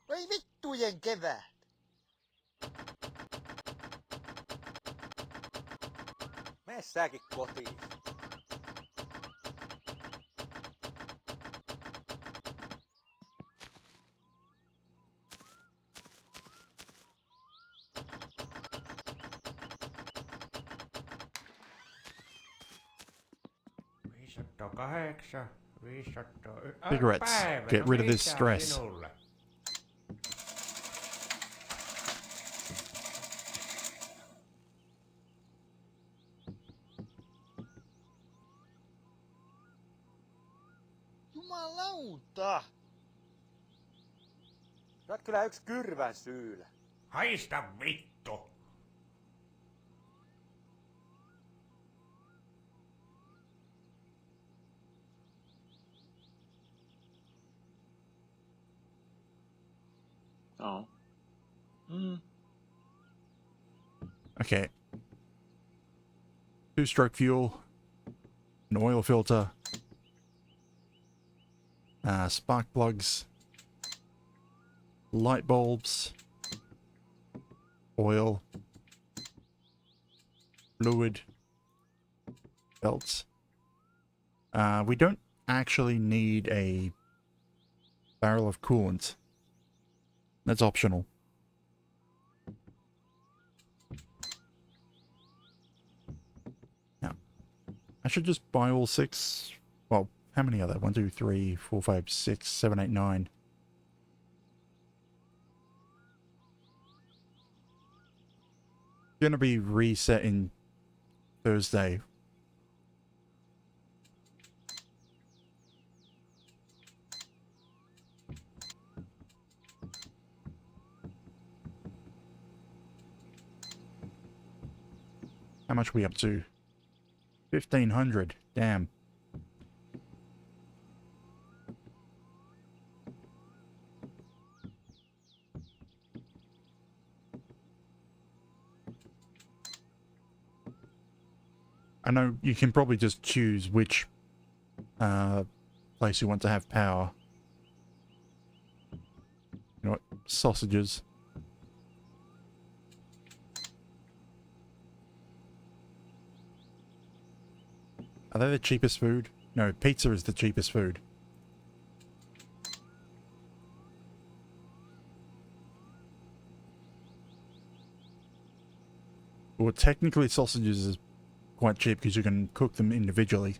Voi vittujen kevät! Mene säkin kotiin. Cigarettes. Get rid of this stress. Jumalauta! Sä oot kyllä yks kyrvän syylä. Haista vittu! Oh. Okay. 2-stroke fuel. An oil filter. Spark plugs. Light bulbs. Oil. fluid belts. We don't actually need a barrel of coolant. That's optional. Now, I should just buy all 6. Well, how many are there? 1, 2, 3, 4, 5, 6, 7, 8, 9. Gonna be resetting Thursday. How much are we up to? 1,500. Damn. I know you can probably just choose which place you want to have power. You know what? Sausages. Are they the cheapest food? No, pizza is the cheapest food. Well, technically sausages is quite cheap because you can cook them individually.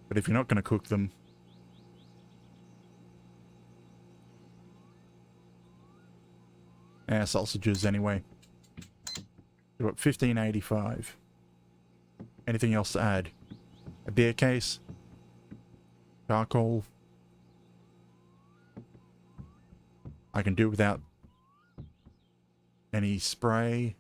But if you're not going to cook them, sausages anyway. You've got 1585. Anything else to add? A beer case? Charcoal? I can do without any spray.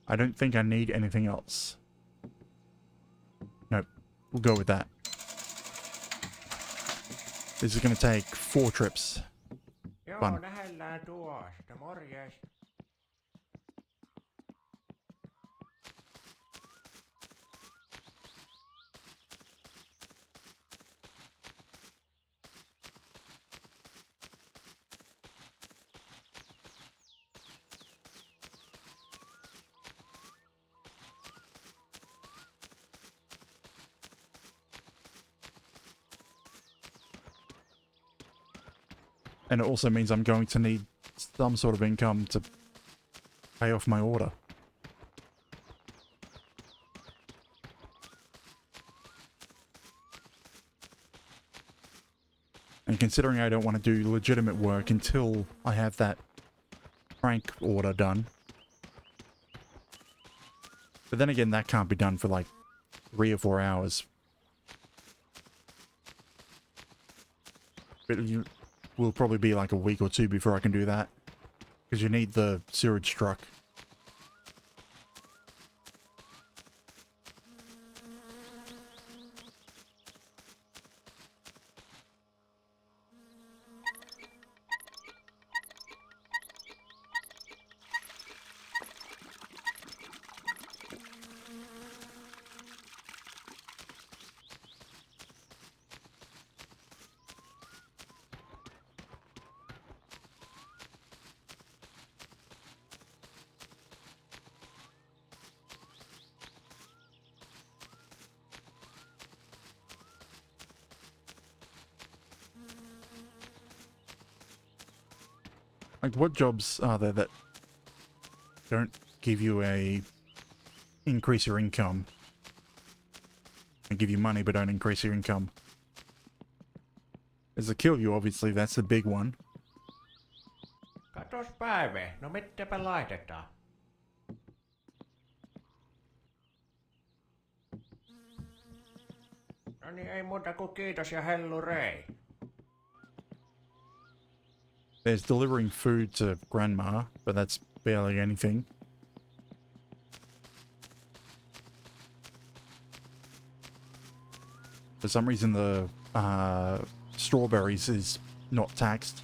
I don't think I need anything else. Nope, we'll go with that. This is going to take 4 trips. Joo, Fun. nähellään tuosta. Morjes. And it also means I'm going to need some sort of income to pay off my order. And considering I don't want to do legitimate work until I have that prank order done. But then again, that can't be done for like 3 or 4 hours. But you will probably be like a week or 2 before I can do that. Because you need the sewage truck. Like, what jobs are there that don't give you a increase your income? And give you money but don't increase your income? There's a kill you, obviously, that's the big one. Katos Päive, no mitäpä laitetaan? No niin, ei muuta kuin kiitos ja hellurei. There's delivering food to Grandma, but that's barely anything. For some reason, the strawberries is not taxed.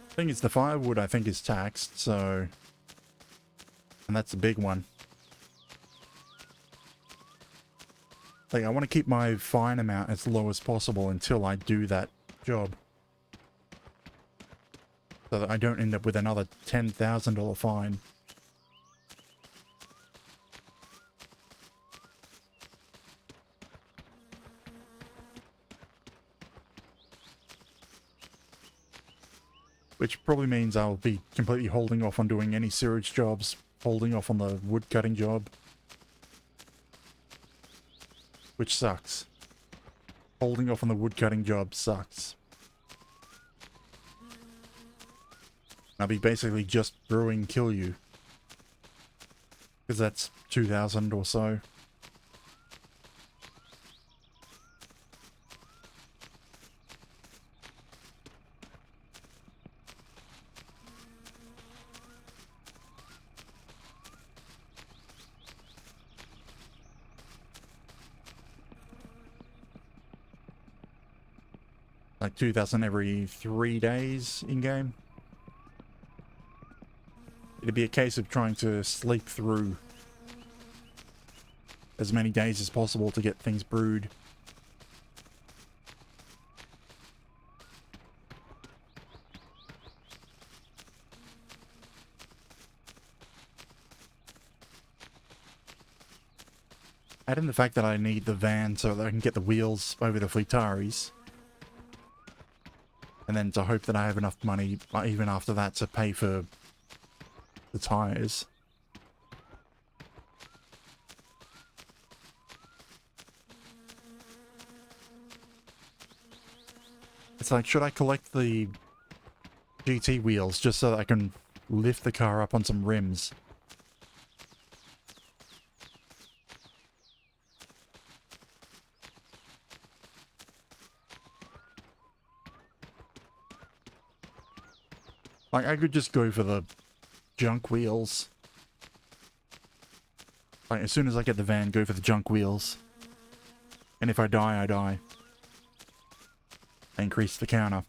Thing is, the firewood I think is taxed, so, and that's a big one. Like, I want to keep my fine amount as low as possible until I do that job, so that I don't end up with another $10,000 fine. Which probably means I'll be completely holding off on doing any sewage jobs, holding off on the wood cutting job. Which sucks. Holding off on the wood cutting job sucks. I'll be basically just brewing kill you. Because that's 2,000 or so. Like 2,000 every 3 days in-game. It'd be a case of trying to sleep through as many days as possible to get things brewed. Add in the fact that I need the van so that I can get the wheels over the Fleetaris. And then to hope that I have enough money, even after that, to pay for the tires. It's like, should I collect the GT wheels just so that I can lift the car up on some rims? Like, I could just go for the junk wheels. Like, as soon as I get the van, go for the junk wheels. And if I die, I die. Increase the counter.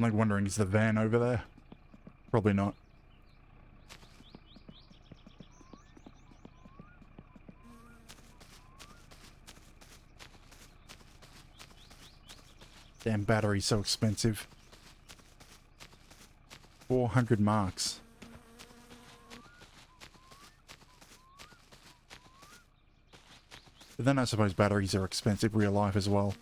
I'm like wondering, is the van over there? Probably not. Damn battery's so expensive. 400 marks. But then I suppose batteries are expensive real life as well.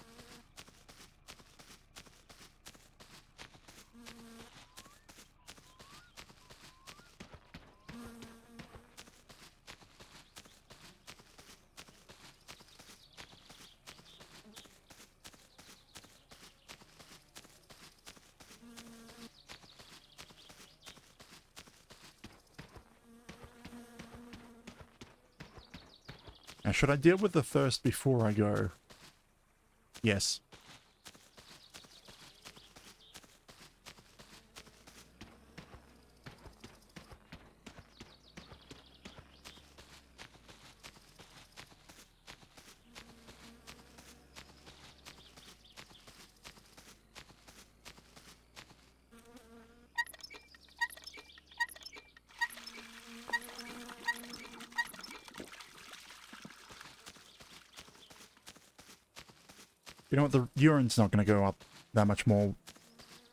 Now, should I deal with the thirst before I go? Yes. You know what, the urine's not going to go up that much more,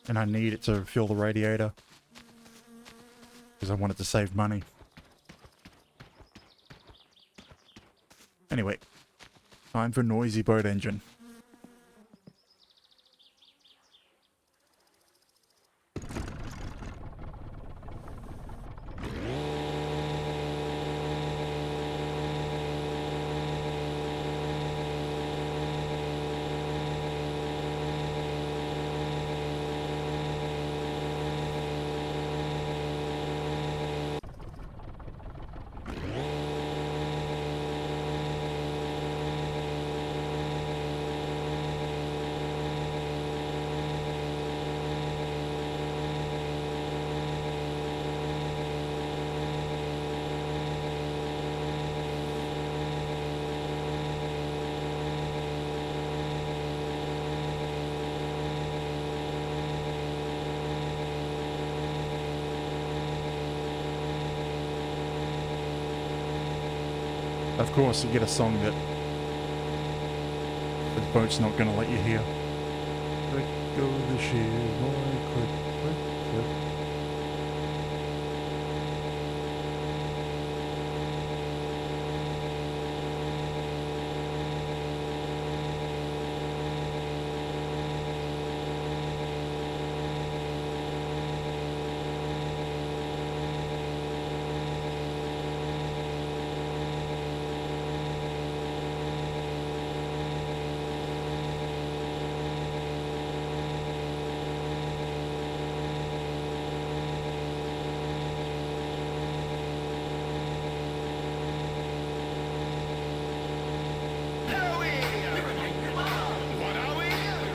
and I need it to fill the radiator, because I want it to save money. Anyway, time for noisy boat engine. Of course, you get a song that the boat's not going to let you hear. Let go the shears, boy, click, click, click.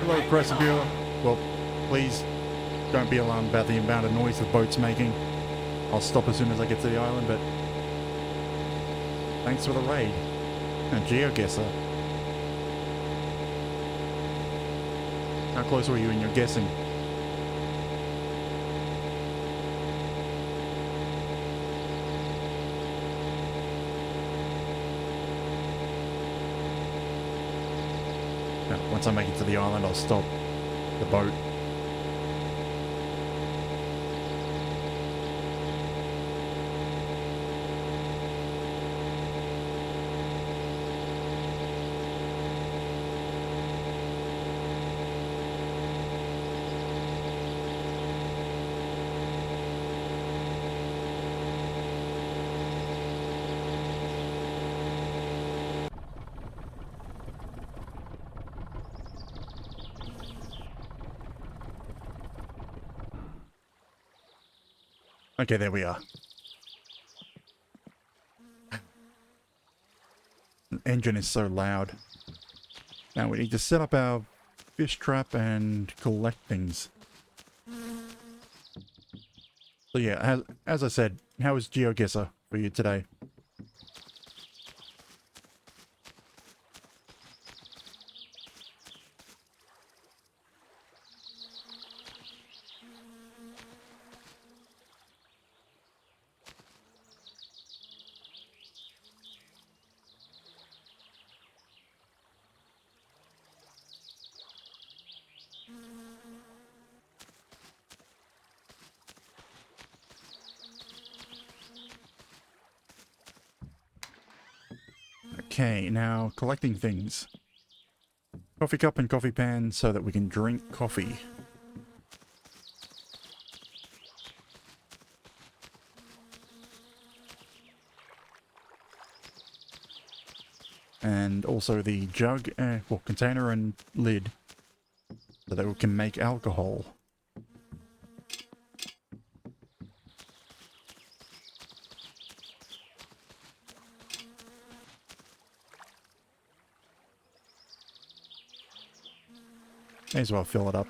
Hello, Crescent Bureau. Well, please don't be alarmed about the amount of noise the boat's making. I'll stop as soon as I get to the island, but thanks for the raid. A geoguesser. How close were you in your guessing? Now, once I make it to the island, I'll stop the boat. Okay, there we are. The engine is so loud. Now we need to set up our fish trap and collect things. So yeah, as I said, how is GeoGuessr for you today? Okay, now collecting things. Coffee cup and coffee pan so that we can drink coffee. And also the jug, well, container and lid so that we can make alcohol. May as well fill it up.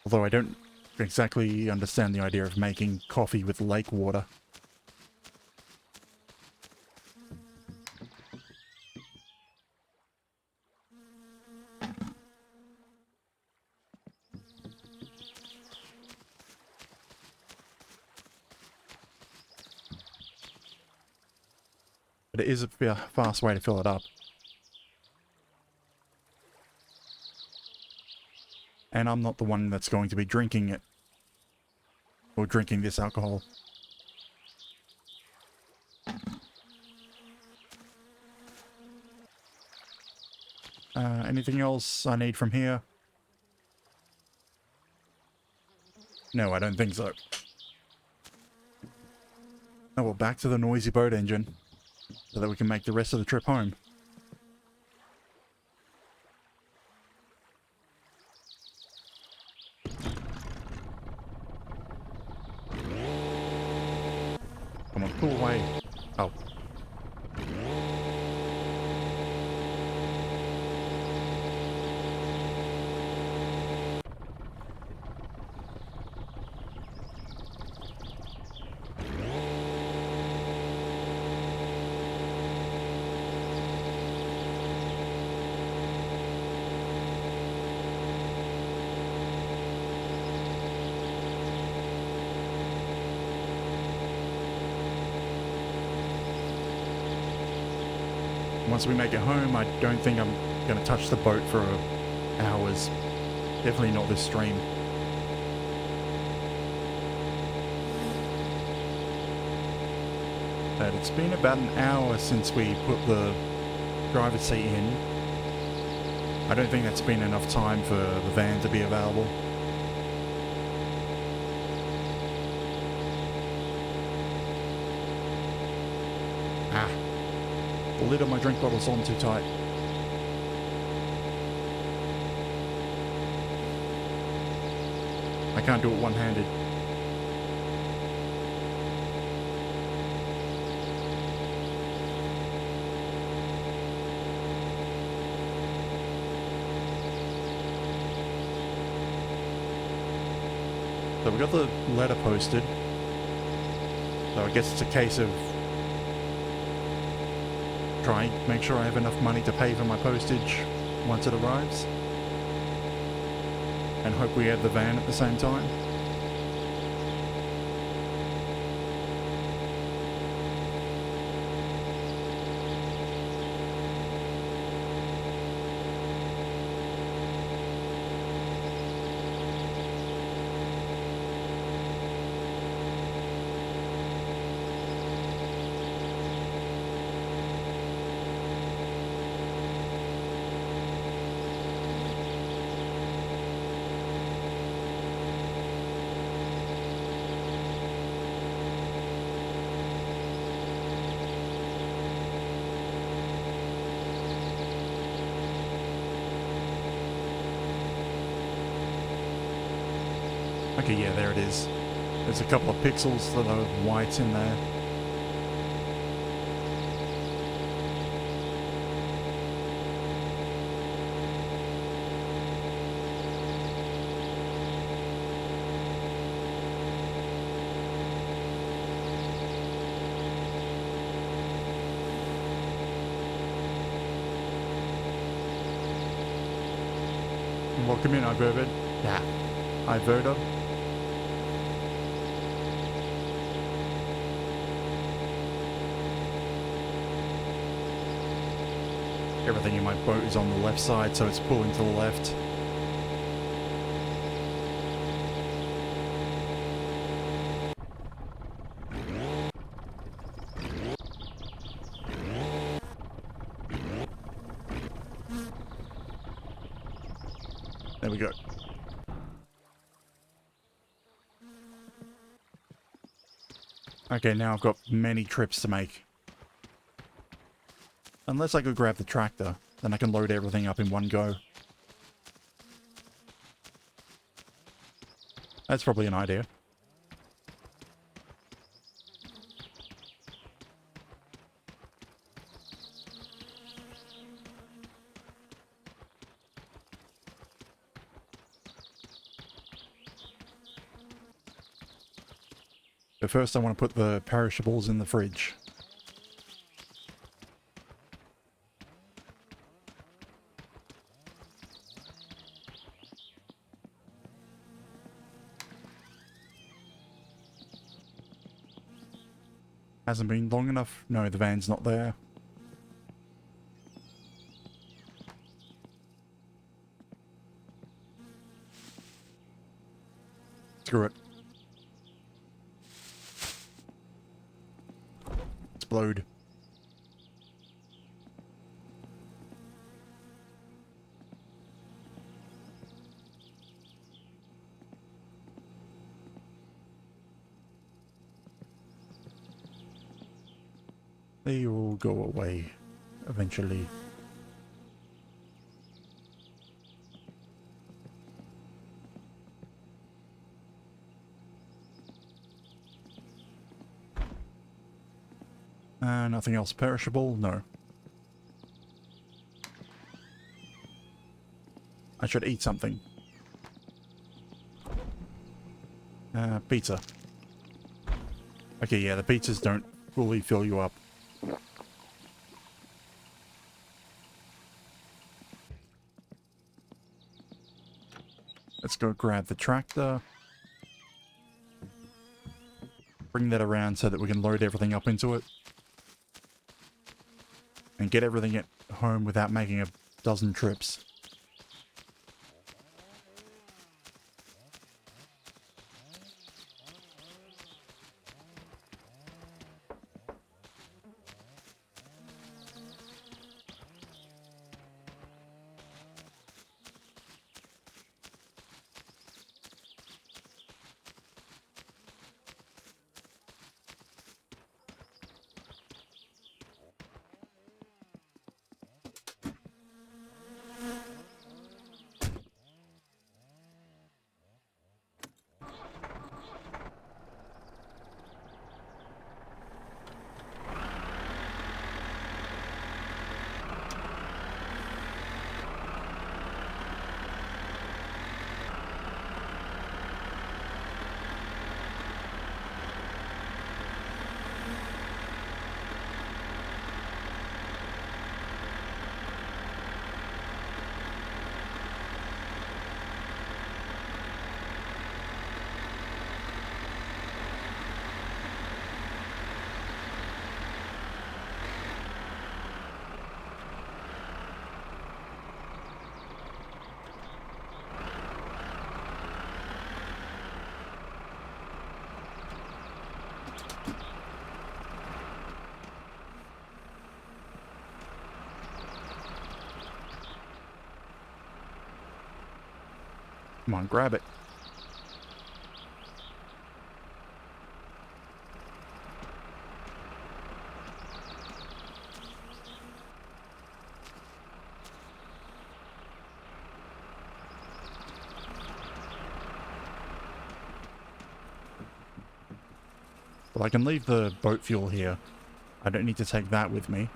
Although I don't exactly understand the idea of making coffee with lake water. But it is a fast way to fill it up. And I'm not the one that's going to be drinking it. Or drinking this alcohol. Anything else I need from here? No, I don't think so. Oh, well, back to the noisy boat engine, so that we can make the rest of the trip home. Come on, pull away. Oh. Once we make it home, I don't think I'm going to touch the boat for hours. Definitely not this stream. But it's been about an hour since we put the driver's seat in. I don't think that's been enough time for the van to be available. Ah. The lid of my drink bottle's on too tight. I can't do it one-handed. So we got the letter posted. So I guess it's a case of trying to make sure I have enough money to pay for my postage once it arrives. And hope we have the van at the same time. Okay, yeah, there it is. There's a couple of pixels that are white in there. Welcome in, Ivervid. Yeah, Iverda. Everything in my boat is on the left side, so it's pulling to the left. There we go. Okay, now I've got many trips to make. Unless I could grab the tractor, then I can load everything up in one go. That's probably an idea. But first I want to put the perishables in the fridge. Hasn't been long enough. No, the van's not there. Screw it. Explode. They will go away eventually. Nothing else perishable? No. I should eat something. Pizza. Okay, yeah, the pizzas don't fully fill you up. Let's go grab the tractor. Bring that around so that we can load everything up into it. And get everything at home without making a dozen trips. Come on, grab it. Well, I can leave the boat fuel here. I don't need to take that with me.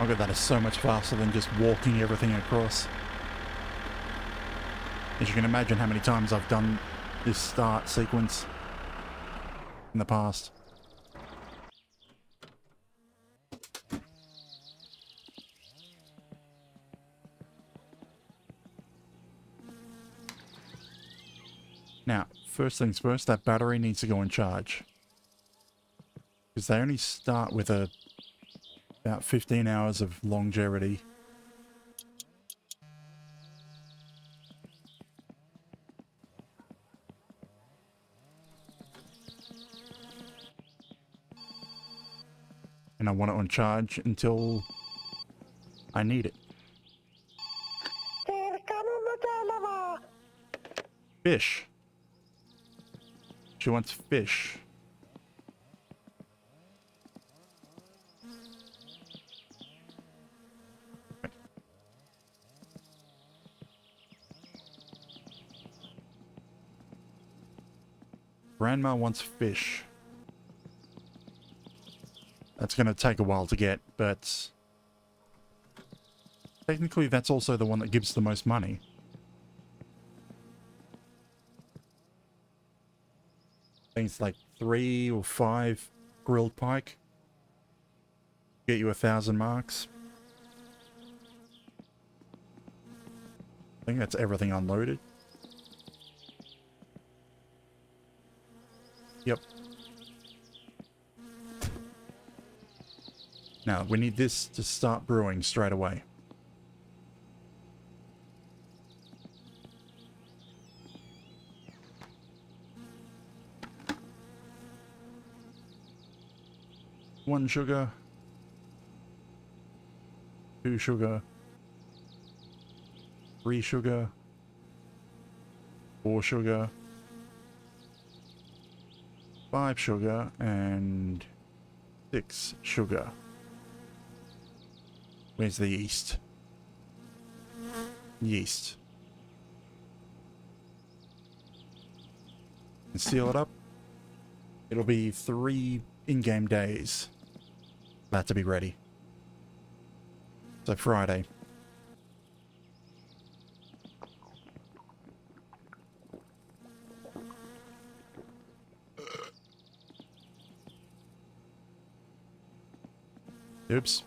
Oh god, that is so much faster than just walking everything across. As you can imagine how many times I've done this start sequence in the past. Now, first things first, that battery needs to go in charge. Because they only start with about 15 hours of longevity. And I want it on charge until I need it. Fish. She wants fish. Grandma wants fish. That's going to take a while to get, but technically that's also the one that gives the most money. I think it's like 3 or 5 grilled pike. Get you 1,000 marks. I think that's everything unloaded. Yep. Now, we need this to start brewing straight away. 1 sugar, 2 sugar, 3 sugar, 4 sugar, 5 sugar, and 6 sugar. Where's the yeast? Yeast. And seal it up. It'll be 3 in-game days. That to be ready. So Friday. Oops.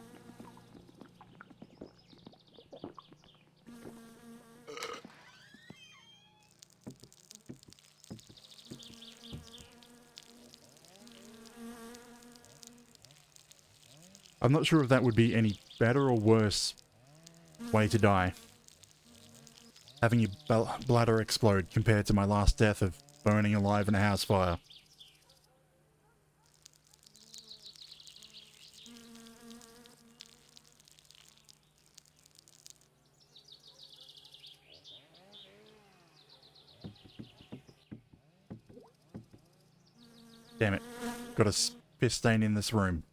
I'm not sure if that would be any better or worse way to die. Having your bladder explode compared to my last death of burning alive in a house fire. Damn it. Got a piss stain in this room.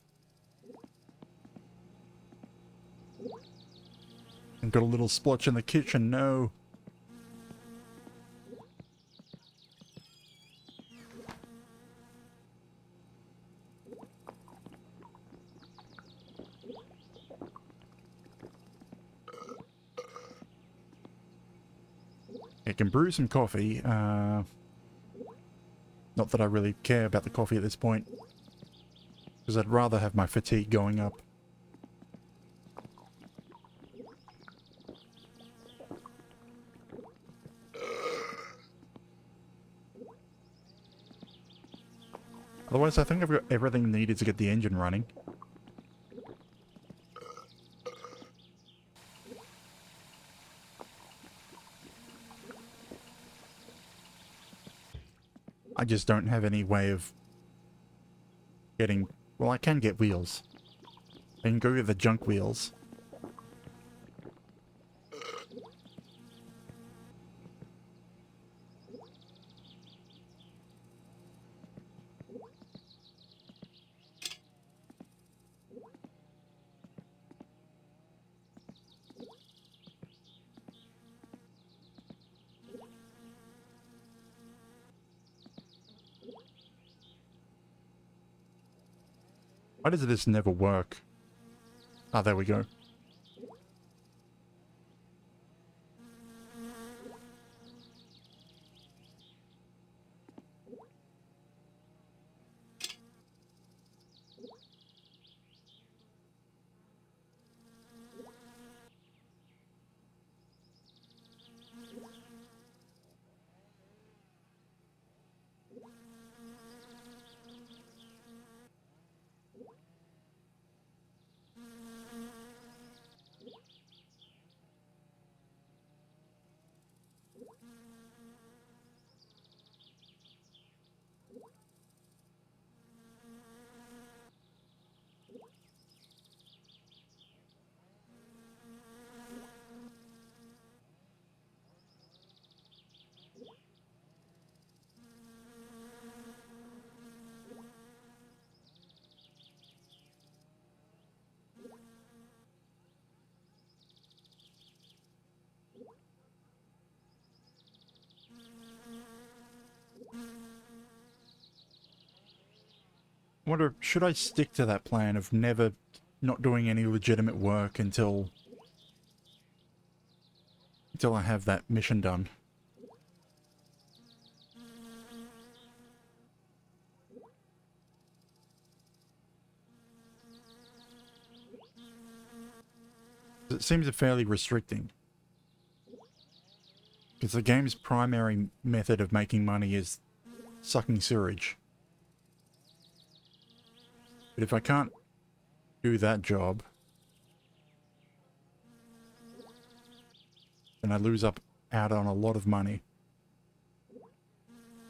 And got a little splotch in the kitchen, no. I can brew some coffee. Not that I really care about the coffee at this point. Because I'd rather have my fatigue going up. Otherwise, I think I've got everything needed to get the engine running. I just don't have any way of getting... Well, I can get wheels. I can go get the junk wheels. Why does this never work? Ah, there we go. I wonder, should I stick to that plan of never not doing any legitimate work until I have that mission done? It seems fairly restricting. Because the game's primary method of making money is sucking sewage. But if I can't do that job, then I lose out on a lot of money.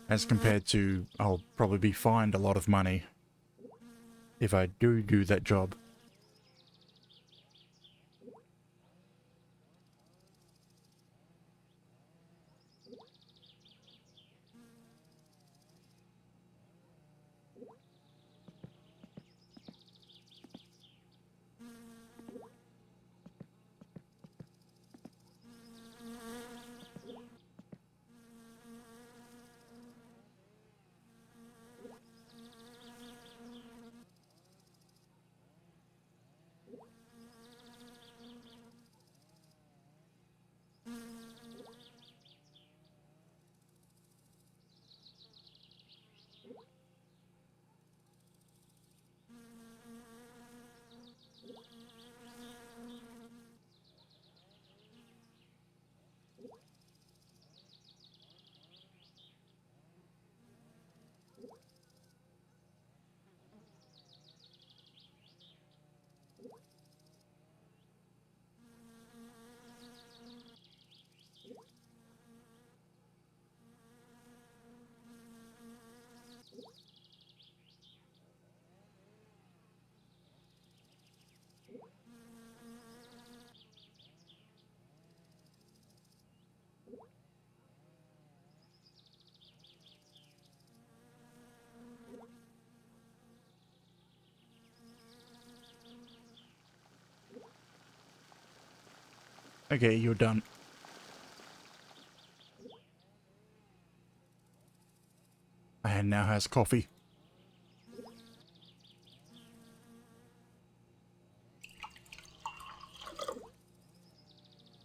As compared to, I'll probably be fined a lot of money if I do that job. Okay, you're done. And now has coffee.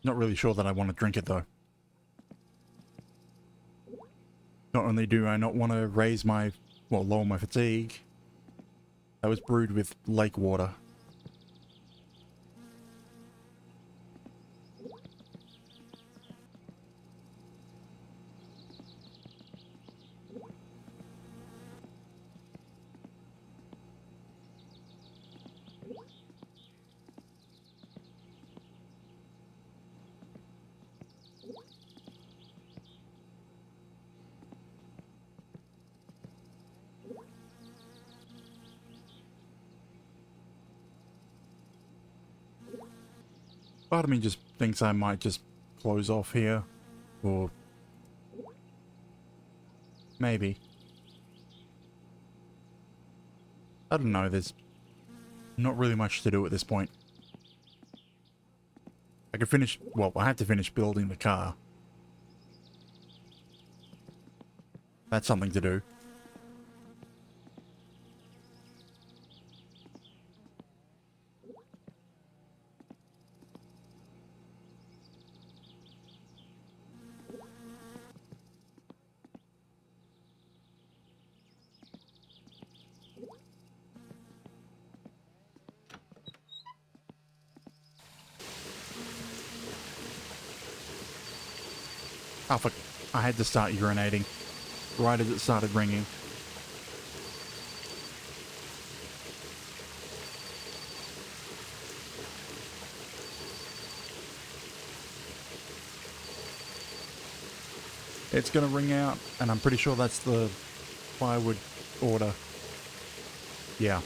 Not really sure that I want to drink it though. Not only do I not want to raise my, well, lower my fatigue, that was brewed with lake water. Part of me just thinks I might just close off here, or maybe. I don't know, there's not really much to do at this point. I could finish, well, I have to finish building the car. That's something to do. Oh fuck, I had to start urinating right as it started ringing. It's gonna ring out, and I'm pretty sure that's the firewood order. Yeah.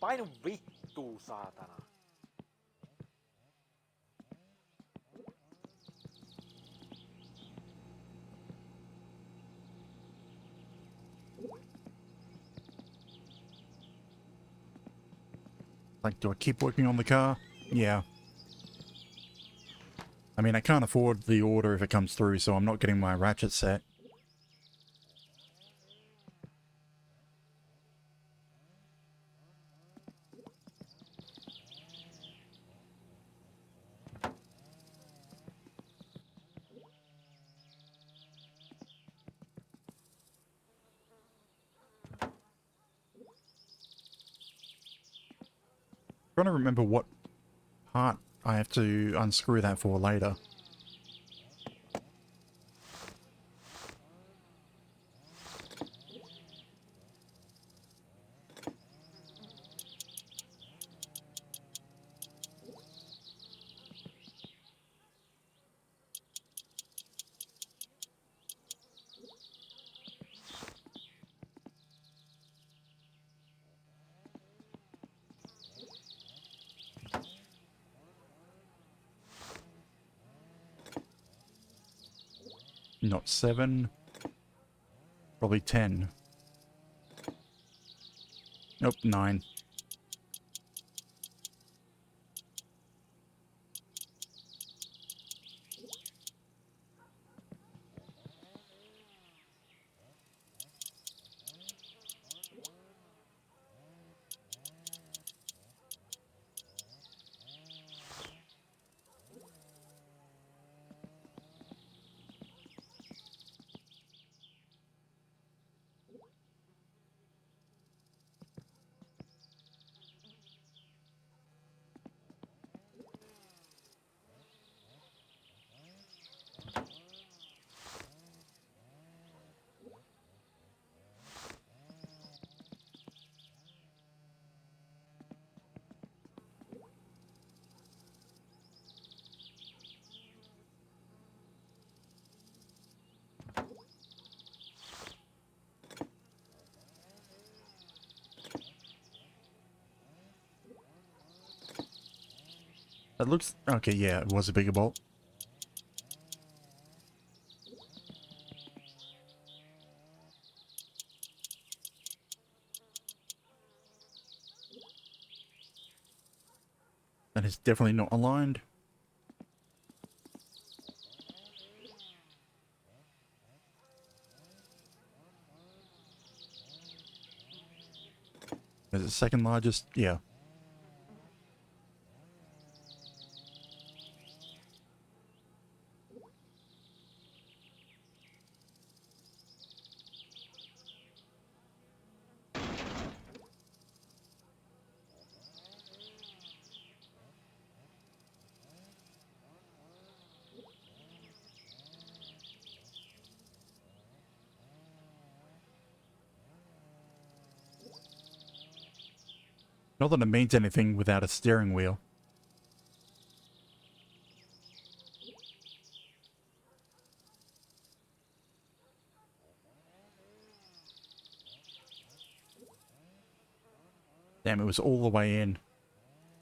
Painu vittuu, saatana. Like, do I keep working on the car? Yeah. I mean, I can't afford the order if it comes through, so I'm not getting my ratchet set. Trying to remember what part I have to unscrew that for later. Not 7. Probably 10. Nope, 9. That looks... Okay, yeah, it was a bigger bolt. That is definitely not aligned. Is it second largest? Yeah. Not that it means anything without a steering wheel. Damn, it was all the way in.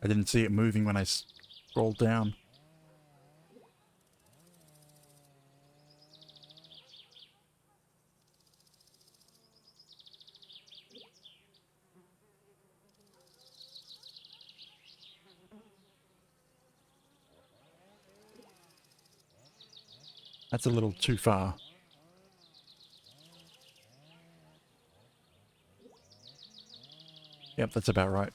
I didn't see it moving when I scrolled down. That's a little too far. Yep, that's about right.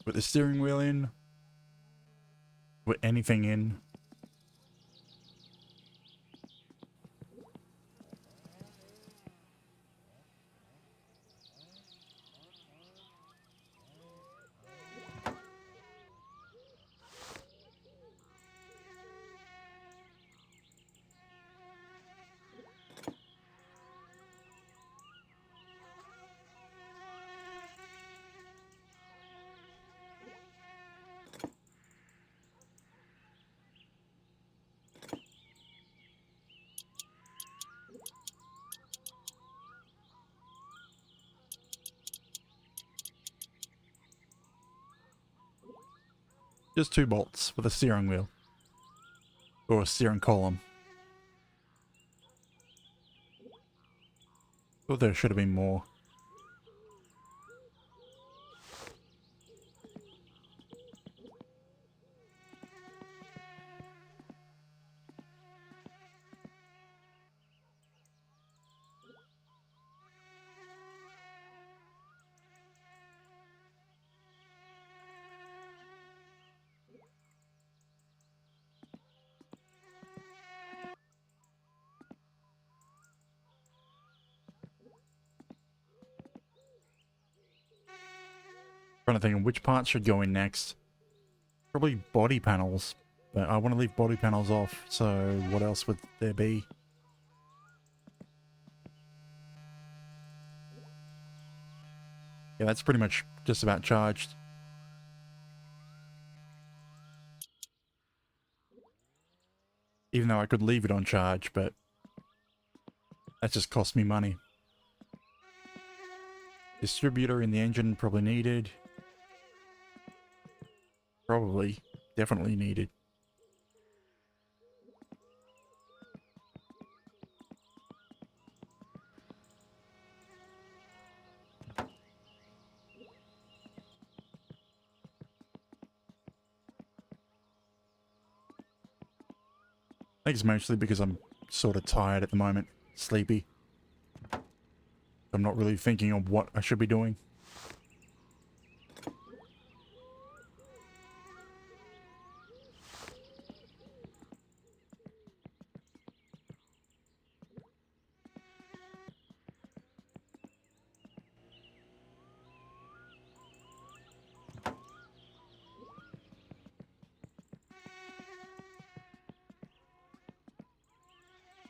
Put the steering wheel in. Put anything in. Just 2 bolts for the steering wheel. Or a steering column. Thought there should have been more. Trying to think of which parts should go in next. Probably body panels, but I want to leave body panels off, so what else would there be? Yeah, that's pretty much just about charged. Even though I could leave it on charge, but that just cost me money. Distributor in the engine probably needed. Probably. Definitely needed. think it's mostly because I'm sort of tired at the moment. Sleepy. I'm not really thinking of what I should be doing.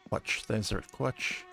Clutch. There's our clutch.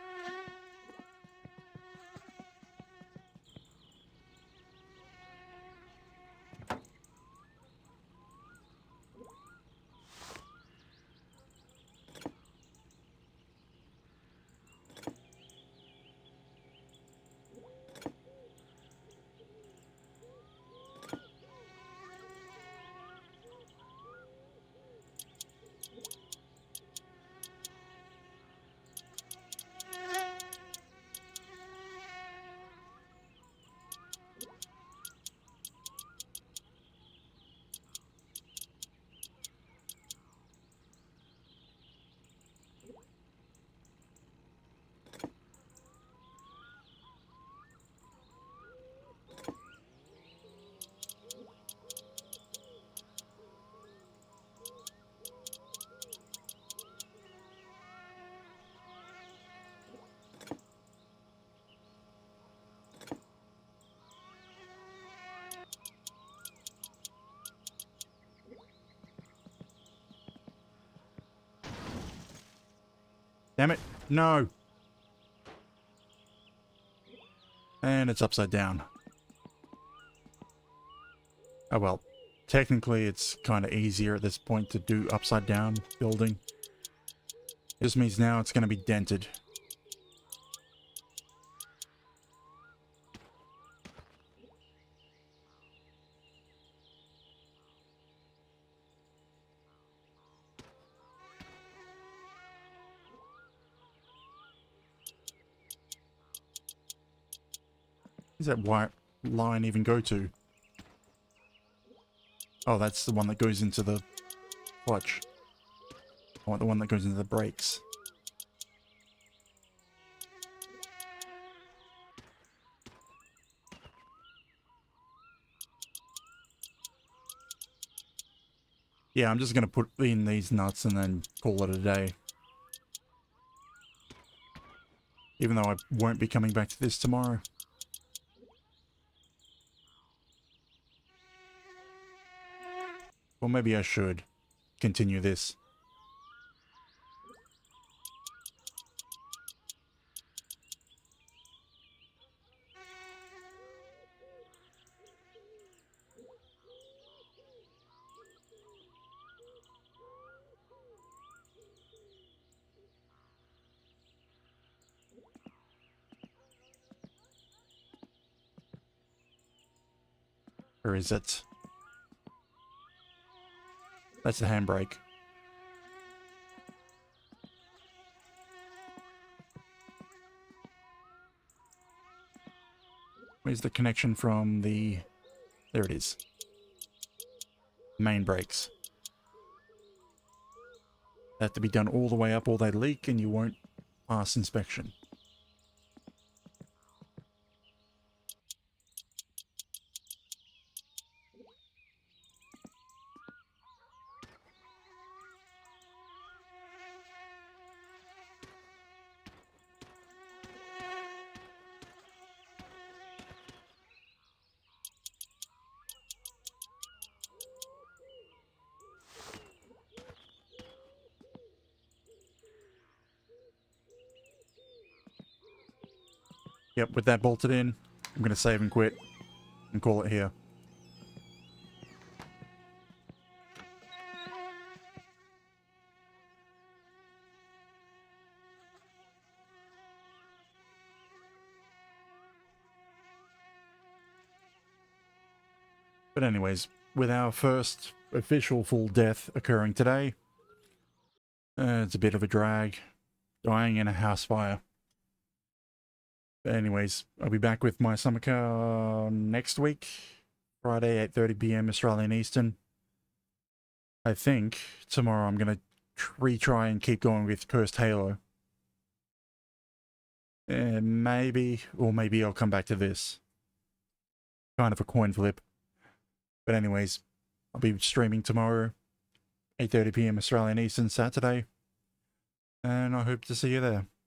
Damn it. No. And it's upside down. Oh well. Technically, it's kind of easier at this point to do upside down building. Just means now it's going to be dented. Where's that white line even go to? Oh, that's the one that goes into the clutch. I want the one that goes into the brakes. Yeah, I'm just going to put in these nuts and then call it a day. Even though I won't be coming back to this tomorrow. Or maybe I should continue this. Or is it? That's the handbrake. Where's the connection from the... There it is. Main brakes. They have to be done all the way up or they leak and you won't pass inspection. Yep, with that bolted in, I'm going to save and quit and call it here. But anyways, with our first official full death occurring today, it's a bit of a drag, dying in a house fire. But anyways, I'll be back with my summer car next week, Friday, 8:30 PM Australian Eastern. I think tomorrow I'm going to retry and keep going with Cursed Halo. Maybe, or maybe I'll come back to this. Kind of a coin flip. But anyways, I'll be streaming tomorrow, 8:30 PM Australian Eastern Saturday. And I hope to see you there.